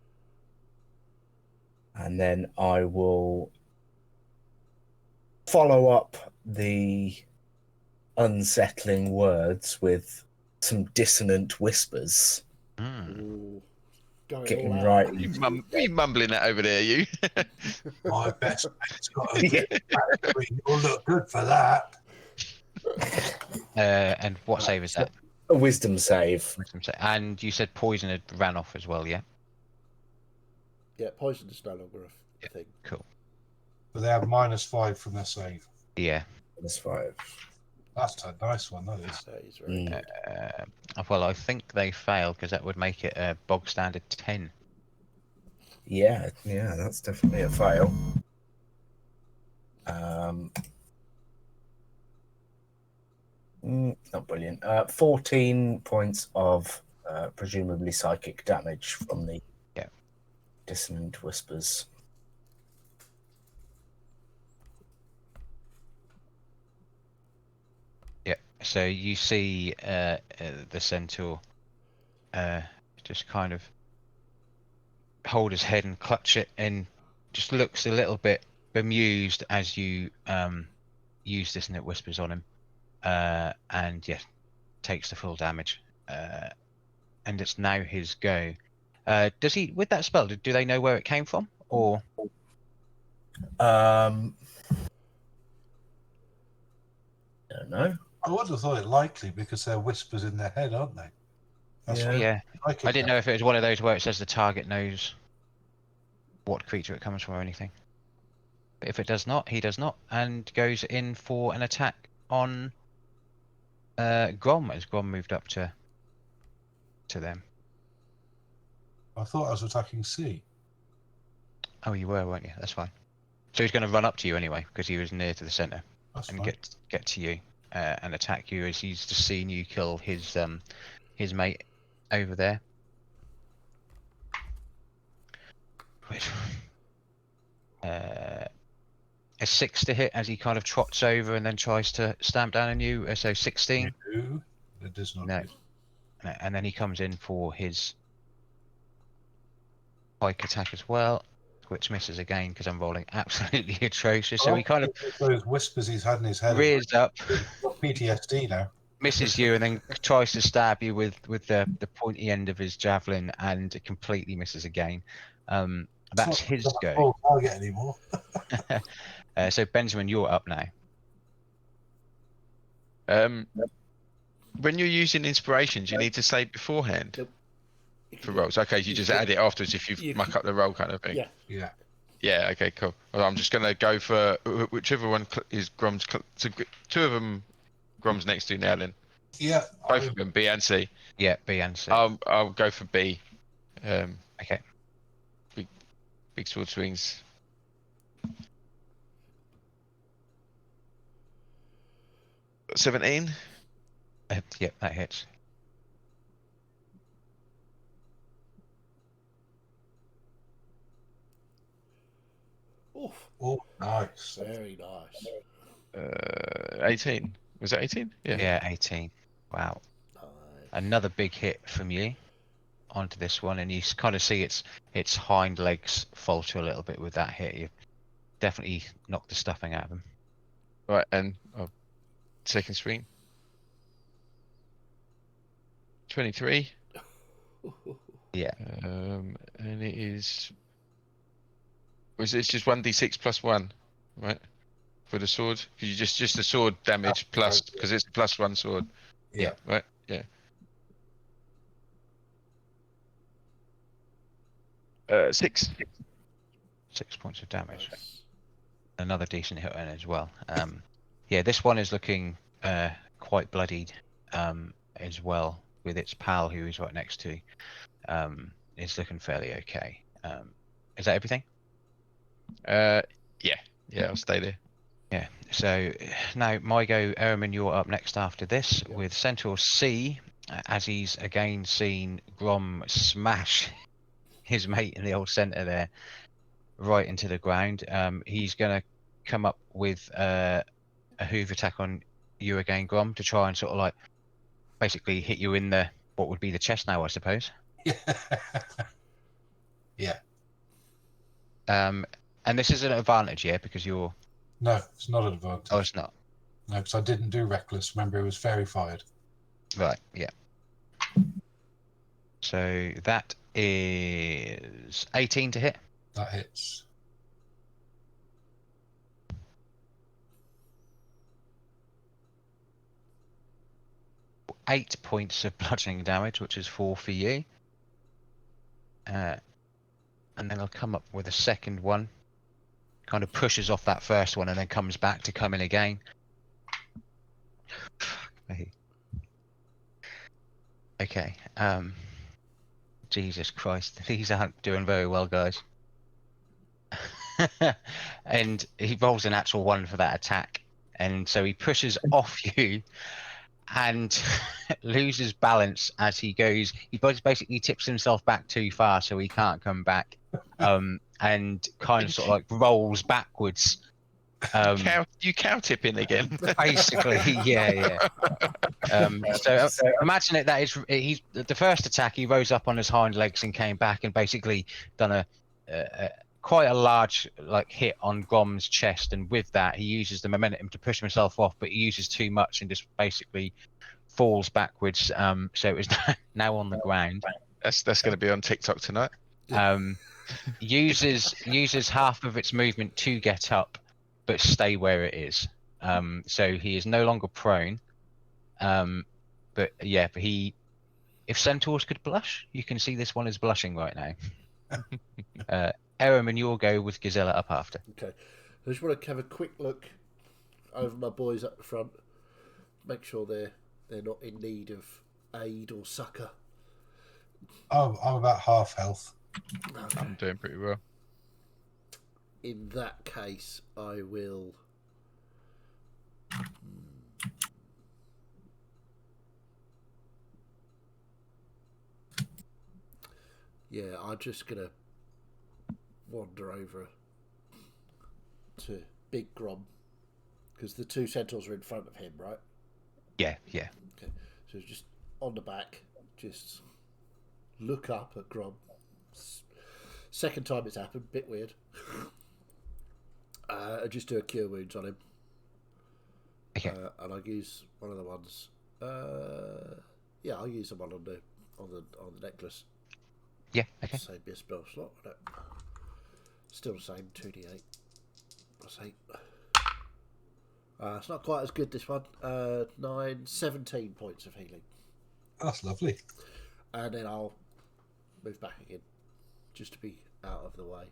And then I will follow up the unsettling words with some dissonant whispers. Ooh, Getting all out. right. You mumbling that over there, you? My best mate's got a battery. You'll look good for that. And what save is that? A wisdom save. And you said poison had ran off as well, yeah? Yeah, poison is no longer a thing. Cool. But they have -5 from their save. Yeah. That's 5. That's a nice one, that is. That is very good. Well, I think they failed because that would make it a bog standard 10. Yeah, that's definitely a fail. Not brilliant. 14 points of presumably psychic damage from the dissonant whispers. Yeah. So you see the centaur just kind of hold his head and clutch it, and just looks a little bit bemused as you use dissonant whispers on him, and takes the full damage. And it's now his go. Does he, with that spell, do they know where it came from, or? Don't know. I would have thought it likely because they're whispers in their head, aren't they? That's Yeah. what Yeah, I I didn't know if it was one of those where it says the target knows what creature it comes from or anything. But if it does not, he does not, and goes in for an attack on Grom as Grom moved up to them. I thought I was attacking C. Oh, you were, weren't you? That's fine. So he's going to run up to you anyway because he was near to the center That's and fine. get to you and attack you as he's just seen you kill his mate over there. Which, a 6 to hit as he kind of trots over and then tries to stamp down on you. So 16. No, it does not. No. hit. And then he comes in for his pike attack as well, which misses again because I'm rolling absolutely atrocious. So he kind of those whispers he's had in his head. rears up, Got PTSD now. misses you, and then tries to stab you with the pointy end of his javelin, and it completely misses again. That's It's his not a go. full target anymore. So Benjamin, you're up now. When you're using inspirations, you need to say beforehand Nope. for rolls. Okay, you just add it afterwards if you muck up the roll, kind of thing. Yeah. Yeah. Yeah. Okay. Cool. Well, I'm just gonna go for whichever one is Grom's. So two of them, Grom's next to now. Then Yeah. both of them, B and C. Yeah, B and C. I'll go for B. Okay. Big sword swings. $17. Yep, that hits. Oof. Oh, nice. Very nice. 18. Was that 18? Yeah. Yeah, 18. Wow. Nice. Another big hit from you onto this one, and you kind of see its hind legs falter a little bit with that hit. You definitely knocked the stuffing out of him. Right, and second swing. 23. Yeah. And it is. Was it just 1d6 plus 1, right? For the sword? Because you just the sword damage plus, because it's a +1 sword. Yeah. Right? Yeah. 6. 6 points of damage. Nice. Another decent hit on it as well. Yeah, this one is looking quite bloodied as well, with its pal who is right next to. It's looking fairly okay. Is that everything? Yeah, I'll stay there. Yeah. So now my go, Ermin, you're up next after this with Centaur C, as he's again seen Grom smash his mate in the old centre there, right into the ground. He's going to come up with a hoof attack on you again, Grom, to try and sort of like basically hit you in the what would be the chest now, I suppose. Yeah. And this is an advantage, yeah, because you're. No, it's not an advantage. Oh, it's not. No, because I didn't do reckless. Remember, it was fairy fired. Right. Yeah. So that is 18 to hit. That hits. Eight points of bludgeoning damage, which is 4 for you. And then I'll come up with a second one. Kind of pushes off that first one and then comes back to come in again. Fuck me. Okay. Jesus Christ. These aren't doing very well, guys. And he rolls an actual 1 for that attack. And so he pushes off you and loses balance as he goes. He basically tips himself back too far so he can't come back. And kind of sort of like rolls backwards. You cow tipping again. Basically, yeah. So imagine it. That is, he's the first attack. He rose up on his hind legs and came back and basically done a quite a large like hit on Grom's chest. And with that, he uses the momentum to push himself off, but he uses too much and just basically falls backwards. So it was now on the ground. That's going to be on TikTok tonight. Uses half of its movement to get up, but stay where it is. So he is no longer prone, But yeah, but if centaurs could blush, you can see this one is blushing right now. Ehrman, you'll go with Gazella up after. Okay. I just want to have a quick look over my boys up the front. Make sure they're not in need of aid or succour. I'm about half health. Okay. I'm doing pretty well. In that case, I will. Yeah, I'm just gonna wander over to Big Grom because the two centaurs are in front of him, right? Yeah. Okay, so just on the back, just look up at Grom. Second time it's happened, bit weird. I just do a cure wounds on him. Okay. And I'll use one of the ones. Yeah, I'll use the one on the necklace. Yeah. Okay. Same be a spell slot. No. Still the same. 2d8 plus 8. It's not quite as good this one. 17 points of healing, That's lovely. and then I'll move back again, just to be out of the way.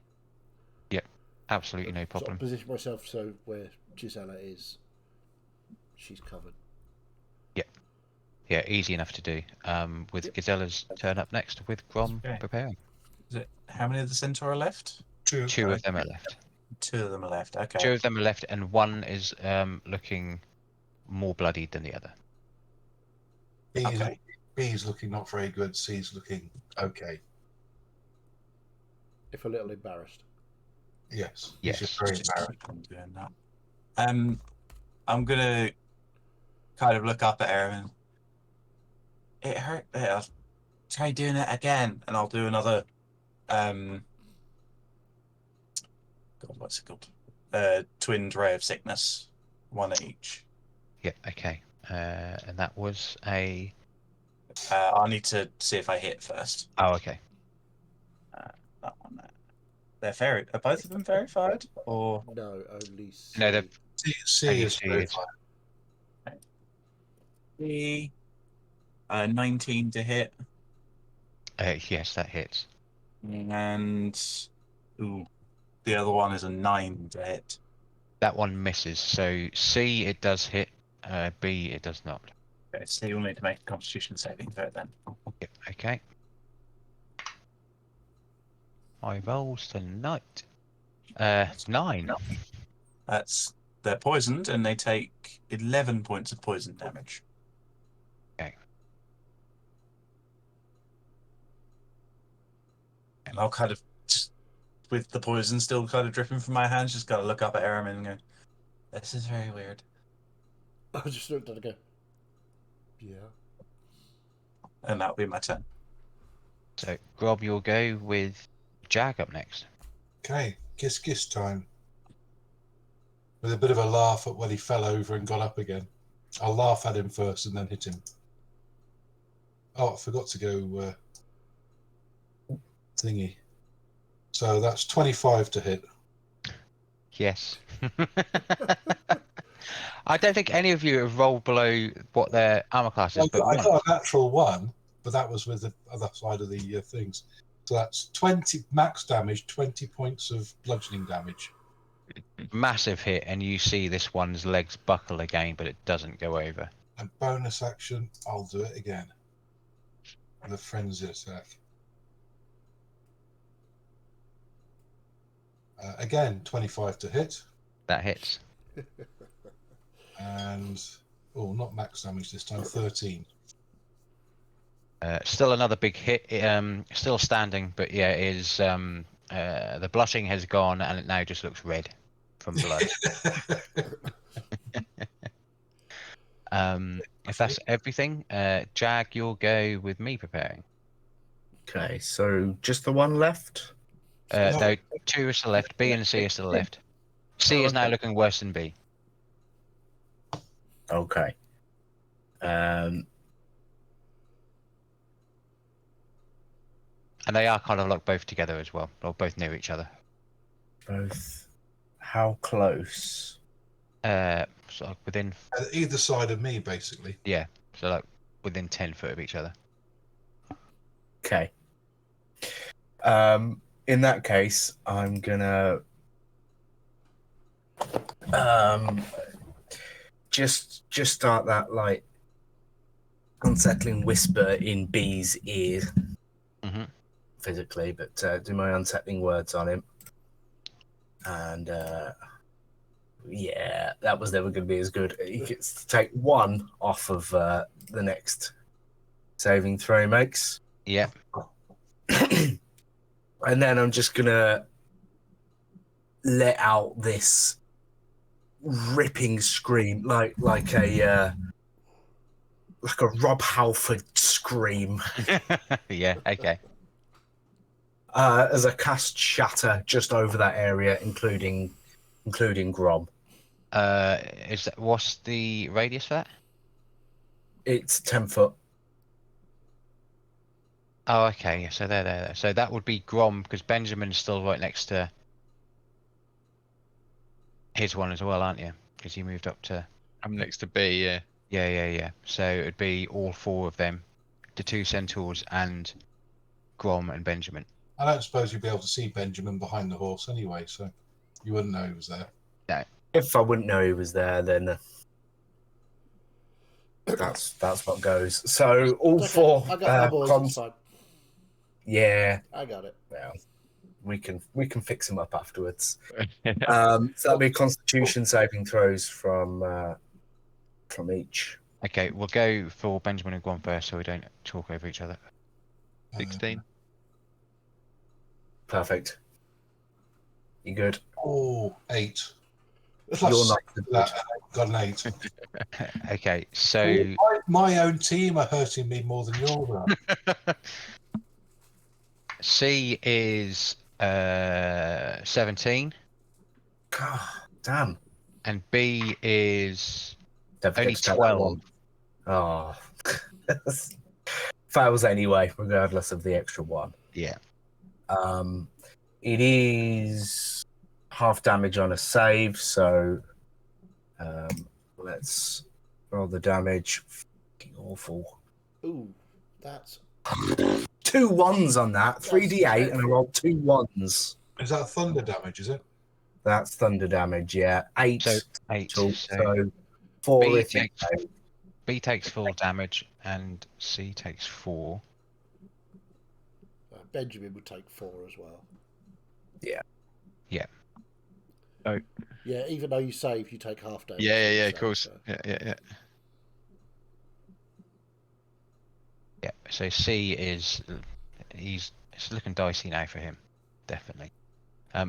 Absolutely no Sort problem. of position myself so where Gisela is, she's covered. Yeah, easy enough to do. With Yep. Gazella's turn up next with Grom Okay. preparing. Is it how many of the centaur are left? Two. Two of them are left. 2 of them are left. Okay. Two of them are left, and one is looking more bloodied than the other. Okay. B's looking not very good. C's looking okay. If a little embarrassed. Yes. Yes. He's just very Just embarrassed. keep on doing that. I'm gonna kind of look up at her and it hurt. I'll try doing it again, and I'll do another. God, what's it called? Twinned ray of sickness, one each. Yeah. Okay. And that was a. I need to see if I hit first. Oh, okay. That one there. They're fairy. Are both of them verified? Or No, only C. No, they're C Only is C very is- fine. the 19 to hit, yes, that hits. and the other one is a 9 to hit. That one misses. So C it does hit. B it does not. Okay, so you'll need to make a Constitution saving throw then. Yep. Okay. My rolls tonight. 9. They're poisoned and they take 11 points of poison damage. Okay. And I'll kind of, just with the poison still kind of dripping from my hands, just gotta look up at Aram and go, "This is very weird." I just looked at it and go, yeah. And that'll be my turn. So Grob, you'll go with Jag up next. Okay, kiss time. With a bit of a laugh at when he fell over and got up again. I'll laugh at him first and then hit him. Oh, I forgot to go thingy. So that's 25 to hit. Yes. I don't think any of you have rolled below what their armor class is, but I one. got a natural 1, but that was with the other side of the things. So that's 20 max damage, 20 points of bludgeoning damage. Massive hit, and you see this one's legs buckle again, but it doesn't go over. And bonus action, I'll do it again. The frenzy attack. Again, 25 to hit. That hits. And, not max damage this time, 13. Still another big hit. Still standing, but yeah, it is the blushing has gone, and it now just looks red from blood. If that's everything, Jag, you'll go with me preparing. Okay, so just the one left? No, 2 is still left. B and C are still left. C is now okay. looking worse than B. Okay. And they are kind of like both together as well, or both near each other. Both. How close? Sort of within, Either side of me, basically. yeah, so like within 10 foot of each other. Okay. In that case, I'm gonna just start that like unsettling whisper in B's ear, Mhm. physically, but do my unsettling words on him. And yeah, that was never going to be as good. He gets to take 1 off of the next saving throw he makes. Yeah. And then I'm just gonna let out this ripping scream, like a Rob Halford scream, Yeah. Okay. as I cast Shatter just over that area, including Grom. What's the radius for that? It's 10 foot. Oh, okay. Yeah, so there. So that would be Grom, because Benjamin's still right next to his one as well, aren't you? Because you moved up to. I'm next to B. Yeah. Yeah. So it'd be all 4 of them, the 2 centaurs and Grom and Benjamin. I don't suppose you'd be able to see Benjamin behind the horse anyway, so you wouldn't know he was there. If I wouldn't know he was there, then that's what goes. So all It's okay. 4 I got my boys. comms. It's fine. Yeah, I got it. well, we can fix them up afterwards. So that'll be Constitution saving throws from each. Okay, we'll go for Benjamin and Grom first, so we don't talk over each other. 16. Perfect. You good? Oh, 8. It's You're like not six good. that, got an 8. Okay, so My own team are hurting me more than yours are. C is 17, God damn. and B is Don't forget only to take that 12. one. Oh. Fails anyway, regardless of the extra 1. Yeah. It is half damage on a save, so let's roll the damage. Fucking awful. Ooh, that's 2 1s on that, 3d8, and I dreadful. rolled 2 1s. Is that thunder damage, is it? That's thunder damage, yeah. 8 So 8. total, So so 4 B if you takes, B takes full damage, and C takes 4. Benjamin would take 4 as well. Yeah. Yeah. Oh. Yeah, even though you save, you take half damage. Yeah. Of So, course. Yeah. Yeah. So C is it's looking dicey now for him, definitely.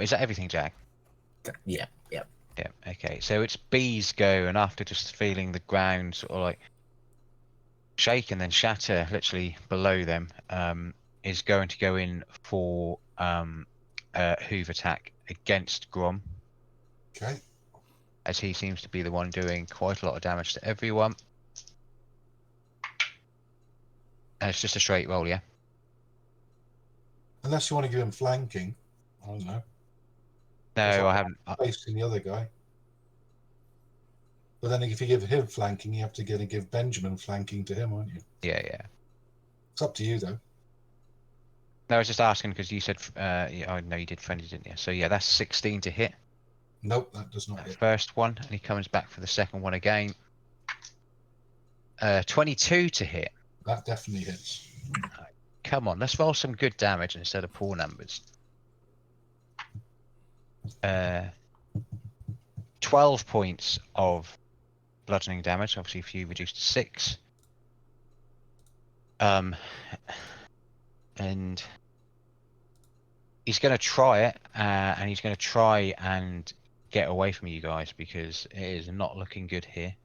Is that everything, Jack? Yeah. Yeah. Okay. So it's B's go, and after just feeling the ground sort of like shake and then shatter, literally below them, is going to go in for hoof attack against Grom, Okay. as he seems to be the one doing quite a lot of damage to everyone. And it's just a straight roll, yeah? Unless you want to give him flanking. I don't know. No, I haven't. Facing the other guy. But then if you give him flanking, you have to give Benjamin flanking to him, aren't you? Yeah. It's up to you, though. No, I was just asking because you said, I know you did friendly, didn't you? So yeah, that's 16 to hit. Nope, that does not hit. First one, and he comes back for the second one again. 22 to hit. That definitely hits. Come on, let's roll some good damage instead of poor numbers. 12 points of bludgeoning damage, obviously if you reduce to 6. And he's going to try it, and he's going to try and get away from you guys, because it is not looking good here.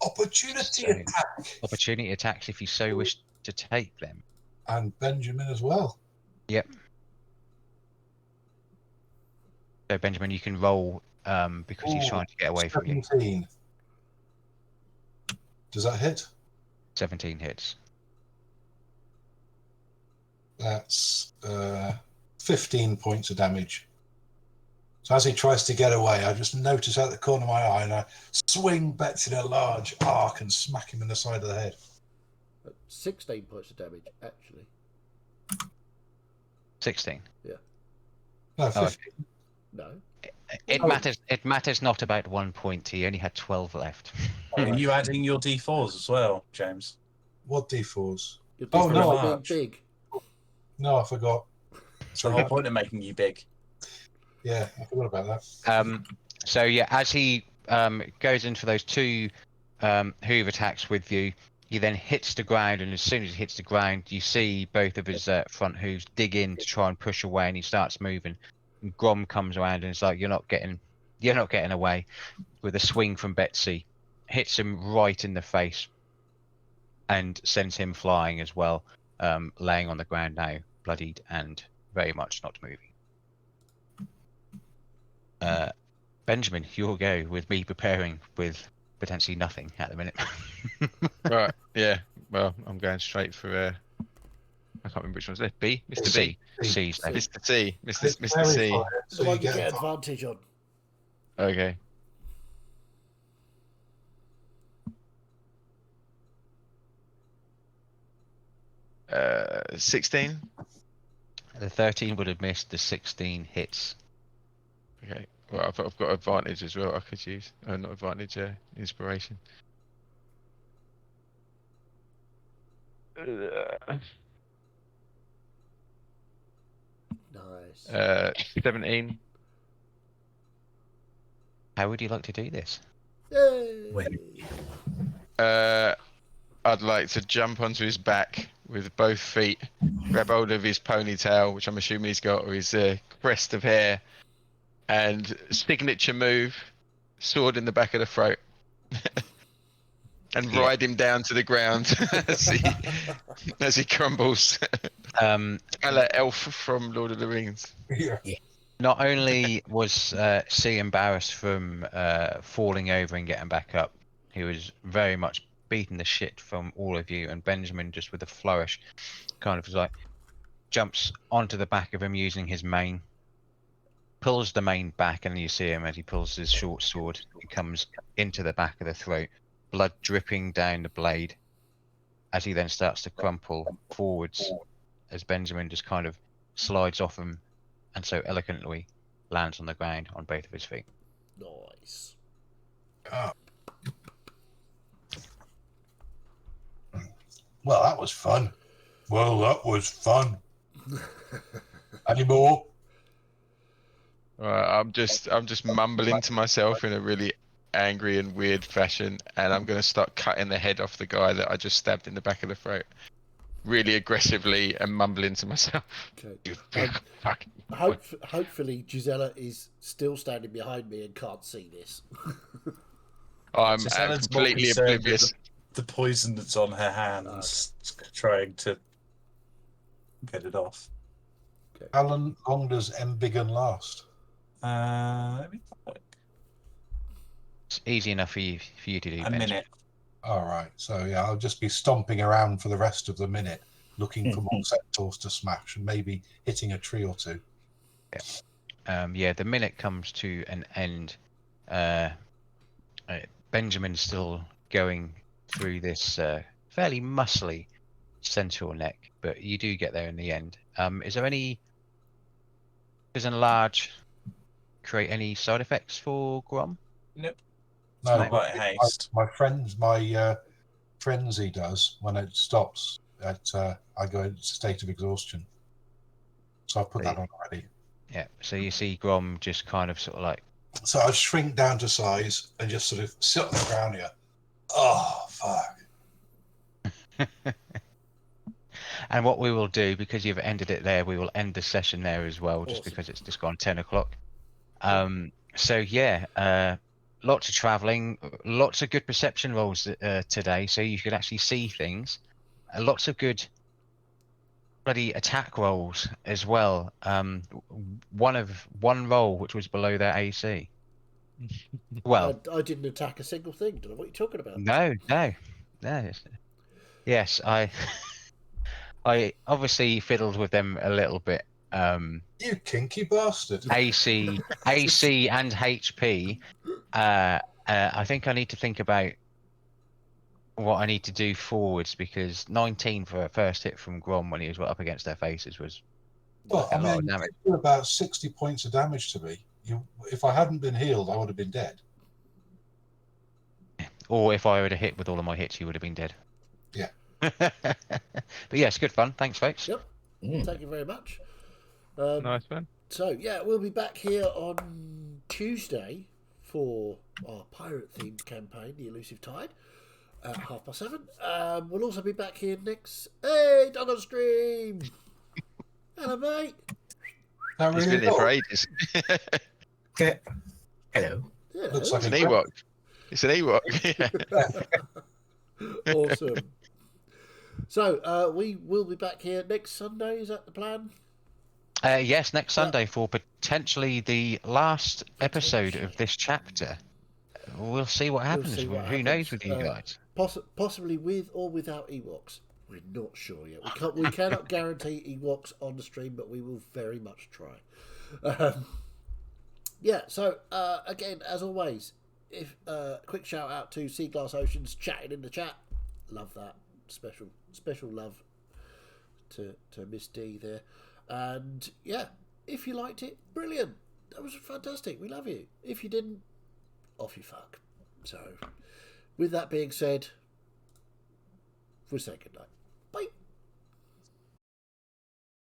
Opportunity So- attack. Opportunity attacks if you so wish to take them. And Benjamin as well. Yep. So Benjamin, you can roll because he's Ooh, trying to get away from you. 17. Does that hit? 17 hits. That's 15 points of damage. So as he tries to get away, I just notice out the corner of my eye and I swing Betsy in a large arc and smack him in the side of the head. 16 points of damage, actually. 16. No, 15. No. It matters not about 1 point. He only had 12 left. Are you adding your D4s as well, James? What D4s? You're Oh, no, being March. big. No, I forgot. It's the whole point of making you big. Yeah, I forgot about that. So yeah, as he goes in for those two hoof attacks with you, he then hits the ground, and as soon as he hits the ground, you see both of his front hooves dig in to try and push away, and he starts moving. And Grom comes around and is like, "You're not getting away." With a swing from Betsy, hits him right in the face, and sends him flying as well, laying on the ground now, bloodied and very much not moving. Benjamin, you'll go with me preparing with potentially nothing at the minute. Right. Yeah. Well, I'm going straight for. I can't remember which one's left. B. Mr. B. C. Mr. C. It's Mr. very C. fire, The so one you you get get advantage on. Okay. Uh, 16. The 13 would have missed. The 16 hits. Okay. Well, I've got advantage as well. I could use. Not advantage. Inspiration. Nice. 17. How would you like to do this? Yay! When? I'd like to jump onto his back with both feet, grab hold of his ponytail, which I'm assuming he's got, or his crest of hair, and signature move, sword in the back of the throat, and ride him down to the ground as he crumbles. A la Elf from Lord of the Rings. Yeah. Not only was C embarrassed from falling over and getting back up, he was very much beating the shit from all of you, and Benjamin, just with a flourish, kind of like jumps onto the back of him using his mane, pulls the mane back, and you see him as he pulls his short sword. It comes into the back of the throat, blood dripping down the blade, as he then starts to crumple forwards, as Benjamin just kind of slides off him, and so elegantly lands on the ground on both of his feet. Nice. Well, that was fun. Any more? I'm just mumbling to myself in a really angry and weird fashion, and I'm going to start cutting the head off the guy that I just stabbed in the back of the throat, really aggressively, and mumbling to myself. Okay. You big fucking. Hopefully, Gisela is still standing behind me and can't see this. I'm So Sally's more completely concerned with oblivious. The poison that's on her hands, trying to get it off. How long does Embiggen last? Let me look. It's easy enough for you to do. A Benjamin. minute. All right. So, yeah, I'll just be stomping around for the rest of the minute, looking for more centaurs to smash and maybe hitting a tree or two. Yeah, the minute comes to an end. Benjamin's still going through this fairly muscly centaur neck, but you do get there in the end. Is there any... Does enlarge create any side effects for Grom? Nope. No, not like haste. my frenzy does when it stops. I go into a state of exhaustion. So I've put that on already. Yeah. So you see Grom just kind of sort of like... So I shrink down to size and just sort of sit on the ground here. Oh, fuck. And what we will do, because you've ended it there, we will end the session there as well, just because it's just gone 10 o'clock. So yeah, lots of traveling, lots of good perception rolls today, so you could actually see things. Lots of good bloody attack rolls as well. One roll which was below their AC. Well, I didn't attack a single thing. Don't know what you're talking about. No. Yes, I obviously fiddled with them a little bit You kinky bastard. AC and HP. I think I need to think about what I need to do forwards, because 19 for a first hit from Grom when he was up against their faces was Well, a I lot of mean, damage. you did about 60 points of damage to me. If I hadn't been healed, I would have been dead. Or if I would have hit with all of my hits, you would have been dead. Yeah. But yes, good fun. Thanks, folks. Yep. Mm. Thank you very much. Nice one. So, yeah, we'll be back here on Tuesday for our pirate-themed campaign, The Elusive Tide, at 7:30. We'll also be back here next... Hey, dog on stream! Hello, mate. Not He's really been there at for all. ages. Okay. Hello. Yeah, Looks like It's a an Ewok. It's an Ewok. Yeah. awesome. So, we will be back here next Sunday. Is that the plan? Yes, next Sunday for potentially the last episode of this chapter. We'll see what happens. see what Who knows happens. with you guys? Possibly with or without Ewoks. We're not sure yet. We cannot guarantee Ewoks on the stream, but we will very much try. Yeah. So again, as always, if quick shout out to Sea Glass Oceans chatting in the chat. Love that. Special love to Miss D there. And yeah, if you liked it, brilliant. That was fantastic. We love you. If you didn't, off you fuck. So, with that being said, we'll say goodnight.